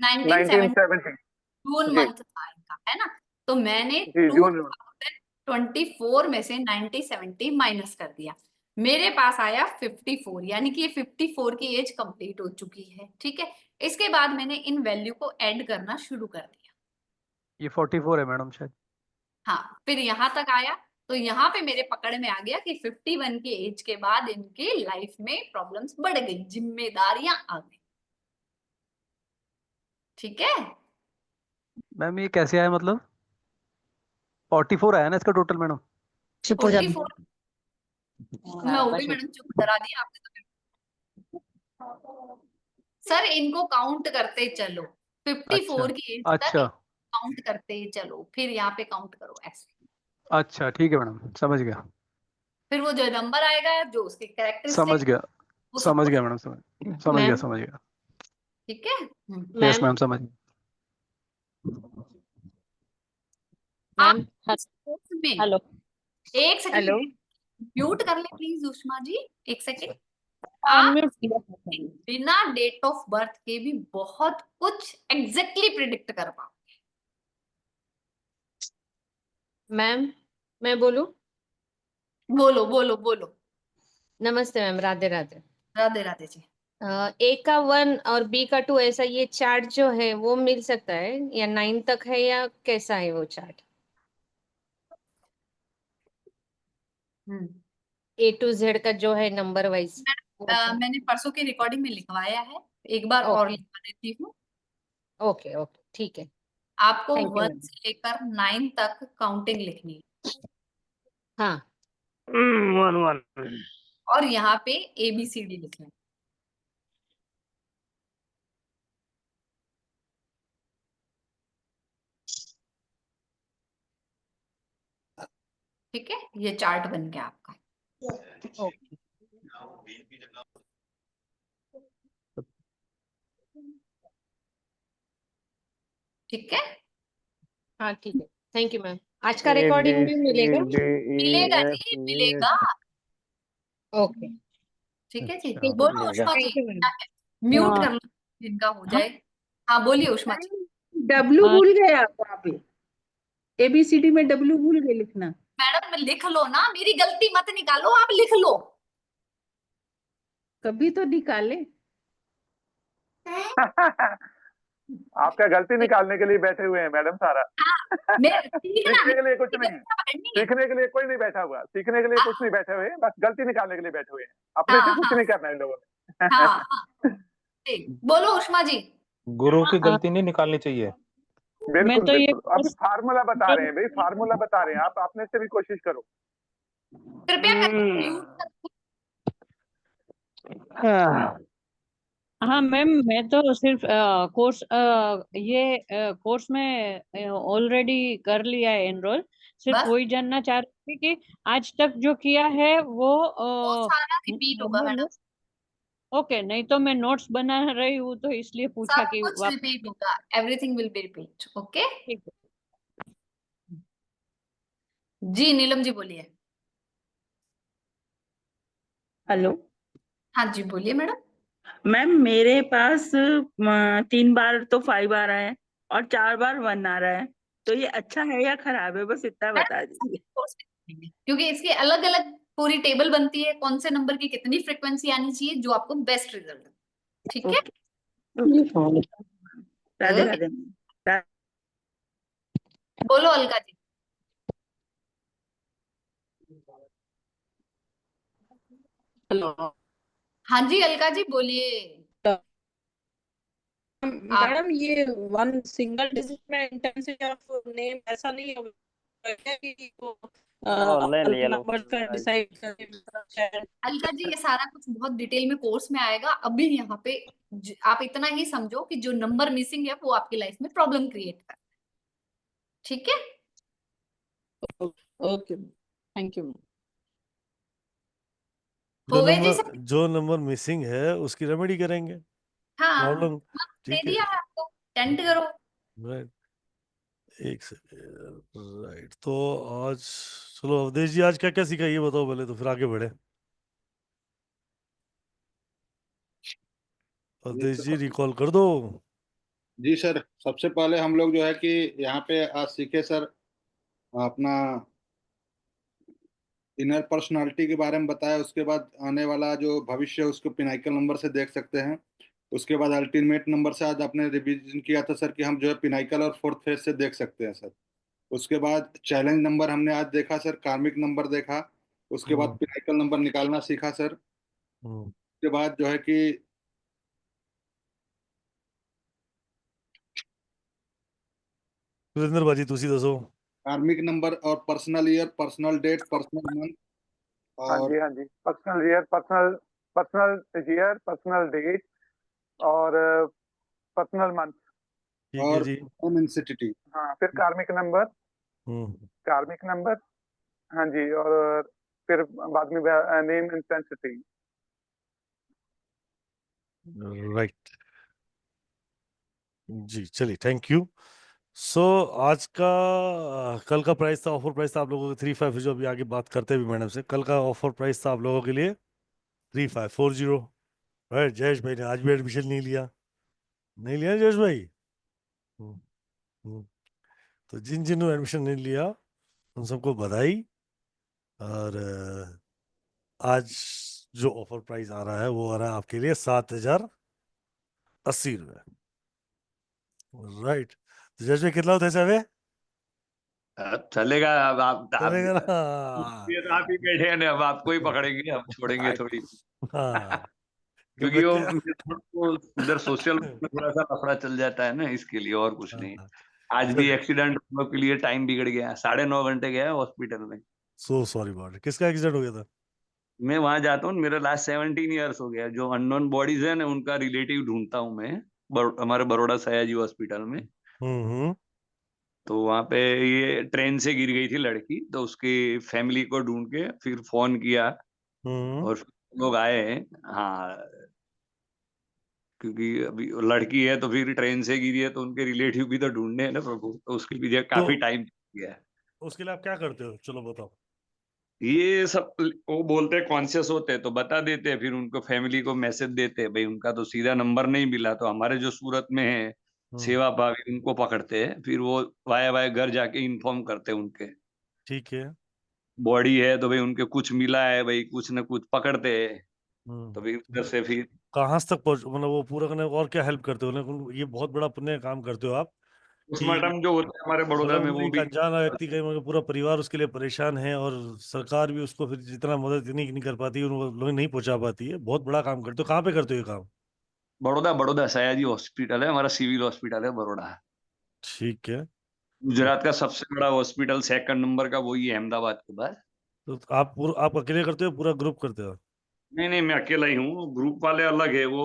1970 जून मंथ था इनका, है ना। तो मैंने 2024 में से 1970 माइनस कर दिया, मेरे पास आया 54, यानी कि ये 54 की एज कंप्लीट हो चुकी है। ठीक है, इसके बाद मैंने इन वैल्यू को ऐड करना शुरू कर दिया। ये 44 है मैडम शायद। हाँ, फिर यहाँ तक आया तो यहाँ पे मेरे पकड़ में आ गया कि 51 की एज के बाद इनके लाइफ में प्रॉब्लम्स बढ़ गई, जिम्मेदारियां आ गई। ठीक है, मैम ये कैसे आया, मतलब 44 आया ना इसका टोटल मैडम? 44 मैं वो भी मैडम चुप करा दिया आपने तो। सर इनको काउंट करते चलो, 54 की एज तक अच्छा काउंट करते चलो, फिर यहाँ पे काउंट करो ऐसे। अच्छा ठीक है मैडम, समझ गया फिर वो जो नंबर आएगा, जो उसके समझ कैरेक्टरिस्टिक, गया वो समझ सबको। गया मैडम, समझ गया समझ गया। ठीक है यस मैम समझ गया। आप में हेलो एक सेकंड हेलो म्यूट कर ले प्लीज उष्मा जी, एक सेकंड। आप बिना डेट ऑफ बर्थ के भी बहुत कुछ एग्जैक्टली प्रिडिक्ट कर पाओ। मैम मैं बोलूं? बोलो बोलो बोलो। नमस्ते मैम, राधे राधे। राधे राधे जी। ए का 1 और बी का 2 ऐसा ये चार्ट जो है वो मिल सकता है, या 9 तक है, या कैसा है वो चार्ट? A to Z का जो है नंबर वाइज। मैंने परसों की रिकॉर्डिंग में लिखवाया है, एक बार और लिखवा देती हूँ। ओके ओके ठीक है। आपको Thank you, 1 ma'am. से लेकर 9 तक काउंटिंग लिखनी है। हाँ 1 और यहाँ पे ABCD लिखना है। ठीक है, ये चार्ट बन गया आपका। ठीक है, हाँ ठीक है, थैंक यू मैम। आज का रिकॉर्डिंग भी मिलेगा? मिलेगा जी, मिलेगा। ओके, ठीक है जी। ठीक है, बोलो उष्मा जी, थैंक यू मैम। म्यूट हाँ कर लो जिनका हो जाए। हाँ बोलिए उष्मा जी। डब्लू भूल गए आप वहाँ पे, ABCD में डब्लू भूल गए लिखना। मैडम लिख लो ना, मेरी गलती मत निकालो, आप लिख लो। कभी तो निकाले। आपका गलती निकालने के लिए बैठे हुए हैं मैडम सारा। सीखने के लिए कुछ नहीं, सीखने के लिए कोई नहीं बैठा हुआ, सीखने के लिए कुछ नहीं बैठे हुए, बस गलती निकालने के लिए बैठे हुए हैं। अपने से कुछ नहीं करना है इन लोगों ने। बोलो उष्मा जी। गुरु की गलती नहीं निकालनी चाहिए। बिल्कुल तो ये बिल्कुल। अभी फार्मूला बता रहे हैं भाई, फार्मूला बता रहे हैं, आप अपने से भी कोशिश करो। हाँ मैम, मैं तो सिर्फ कोर्स कोर्स में ऑलरेडी कर लिया है एनरोल। सिर्फ बस? वही जानना चाह रही थी कि आज तक जो किया है वो सारा रिपीट होगा मैडम। ओके, नहीं तो मैं नोट्स बना रही हूँ तो इसलिए पूछा सब कि कुछ रिपीट होगा, everything will be repeat. Okay जी। नीलम जी बोलिए। हेलो हाँ जी बोलिए मैडम। मैम, मेरे पास 3 बार तो 5 आ रहा है और 4 बार 1 आ रहा है, तो ये अच्छा है या खराब है, बस इतना बता दीजिए। क्योंकि इसकी अलग अलग पूरी टेबल बनती है, कौन से नंबर की कितनी फ्रिक्वेंसी आनी चाहिए, जो आपको बेस्ट रिजल्ट है। ठीक है। राधे राधे। बोलो अलका जी। हेलो हाँ जी अलका जी बोलिए। मैडम, ये 1 सिंगल डिजिट में इंटेंसिटी ऑफ नेम ऐसा नहीं होगा कि वो ले लिया लो। नंबर का डिसाइड करे। अलका जी ये सारा कुछ बहुत डिटेल में कोर्स में आएगा। अभी यहाँ पे आप इतना ही समझो कि जो नंबर मिसिंग है वो आपकी लाइफ में प्रॉब्लम क्रिएट कर। ठीक है। Okay, thank you. हो गए जी सब? जो नंबर मिसिंग है उसकी रेमेडी करेंगे। हाँ प्रॉब्लम दे ठीक है। दिया है आपको, टेंट करो। राइट, एक सेकेंड। राइट, तो आज चलो अवधेश जी आज क्या क्या सीखा ये बताओ पहले, तो फिर आगे बढ़े। अवधेश जी रिकॉल कर दो। जी सर, सबसे पहले हम लोग जो है कि यहाँ पे आज सीखे सर अपना इनर पर्सनालिटी के बारे में बताया। उसके बाद आने वाला जो भविष्य है उसको पिनाइकल नंबर से देख सकते हैं। उसके बाद अल्टीमेट नंबर से आज आपने रिवीजन किया था सर कि हम जो है पिनाइकल और फोर्थ फेज से देख सकते हैं सर। उसके बाद चैलेंज नंबर हमने आज देखा सर, कार्मिक नंबर देखा। उसके बाद पिनाइकल नंबर निकालना सीखा सर। उसके बाद जो है कि सुरेंद्र बाजी तुसी दसो। कार्मिक नंबर और personal year, personal date, personal month हाँ और जी, हाँ जी। पर्सनल ईयर, पर्सनल डेट और पर्सनल मंथ ठीक है और जी। इंसिटिटी। हाँ, फिर कार्मिक नंबर, कार्मिक नंबर, हाँ जी, और फिर बाद में नेम इंटेंसिटी। राइट जी, चलिए थैंक यू। सो आज का कल का प्राइस था, ऑफर प्राइस था आप लोगों को 35, जो अभी आगे बात करते हैं भी मैडम से। कल का ऑफर प्राइस था आप लोगों के लिए 3540। राइट, जयेश भाई ने आज भी एडमिशन नहीं लिया, नहीं लिया जयेश भाई। हम्म, हम्म। तो जिन जिन ने एडमिशन नहीं लिया उन सबको बधाई। और आज जो ऑफर प्राइस आ रहा है वो आ रहा है आपके लिए 7080 रुपये। राइट, तो जयेश भाई कितना होता है साहब? चलेगा। अब आप चलेगा ना? ये तो आप ही बैठे हैं ना, अब आपको ही पकड़ेंगे, हम छोड़ेंगे थोड़ी। हाँ क्योंकि वो उधर सोशल में थोड़ा सा लफड़ा चल जाता है ना, इसके लिए और कुछ नहीं। आज भी एक्सीडेंट के लिए टाइम बिगड़ गया, 9.5 घंटे गया हॉस्पिटल में। So sorry about it. किसका एक्सीडेंट हो गया था? मैं वहां जाता हूँ, मेरा लास्ट 17 ईयर्स हो गया। जो अननोन बॉडीज है ना उनका रिलेटिव ढूंढता हूँ मैं, हमारे बड़ौदा सयाजी हॉस्पिटल में। तो वहां पे ये ट्रेन से गिर गई थी लड़की, तो उसकी फैमिली को ढूंढ के फिर फोन किया और फिर लोग आए हैं। हाँ, क्योंकि अभी लड़की है तो फिर ट्रेन से गिरी है तो उनके रिलेटिव भी तो ढूंढने हैं ना प्रभु, तो उसके लिए काफी टाइम गया है। उसके लिए आप क्या करते हो, चलो बताओ। ये सब वो बोलते हैं कॉन्शियस होते हैं तो बता देते हैं, फिर उनको फैमिली को मैसेज देते हैं, भाई उनका तो सीधा नंबर नहीं मिला, तो हमारे जो सूरत में है सेवा भावी उनको पकड़ते हैं, फिर वो वाया वाया घर जाके इन्फॉर्म करते हैं उनके। ठीक है। बॉडी है तो भाई उनके कुछ मिला है, भाई कुछ न कुछ पकड़ते हैं, तो फिर उधर से फिर कहाँ तक पहुंच, मतलब वो पूरा करने और क्या हेल्प करते हो ये बहुत बड़ा पुण्य काम करते हो आप कि पोस्टमार्टम जो होता है हमारे बड़ौदा मतलब में वो वो एक भी अनजान व्यक्ति का मगर पूरा परिवार उसके लिए परेशान है और सरकार भी उसको फिर जितना मदद नहीं कर पाती, उन लोग नहीं पहुंचा पाती है। बहुत बड़ा काम करते हो। कहाँ पे करते हो ये काम? बड़ौदा बड़ौदा सयाजी हॉस्पिटल है हमारा, सिविल हॉस्पिटल है बड़ौदा। ठीक है। गुजरात का सबसे बड़ा हॉस्पिटल 2nd नंबर का वही है अहमदाबाद के बाद। तो आप अकेले करते हो, पूरा ग्रुप करते हो? नहीं नहीं, मैं अकेला ही हूँ, ग्रुप वाले अलग है, वो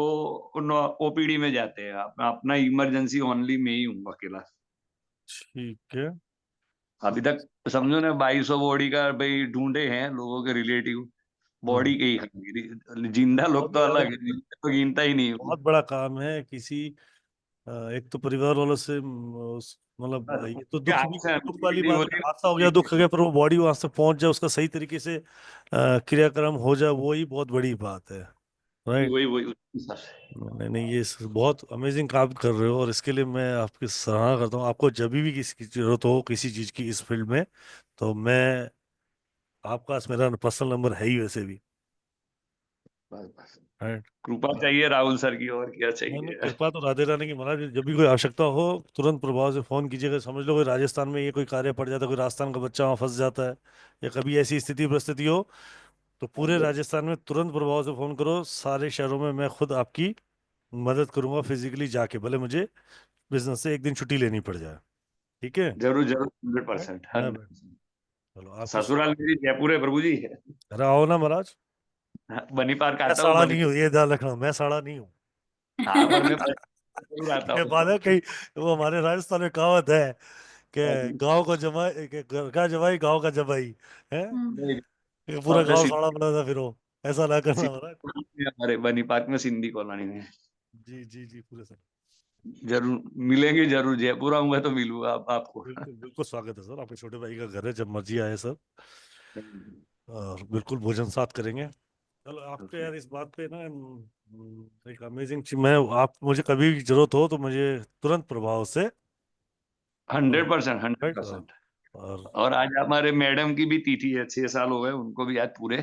ओपीडी में जाते हैं, अपना इमरजेंसी ओनली में ही हूँ अकेला। ठीक है। अभी तक समझो ना 2200 बॉडी का भाई ढूंढे हैं लोगों के रिलेटिव, बॉडी के ही खाली, जिंदा लोग तो अलग है, जिंदा तो गिनता ही नहीं हूँ। बहुत बड़ा काम है। एक तो परिवार वालों से मतलब ये तो दुख वाली मीटिंग बात होती है, है हादसा हो गया, दुख हो गया, पर वो बॉडी वहां से पहुंच जाए, उसका सही तरीके से क्रियाक्रम हो जाए, वो ही बहुत बड़ी बात है। राइट। वही वही उसी हिसाब से। नहीं नहीं, ये बहुत अमेजिंग काम कर रहे हो और इसके लिए मैं आपकी सराहना करता हूँ। आपको जब भी किसी की जरूरत हो किसी चीज की इस फील्ड में, तो मैं आपका मेरा पर्सनल नंबर है ही वैसे भी। बस बस राइट। कृपा चाहिए राहुल सर की, और क्या नहीं नहीं, चाहिए। कृपा तो राधे रानी की महाराज। जब भी कोई आवश्यकता हो तुरंत प्रभाव से फोन कीजिएगा। समझ लो कोई राजस्थान में ये कोई कार्य पड़ जाता है, कोई राजस्थान का बच्चा वहाँ फंस जाता है, या कभी ऐसी स्थिति परिस्थिति हो, तो पूरे राजस्थान में तुरंत प्रभाव से फोन करो। सारे शहरों में मैं खुद आपकी मदद करूंगा फिजिकली जाके, भले मुझे बिजनेस से एक दिन छुट्टी लेनी पड़ जाए। ठीक है। जरूर जरूर Right? 100%। मैं चलो आपकी ससुराल मेरी जयपुर है प्रभु जी। अरे आओ ना महाराज। बनी पार्क मैं आता हूँ, साड़ा बनी नहीं हूँ, ये ध्यान रखना, मैं साड़ा नहीं हूँ। हाँ पर मैं जरूर आता ये हूँ। बात है कहीं, वो हमारे राजस्थान में कहावत है कि गांव का जमाई, कि घर का जमाई गांव का जमाई है। नहीं, ये तो पूरा अपने गांव साड़ा बना था, फिर वो ऐसा ना करना महाराज। हमारे बनी पार्क में सिंधी कॉलोनी में। जी जी जी, पूरे सर। जरूर मिलेंगे, जरूर जयपुर आऊंगा तो मिलूंगा आपको। बिल्कुल बिल्कुल स्वागत है सर, आपके छोटे भाई का घर है, जब मर्जी आए सर। और बिल्कुल भोजन साथ करेंगे। चलो आपके यार इस बात पे ना एक अमेजिंग चीज, मैं आप मुझे कभी भी जरूरत हो तो मुझे तुरंत प्रभाव से 100%, राइट। 100%। और और आज हमारे मैडम की भी तिथि है, 6 साल हो गए उनको भी आज पूरे।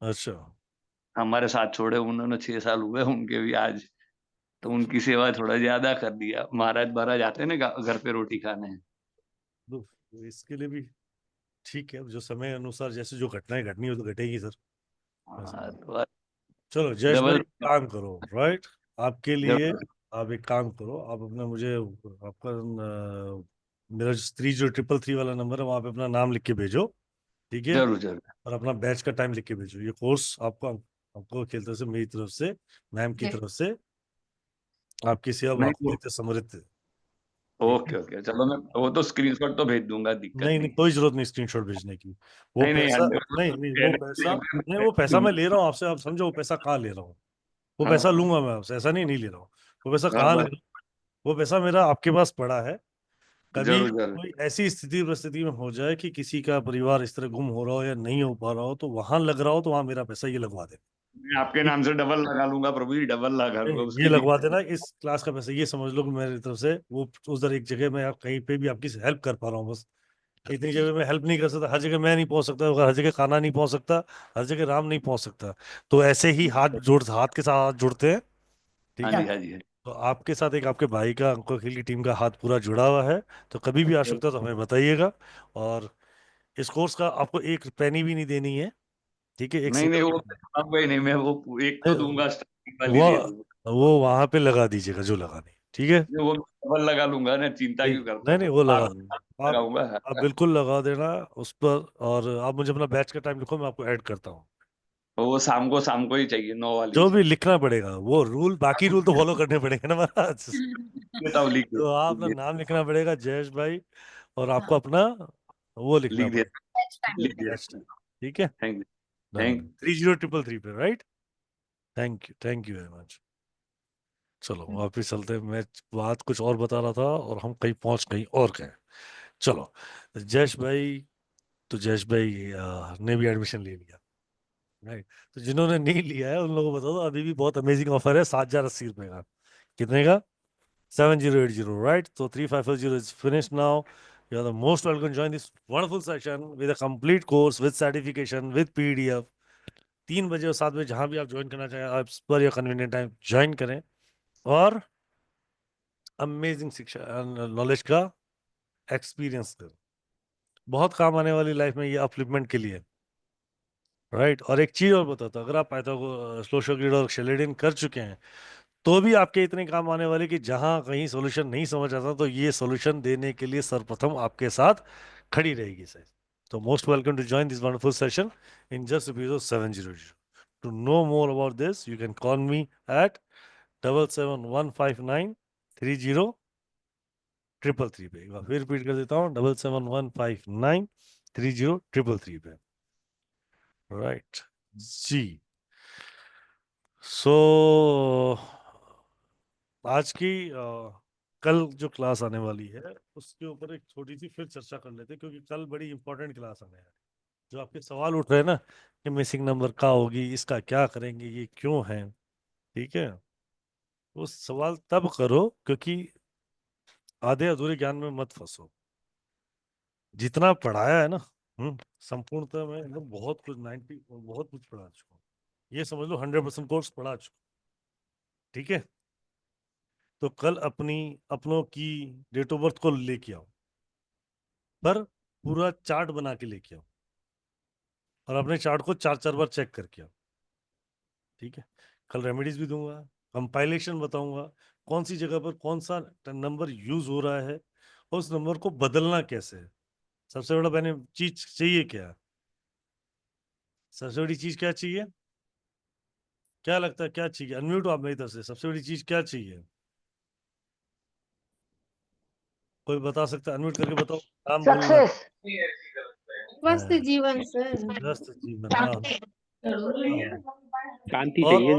अच्छा। हमारे साथ छोड़े उन्होंने, 6 साल हुए उनके भी आज, तो उनकी सेवा थोड़ा ज्यादा कर दिया। महाराज महाराज आते हैं ना घर पे रोटी खाने। तो इसके लिए भी ठीक है, जो समय अनुसार जैसे जो घटनाएं घटनी हो तो घटेगी सर। तो चलो जयेश भाई डबल काम करो। राइट। आपके लिए जरूर आप एक काम करो, आप अपना मुझे आपका मेरा 3033 वाला नंबर है, वहां पे अपना नाम लिख के भेजो। ठीक है। जरूर जरूर। और अपना बैच का टाइम लिख के भेजो। ये कोर्स आपको आपको खेल तरफ से, मेरी तरफ से, मैम की तरफ से आपकी सेवा आपको नहीं नित्य समृद्ध। ठीक है। ओके ओके, चलो मैं वो तो स्क्रीनशॉट तो भेज दूंगा, दिक्कत नहीं नहीं, नहीं। कोई जरूरत नहीं स्क्रीनशॉट भेजने की। वो नहीं नहीं, पैसा, नहीं नहीं, वो पैसा, नहीं वो पैसा मैं ले रहा हूँ आपसे, आप समझो वो पैसा कहाँ ले रहा हूँ। वो पैसा हाँ लूंगा मैं आपसे, ऐसा नहीं नहीं ले रहा हूँ। वो पैसा हाँ, कहाँ ले बस रहा हूँ? वो पैसा मेरा आपके पास पड़ा है। कभी जरूर जरूर। कोई ऐसी स्थिति परिस्थिति में हो जाए कि किसी का परिवार इस तरह गुम हो रहा हो या नहीं हो पा रहा हो, तो वहां लग रहा हो, तो वहां मेरा पैसा ये लगवा दे। मैं आपके नाम से डबल लगा लूंगा प्रभु जी, डबल लगा लूंगा, ये उसकी लगवा दिक्कत देना, इस क्लास का पैसा। ये समझ लो कि मेरी तरफ से वो उधर एक जगह में आप कहीं पे भी आपकी हेल्प कर पा रहा हूँ बस। इतनी जगह में हेल्प नहीं कर सकता, हर जगह मैं नहीं पहुंच सकता, हर जगह खाना नहीं पहुंच सकता, हर जगह राम नहीं पहुंच सकता। तो ऐसे ही हाथ के साथ हाथ जुड़ते हैं। हाँ ठीक है। जी हाँ जी हाँ तो आपके साथ एक आपके भाई का, अंको खेल की टीम का हाथ पूरा जुड़ा हुआ है। तो कभी भी जी। आवश्यकता तो हमें बताइएगा। और इस कोर्स का आपको एक पैनी भी नहीं देनी है। ठीक है, एक नहीं नहीं, सिंगल वो दूंगा ही नहीं मैं, वो एक तो दूंगा, स्टार्टिंग वाली वो दे दूंगा। वो वहां पे लगा दीजिएगा जो लगानी। ठीक है। वो डबल लगा लूंगा ना, चिंता नहीं क्यों करते नहीं हो, नहीं, वो लगा देना आप। लगाऊंगा। आप बिल्कुल लगा देना उस पर। और आप मुझे अपना बैच का टाइम लिखो, मैं आपको ऐड करता हूँ। वो शाम को ही चाहिए, 9 वाली जो भी चाहिए। लिखना पड़ेगा वो रूल, बाकी रूल तो फॉलो करने पड़ेंगे ना महाराज। देता हूँ, लिख तो आप अपना नाम लिखना पड़ेगा जयेश भाई, और आपको अपना वो लिखना लिख दिया, पड़ेगा। लिख दिया। Batch time. ठीक है। Thank you. Done thank done, 30333 पे। Right. Thank you very much. चलो वापिस चलते हैं। मैं बात कुछ और बता रहा था और हम कहीं पहुंच कहीं और गए। चलो, जयेश भाई, तो जयेश भाई ने भी एडमिशन ले लिया, राइट। तो जिन्होंने नहीं लिया है उन लोगों को बता दो, अभी भी बहुत अमेजिंग ऑफर है, 7,080 रुपए का। कितने का? 7080, right? So 3540 is finished now. You are the most welcome to join this wonderful session with a complete course, with certification, with PDF. 3 बजे और 7 बजे जहां भी आप ज्वाइन करना चाहें, आप पर या कन्वीनियंट टाइम ज्वाइन करें और अमेजिंग शिक्षा नॉलेज का एक्सपीरियंस करें। बहुत काम आने वाली लाइफ में ये अपलिफ्टमेंट के लिए, राइट। और एक चीज और बताता हूं, अगर आप पाइथागोरस, श्लोशोग्रिड और शेलेडिन कर चुके हैं तो भी आपके इतने काम आने वाले कि जहां कहीं सॉल्यूशन नहीं समझ आता तो ये सॉल्यूशन देने के लिए सर्वप्रथम आपके साथ खड़ी रहेगी सर। तो most welcome to join this wonderful session in just rupees 700। To know more about this you can call me at 7715930333 पे। एक बार फिर रिपीट कर देता हूँ, 7715930333 पे, राइट जी। सो आज की कल जो क्लास आने वाली है उसके ऊपर एक छोटी सी फिर चर्चा कर लेते हैं, क्योंकि कल बड़ी इंपॉर्टेंट क्लास आने है। जो आपके सवाल उठ रहे हैं ना कि मिसिंग नंबर का होगी, इसका क्या करेंगे, ये क्यों है, ठीक है, वो सवाल तब करो क्योंकि आधे अधूरे ज्ञान में मत फंसो। जितना पढ़ाया है ना, संपूर्णतः मैं एकदम बहुत कुछ 90 बहुत कुछ पढ़ा चुका हूँ। ये समझ लो 100% कोर्स पढ़ा चुका, ठीक है। तो कल अपनों की डेट ऑफ बर्थ को लेके आओ, पर पूरा चार्ट बना के लेके आओ और अपने चार्ट को 4-4 बार चेक करके आओ, ठीक है। कल रेमेडीज भी दूंगा, कंपाइलेशन बताऊंगा, कौन सी जगह पर कौन सा नंबर यूज हो रहा है और उस नंबर को बदलना कैसे है। सबसे बड़ा मैंने चीज चाहिए क्या, सबसे बड़ी चीज क्या चाहिए, क्या लगता है क्या चाहिए? अनम्यूट हो आप मेरी तरफ से, सबसे बड़ी चीज क्या चाहिए? कोई बता सकता है? अनम्यूट करके बताओ, नाम बोलना। स्वस्थ जीवन सर। स्वस्थ जीवन, हाँ। शांति और चाहिए।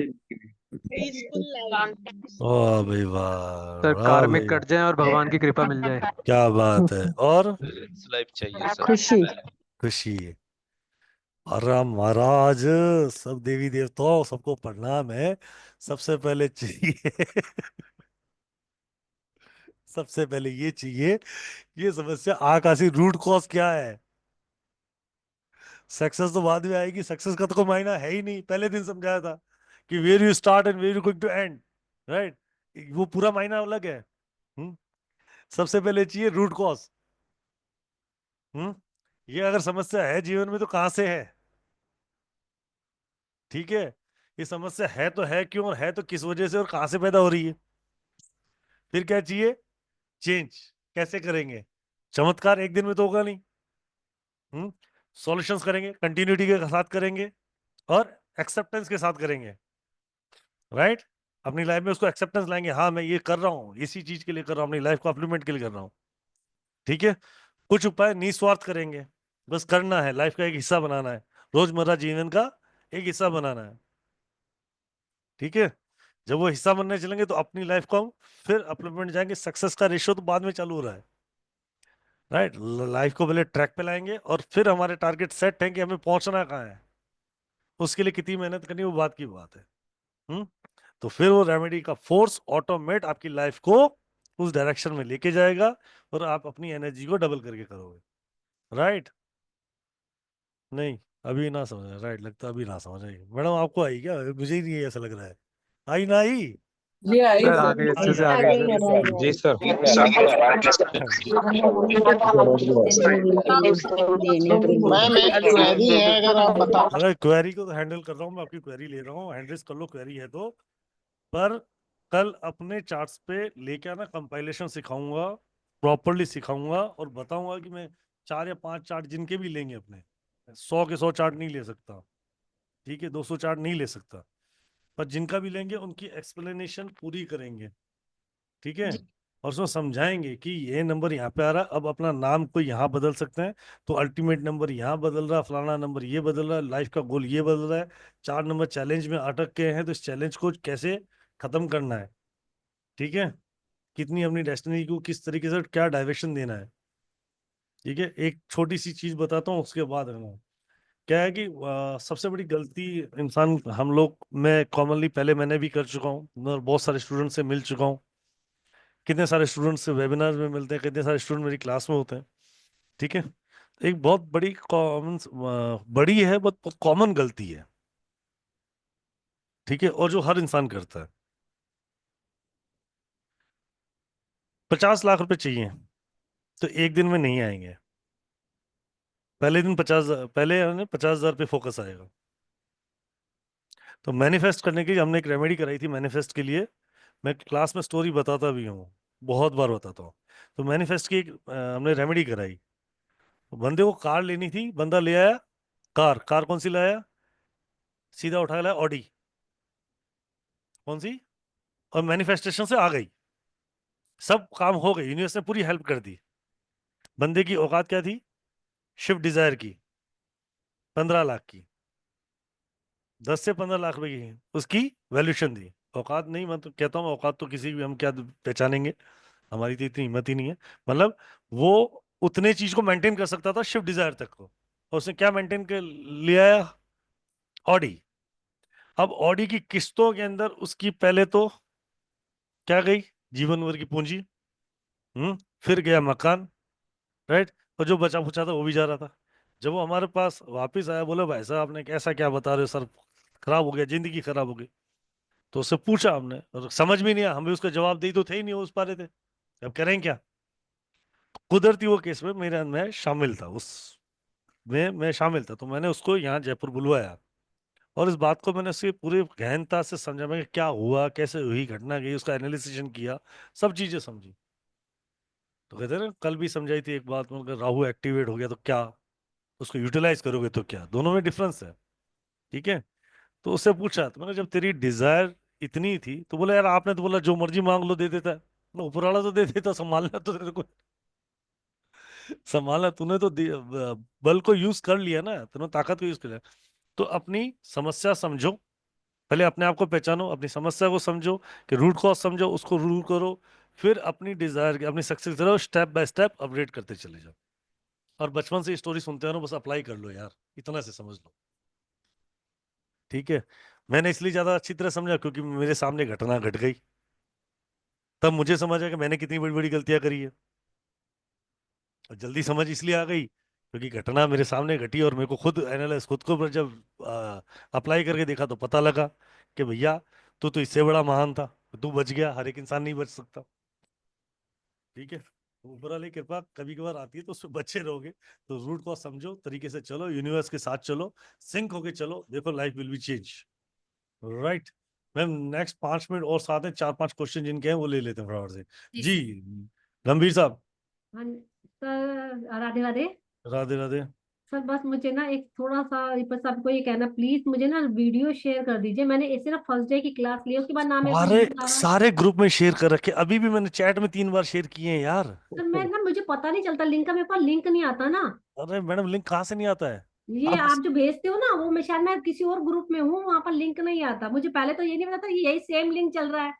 वाह भाई वाह, सर वाह कार्मिक भाई, कट जाए और भगवान की कृपा मिल जाए। क्या बात है। और लाइफ चाहिए सर। खुशी। खुशी। अरे महाराज, सब देवी देवताओं सबको प्रणाम है। सबसे पहले चाहिए सबसे पहले ये चाहिए, ये समस्या आकाशी रूट कॉज क्या है। सक्सेस तो बाद में आएगी, सक्सेस का तो कोई मायना है ही नहीं। पहले दिन समझाया था कि where you start and where you going to end, right. वो पूरा मायना अलग है। सबसे पहले चाहिए रूट कॉज। ये अगर समस्या है जीवन में तो कहां से है, ठीक है। ये समस्या है तो है क्यों, और है तो किस वजह से, और कहां से पैदा हो रही है। फिर क्या चाहिए? चेंज। कैसे करेंगे? चमत्कार एक दिन में तो होगा नहीं। सॉल्यूशंस करेंगे, कंटिन्यूटी के साथ करेंगे और एक्सेप्टेंस के साथ करेंगे, राइट। अपनी लाइफ में उसको एक्सेप्टेंस लाएंगे, हाँ मैं ये कर रहा हूँ, इसी चीज के लिए कर रहा हूँ, अपनी लाइफ को अपलिमेंट के लिए कर रहा हूँ, ठीक है। कुछ उपाय निस्वार्थ करेंगे, बस करना है, लाइफ का एक हिस्सा बनाना है, रोजमर्रा जीवन का एक हिस्सा बनाना है, ठीक है। जब वो हिस्सा बनने चलेंगे तो अपनी लाइफ को हम फिर अपलिमेंट जाएंगे। सक्सेस का रेशियो तो बाद में चालू हो रहा है, राइट। लाइफ को पहले ट्रैक पे लाएंगे और फिर हमारे टारगेट सेट है कि हमें पहुंचना कहाँ है, उसके लिए कितनी मेहनत करनी है वो बात की बात है। तो फिर वो रेमेडी का फोर्स ऑटोमेट आपकी लाइफ को उस डायरेक्शन में लेके जाएगा और आप अपनी एनर्जी को डबल करके करोगे, राइट। नहीं अभी ना समझ, राइट, लगता अभी ना समझ आई। मैडम आपको आई क्या? मुझे ही नहीं ऐसा लग रहा है। आई ना आई? जी आई सर सर। आगे अच्छे से आगे सर। जी सर। मैम एक क्वेरी है, अगर आप बता। अरे क्वेरी को तो हैंडल कर रहा हूँ मैं, आपकी क्वेरी ले रहा हूँ, हैंडल कर लो क्वेरी है तो। पर कल अपने चार्ट्स पे लेके आना, कंपाइलेशन सिखाऊंगा, प्रॉपरली सिखाऊंगा और बताऊंगा कि मैं 4 या 5 चार्ट जिनके भी लेंगे अपने, 100 के 100 चार्ट नहीं ले सकता, ठीक है, 200 चार्ट नहीं ले सकता, पर जिनका भी लेंगे उनकी एक्सप्लेनेशन पूरी करेंगे, ठीक है। और उसमें समझाएंगे कि ये नंबर यहाँ पे आ रहा है, अब अपना नाम को यहाँ बदल सकते हैं, तो अल्टीमेट नंबर यहाँ बदल रहा है, फलाना नंबर ये बदल रहा है, लाइफ का गोल ये बदल रहा है, 4 नंबर चैलेंज में अटक गए हैं तो इस चैलेंज को कैसे खत्म करना है, ठीक है। कितनी अपनी डेस्टिनी को किस तरीके से क्या डायरेक्शन देना है, ठीक है, एक छोटी सी चीज बताता हूँ उसके बाद है ना, क्या है कि सबसे बड़ी गलती इंसान हम लोग, मैं कॉमनली पहले मैंने भी कर चुका हूँ और बहुत सारे स्टूडेंट से मिल चुका हूँ, कितने सारे स्टूडेंट से वेबिनार में मिलते हैं, कितने सारे स्टूडेंट मेरी क्लास में होते हैं। ठीक है, एक बहुत बड़ी कॉमन, बड़ी है, बहुत कॉमन गलती है। ठीक है, और जो हर इंसान करता है। 50 लाख रुपए चाहिए तो एक दिन में नहीं आएंगे। पहले दिन 50,000 पे फोकस आएगा। तो मैनिफेस्ट करने के लिए हमने एक रेमेडी कराई थी। मैनिफेस्ट के लिए मैं क्लास में स्टोरी बताता भी हूँ, बहुत बार बताता हूँ। तो मैनिफेस्ट की एक हमने रेमेडी कराई। तो बंदे को कार लेनी थी, बंदा ले आया कार। कार कौन सी लाया? सीधा उठा लाया ऑडी। कौन सी? और मैनिफेस्टेशन से आ गई, सब काम हो गए, यूनिवर्स ने पूरी हेल्प कर दी। बंदे की औकात क्या थी? शिफ्ट डिजायर की 15 लाख की, 10 से 15 लाख रुपए की उसकी वैल्यूशन थी। औकात नहीं, मैं तो कहता हूँ औकात तो किसी भी हम क्या पहचानेंगे, हमारी तो इतनी हिम्मत ही नहीं है। मतलब वो उतने चीज को मेंटेन कर सकता था शिफ्ट डिजायर तक को, और उसने क्या मेंटेन कर लिया? ऑडी। अब ऑडी की किस्तों के अंदर उसकी पहले तो क्या गई? जीवन भर की पूंजी। फिर गया मकान, राइट। और जो बचा खुचा था वो भी जा रहा था। जब वो हमारे पास वापस आया, बोले भाई साहब आपने कैसा क्या बता रहे हो सर, खराब हो गया, जिंदगी खराब हो गई। तो उससे पूछा हमने, और समझ में नहीं आया, हम भी उसका जवाब दे तो थे ही नहीं, वो उस पारे थे, अब करें क्या। कुदरती वो केस में मैं शामिल था, उस में मैं शामिल था। तो मैंने उसको यहाँ जयपुर बुलवाया और इस बात को मैंने उसकी पूरी गहनता से समझा, मैं क्या हुआ, कैसे हुई घटना गई, उसका एनालिसिस किया, सब चीजें समझी। तो कहते हैं ना, कल भी समझाई थी एक बात में, अगर राहु एक्टिवेट हो गया तो क्या, उसको यूटिलाइज करोगे तो क्या, दोनों में डिफरेंस है। ठीक है। तो उससे पूछा, तो मैंने जब तेरी डिजायर इतनी थी, तो बोला यार आपने तो बोला जो मर्जी मांग लो दे देता है। ऊपर वाला तो दे देता, संभालना तो तेरे को संभालना तूने तो बल को यूज कर लिया ना, तूने ताकत को यूज कर लिया। तो अपनी समस्या समझो, पहले अपने आप को पहचानो, अपनी समस्या को समझो कि रूट कॉज समझो, उसको रूल करो, फिर अपनी डिजायर अपनी सक्सेस की तरफ स्टेप बाय स्टेप अपग्रेड करते चले जाओ। और बचपन से स्टोरी सुनते हो ना, बस अप्लाई कर लो यार, इतना से समझ लो। ठीक है। मैंने इसलिए ज्यादा अच्छी तरह समझा क्योंकि मेरे सामने घटना घट गई, तब मुझे समझ आया कि मैंने कितनी बड़ी बड़ी गलतियां करी है। और जल्दी समझ इसलिए आ गई क्योंकि घटना मेरे सामने घटी और मेरे को खुद एनालाइज, खुद को पर जब अप्लाई करके देखा तो पता लगा कि भैया तू तो इससे बड़ा महान था, तू बच गया, हर एक इंसान नहीं बच सकता। ठीक है। तो ऊपर वाली कृपा कभी कभार आती है, तो उसमें बच्चे रहोगे तो रूट को समझो, तरीके से चलो, यूनिवर्स के साथ चलो, सिंक होके चलो, देखो life will be change. Right ma'am, next 5 minute और साथ में 4-5 क्वेश्चन जिनके हैं वो ले लेते हैं फटाफट से जी। गंभीर साहब। हाँ सर, राधे राधे। राधे राधे। सर बस मुझे ना एक थोड़ा सा रिपस साहब को ये कहना, प्लीज मुझे ना वीडियो शेयर कर दीजिए। मैंने इसे ना फर्स्ट डे की क्लास ली, उसके बाद ना मेरे को सारे लिंक आ रहा है। सारे ग्रुप में शेयर कर रखे, अभी भी मैंने चैट में 3 बार शेयर किए हैं यार। सर मैं ना, मुझे पता नहीं चलता लिंक का, मेरे पास लिंक नहीं आता ना। अरे मैडम लिंक कहाँ से नहीं आता है? ये आप जो भेजते हो ना, वो मैं शायद मैं किसी और ग्रुप में हूँ, वहां पर लिंक नहीं आता। मुझे पहले तो ये नहीं पता था कि यही सेम लिंक चल रहा है।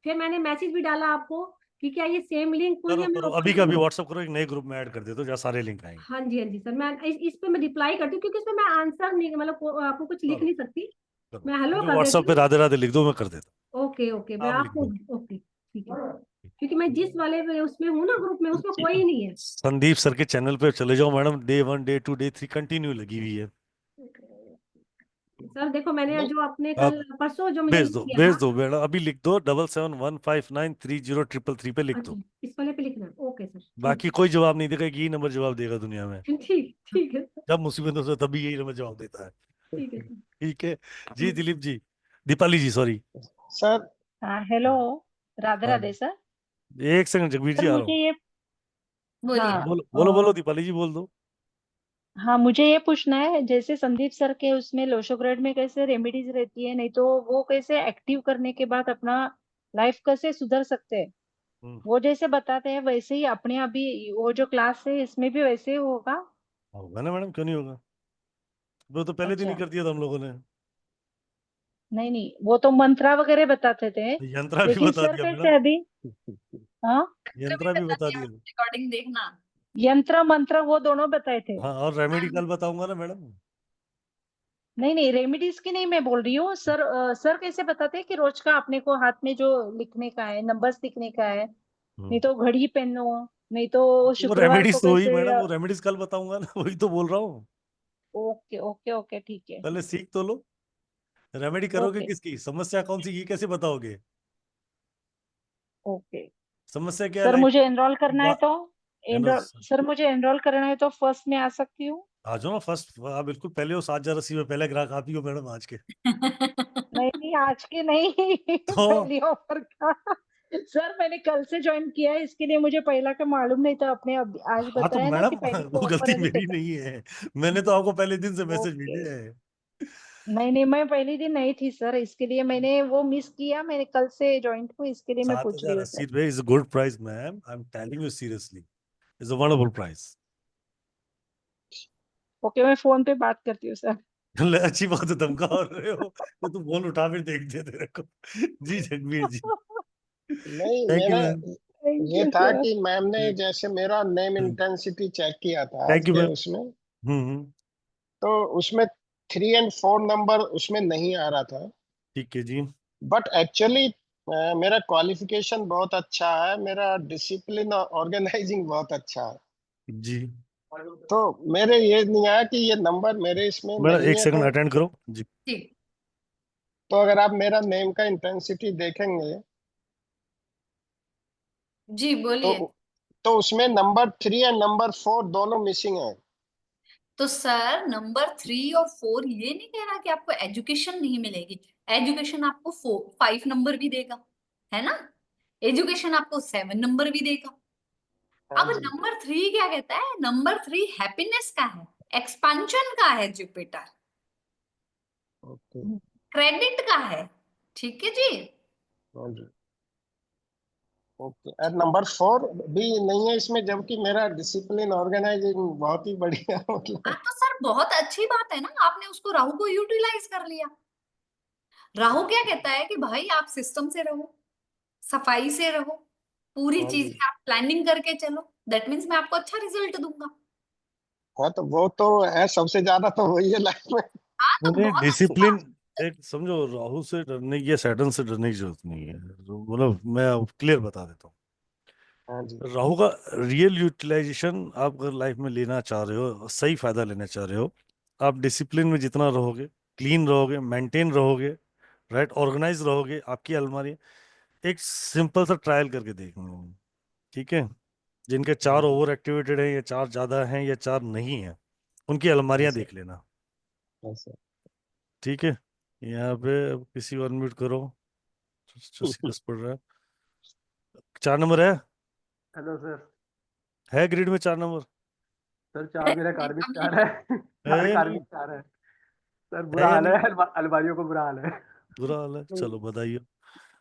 फिर मैंने मैसेज भी डाला आपको कि क्या ये सेम लिंक कोई करो हमें करो, open अभी का अभी करो। व्हाट्सअप करो, एक नए ग्रुप में ऐड कर दे तो जहाँ सारे लिंक आएंगे। हाँ जी, हाँ जी सर, मैं इस पे मैं रिप्लाई करती हूँ, क्योंकि इसमें मैं आंसर नहीं, मतलब आपको कुछ लिख करो नहीं सकती। करो, मैं हेलो अभी कर व्हाट्सअप देती पे राधे राधे लिख दो, मैं कर देता हूँ। ओके ओके, मैं हूँ, आप लिख आपको, दो। ओके ठीक है, क्योंकि मैं जिस वाले उसमें हूँ ना ग्रुप में, उसमें कोई नहीं है। संदीप सर के चैनल पे चले जाओ madam, day 1 day 2 day 3 continue लगी हुई है। सर देखो, मैंने जो अपने आप कल परसों जो मैंने किया भेज था। दो मैडम, अभी लिख दो 7715930333 पे लिख अच्छा, दो। इस वाले पे लिखना है। ओके सर, ठीक बाकी कोई जवाब नहीं देगा, यही नंबर जवाब देगा दुनिया में। है। ठीक ठीक है सर, जब मुसीबत हो तभी यही नंबर जवाब देता है। ठीक है सर। ठीक है जी। दिलीप जी, दीपाली जी सॉरी। सर हाँ हेलो, राधे हाँ राधे सर। एक सेकंड जगबीर जी सर आ रहा मुझे हूँ। ये, बोलिए। हाँ बोलो बोलो बोलो दीपाली जी बोल दो। हाँ मुझे ये पूछना है, जैसे संदीप सर के उसमें लोशोग्रेड में कैसे रेमेडीज रहती है, नहीं तो वो कैसे एक्टिव करने के बाद अपना लाइफ कैसे सुधर सकते हैं, वो जैसे बताते हैं वैसे ही अपने अभी वो जो क्लास है इसमें भी वैसे ही होगा? होगा ना मैडम, क्यों नहीं होगा, वो तो पहले दिन ही अच्छा, कर दिया था हम लोगों ने। नहीं नहीं, वो तो मंत्रा वगैरह बताते थे, यंत्रा भी लेकिन बता सर दिया कैसे मैडम, अभी? हाँ यंत्रा भी बता दिया। रिकॉर्डिंग देखना। यंत्र मंत्र वो दोनों बताए थे। हाँ, और रेमेडी कल बताऊंगा ना मैडम। नहीं नहीं, रेमेडीज की नहीं मैं बोल रही हूँ सर। सर कैसे बताते हैं कि रोज का अपने को हाथ में जो लिखने का है, नंबर्स लिखने का है, नहीं तो घड़ी पहनो, नहीं तो वो शुक्रवार को रेमेडीज तो हुई कैसे। मैडम, वो रेमेडीज कल बताऊंगा ना, वही तो बोल रहा हूँ। ओके ओके ओके, ठीक है। पहले सीख तो लो। रेमेडी करोगे ओके किसकी, समस्या कौन सी, ये कैसे बताओगे? ओके। समस्या क्या सर लाइफ? मुझे एनरोल करना है तो एनरोल सर मुझे एनरोल करना है तो फर्स्ट में आ सकती हूँ? आ जाओ ना फर्स्ट, आप बिल्कुल पहले हो, 7,080 में पहले ग्राहक आप ही हो मैडम आज के। नहीं नहीं, आज के नहीं तो पहली ऑफर का। सर मैंने कल से ज्वाइन किया है, इसके लिए मुझे पहला का मालूम नहीं था। आपने अब आज हाँ तो बताया ना कि मैडम पहली वो को ऑफर गलती है तो मेरी सेकंड। नहीं है, मैंने तो आपको पहले दिन से मैसेज ओके। भेजे हैं। नहीं नहीं, मैं पहली दिन नहीं थी सर, इसके लिए मैंने वो मिस किया। मैंने कल से ज्वाइन हूँ, इसके लिए मैं पूछ रही हूँ 7,080 सर। रुपए is a good price ma'am, I am telling you seriously, is a wonderful price. Okay, मैं फोन पे बात करती हूँ सर। अच्छी बात है, धमका रहे हो तो तुम फोन उठा फिर देख दे तेरे को। जी जगबीर जी, नहीं, थैंक यू मेरा मैम। थैंक ये यू था सर। कि मैम ने जैसे मेरा नेम इंटेंसिटी चेक किया था आज थैंक यू के मैम। उसमें, हम्म, तो उसमें 3 और 4 नंबर उसमें नहीं आ रहा था। ठीक है जी। बट एक्चुअली मेरा क्वालिफिकेशन बहुत अच्छा है, मेरा डिसिप्लिन और ऑर्गेनाइजिंग बहुत अच्छा है। जी तो मेरे ये नहीं आया कि ये नंबर मेरे इसमें मैडम, नहीं एक है। सेकंड तो अटेंड करो जी। ठीक। तो अगर आप मेरा नेम का इंटेंसिटी देखेंगे जी बोलिए। तो उसमें नंबर 3 और नंबर 4 दोनों मिसिंग है। तो सर नंबर 3 और 4 ये नहीं कह रहा कि आपको एजुकेशन नहीं मिलेगी। एजुकेशन आपको 5 नंबर भी देगा, है ना। एजुकेशन आपको 7 नंबर भी देगा। हाँ अब जी। नंबर 3 क्या कहता है, नंबर 3 हैप्पीनेस का है, एक्सपांशन का है जुपिटर, ओके। क्रेडिट का है। ठीक है जी। हाँ जी। ओके। और नंबर 4 भी नहीं है इसमें, जबकि मेरा डिसिप्लिन ऑर्गेनाइजिंग बहुत ही बढ़िया मतलब। हाँ तो सर बहुत अच्छी बात है ना, आपने उसको राहु को यूटिलाइज कर लिया। राहु क्या कहता है कि भाई आप सिस्टम से रहो, सफाई से रहो, पूरी हाँ चीजें जी। आप प्लानिंग करके चलो, दैट मीन्स मैं आपको अच्छा रिजल्ट दूंगा। हाँ तो वो तो है, सबसे ज्यादा तो वही है लाइफ में। हाँ तो नहीं, बहुत अच्छी डिसिप्लिन, बात। एक समझो, राहु से डरने की या सैटर्न से डरने की जरूरत नहीं है। तो मतलब मैं क्लियर बता देता हूँ, हाँ जी। राहु का रियल यूटिलाइजेशन आप अगर लाइफ में लेना चाह रहे हो, सही फायदा लेना चाह रहे हो, आप डिसिप्लिन में जितना रहोगे, क्लीन रहोगे, मेंटेन रहोगे, राइट, ऑर्गेनाइज रहोगे, आपकी अलमारी, एक सिंपल सा ट्रायल करके देखना, ठीक है? जिनके 4 ओवर एक्टिवेटेड है, या 4 ज्यादा हैं, या 4 नहीं है, उनकी अलमारियां ऐसे देख लेना, ऐसे। ठीक है? यहाँ पे अब किसी को अनम्यूट करो जो सीरियस पड़ रहा है। 4 नंबर हेलो सर। है ग्रिड में 4 नंबर? सर 4 मेरा कार्मिक 4 है। 4 है नहीं? कार्मिक 4 है सर। है बुरा या हाल है, नहीं? अलमारियों को बुरा हाल है। बुरा हाल है, चलो बधाई,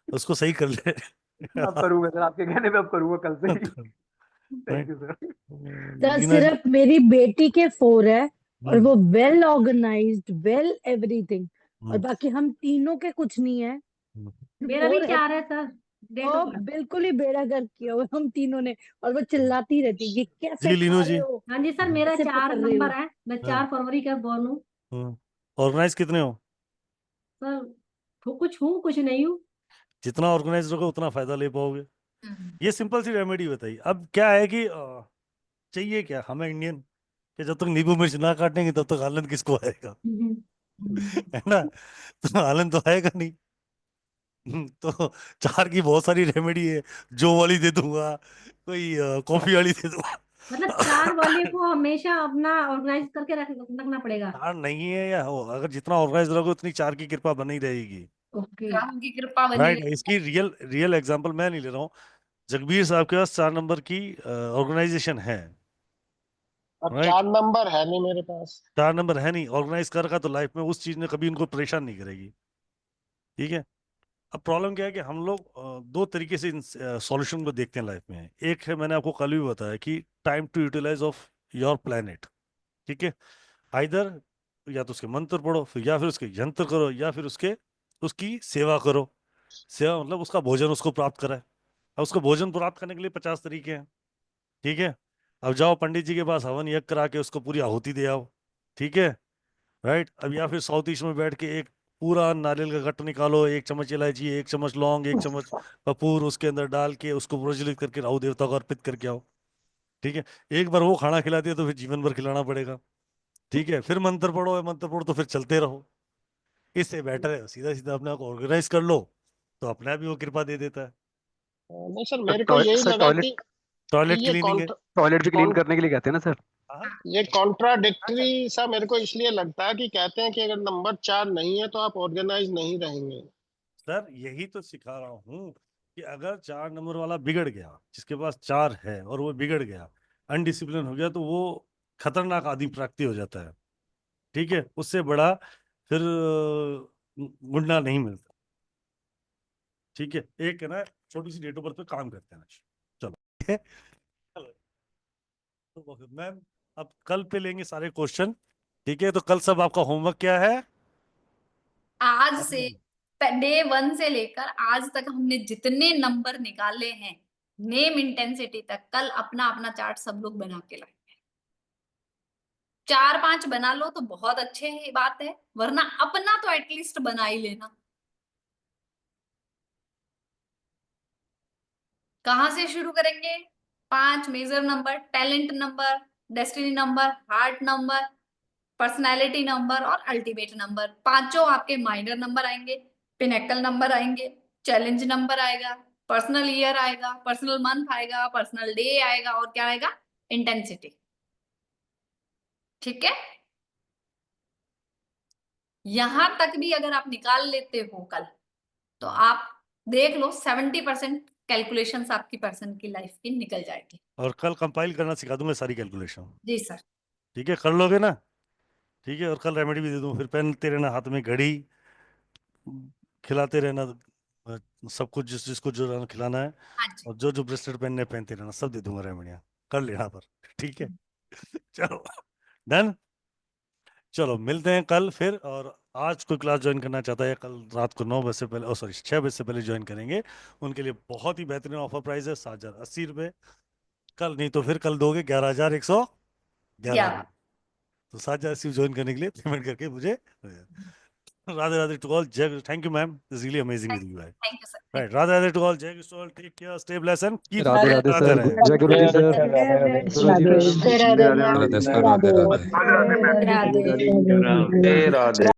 उसको सही कर ले। अब करूंगा सर, आपके कहने पे अब करूंगा कल से ही। Right. Thank you sir. Sir Leena ji. सिर्फ मेरी बेटी के 4 है और हम्म, वो वेल ऑर्गेनाइज्ड, वेल एवरीथिंग, और हम्म, बाकी हम तीनों के कुछ नहीं है। हम्म। मेरा भी 4 है सर, वो बिल्कुल ही बेड़ा गर्क किया हुआ हम तीनों ने, और वो चिल्लाती रहती है ये कैसे जी खा लीनो रहे जी। हो, हाँ जी सर, मेरा कैसे 4 पकड़ रहे हो? नंबर है, मैं 4 फरवरी का बॉर्न हूँ ऑर्गेनाइज कितने हो? सर। तो कुछ हूँ कुछ नहीं हूँ। जितना ऑर्गेनाइज रहोगे उतना फायदा ले पाओगे। ये सिंपल सी रेमेडी बताइए। अब क्या है कि चाहिए क्या हमें इंडियन, कि जब तक नींबू मिर्च ना काटेंगे तब तक आनंद किसको आएगा? है ना? तो आनंद तो आएगा नहीं। तो 4 की बहुत सारी रेमेडी है, जो वाली दे दूंगा, कोई कॉफी वाली दे दूंगा। मतलब 4 वाले को हमेशा अपना ऑर्गेनाइज करके रखना पड़ेगा। 4 नहीं है या हो, अगर जितना ऑर्गेनाइज रहोगे उतनी 4 की कृपा बनी रहेगी, ओके। राहु की कृपा बनी राइट? रहे। इसकी रियल रियल एग्जांपल मैं नहीं ले रहा हूँ, जगबीर साहब के पास 4 नंबर की ऑर्गेनाइजेशन है, अब राइट? 4 नंबर है नहीं मेरे पास। 4 नंबर है नहीं, ऑर्गेनाइज कर रखा, तो लाइफ में उस चीज ने कभी उनको परेशान नहीं करेगी, ठीक है? अब प्रॉब्लम क्या है कि हम लोग दो तरीके से सॉल्यूशन को देखते हैं लाइफ में। एक है, मैंने आपको कल भी बताया, कि time to utilize of your planet, ठीक है? आइदर या तो उसके मंत्र पढ़ो, फिर या फिर उसके यंत्र करो, या फिर उसके उसकी सेवा करो। सेवा मतलब उसका भोजन उसको प्राप्त कराए। अब उसको भोजन प्राप्त करने के लिए 50 तरीके हैं, ठीक है? अब जाओ पंडित जी के पास हवन यज्ञ करा के उसको पूरी आहुति दे आओ, ठीक है, राइट। अब या फिर साउथ ईस्ट में बैठ के एक पूरा नारियल का गट्टा निकालो, 1 चम्मच इलायची, 1 चम्मच लौंग, 1 चम्मच कपूर उसके अंदर डाल के उसको प्रज्वलित करके राहु देवता को अर्पित करके आओ, ठीक है। एक बार वो खाना खिला दिया तो फिर जीवन भर खिलाना पड़ेगा, ठीक है। फिर मंत्र पढ़ो तो फिर चलते रहो। इससे बेटर है सीधा सीधा अपने आप को ऑर्गेनाइज कर लो, तो अपने आप ही वो कृपा दे देता है। नहीं सर, मेरे को यही लगा कि टॉयलेट ये क्लीनिंग है, टॉयलेट भी क्लीन करने के लिए कहते हैं ना सर। ये कॉन्ट्राडिक्टरी सा मेरे को इसलिए लगता है कि कहते हैं कि अगर नंबर 4 नहीं है तो आप ऑर्गेनाइज नहीं रहेंगे। सर यही तो सिखा रहा हूँ कि अगर 4 नंबर वाला बिगड़ गया, जिसके पास 4 है और वो बिगड़ गया, अनडिसिप्लिन हो गया, तो वो खतरनाक आदि प्राप्ति हो जाता है, ठीक है। उससे बड़ा फिर गुंडा नहीं मिलता, ठीक है। एक है ना छोटी सी डेट ऑफ बर्थ पे काम करते हैं। चलो ठीक है, मैम अब कल पे लेंगे सारे क्वेश्चन, ठीक है। तो कल सब आपका होमवर्क क्या है? आज से डे 1 से लेकर आज तक हमने जितने नंबर निकाले हैं नेम इंटेंसिटी तक, कल अपना अपना चार्ट सब लोग बना के लाएंगे। 4-5 बना लो तो बहुत अच्छे है बात है, वरना अपना तो एटलीस्ट बना ही लेना। कहां से शुरू करेंगे? 5 major number, talent number, destiny number, heart number, personality number और अल्टीमेट नंबर। 5 आपके माइनर नंबर आएंगे, पिनेकल नंबर आएंगे, चैलेंज नंबर आएगा, पर्सनल ईयर आएगा, पर्सनल मंथ आएगा, पर्सनल डे आएगा और क्या आएगा? इंटेंसिटी, ठीक है। यहां तक भी अगर आप निकाल लेते हो कल, तो आप देख लो 70% कैलकुलेशंस आपकी पर्सन की लाइफ की निकल जाएगी। और कल कंपाइल करना सिखा दूंगा सारी कैलकुलेशन, जी सर। ठीक है, कर लोगे ना? ठीक है। और कल रेमेडी भी दे दूँ, फिर पहनते रहना हाथ में घड़ी, खिलाते रहना सब कुछ जिसको जो खिलाना है, और जो ब्रेसलेट पहनने पहनते रहना, सब दे दूंगा रेमेडियाँ, कर लेना पर, ठीक है। चलो डन, चलो मिलते हैं कल फिर। और आज कोई क्लास ज्वाइन करना चाहता है, कल रात को 9 बजे से पहले, 6 बजे से पहले ज्वाइन करेंगे, उनके लिए बहुत ही बेहतरीन ऑफर प्राइस है 7,080 रुपये कल। नहीं तो फिर कल दोगे 11,111। तो 7,080 ज्वाइन करने के लिए पेमेंट करके मुझे राधे राधे टू ऑल। जय, thank you ma'am, this is really amazing with you. Thank you sir. Right, Radhe Radhe to all, जय गुरु to all, take care, stay blessed and keep Radhe Radhe sir, जय गुरु जी सर, गुरु जी राधे राधे राधे राधे राधे राधे राधे।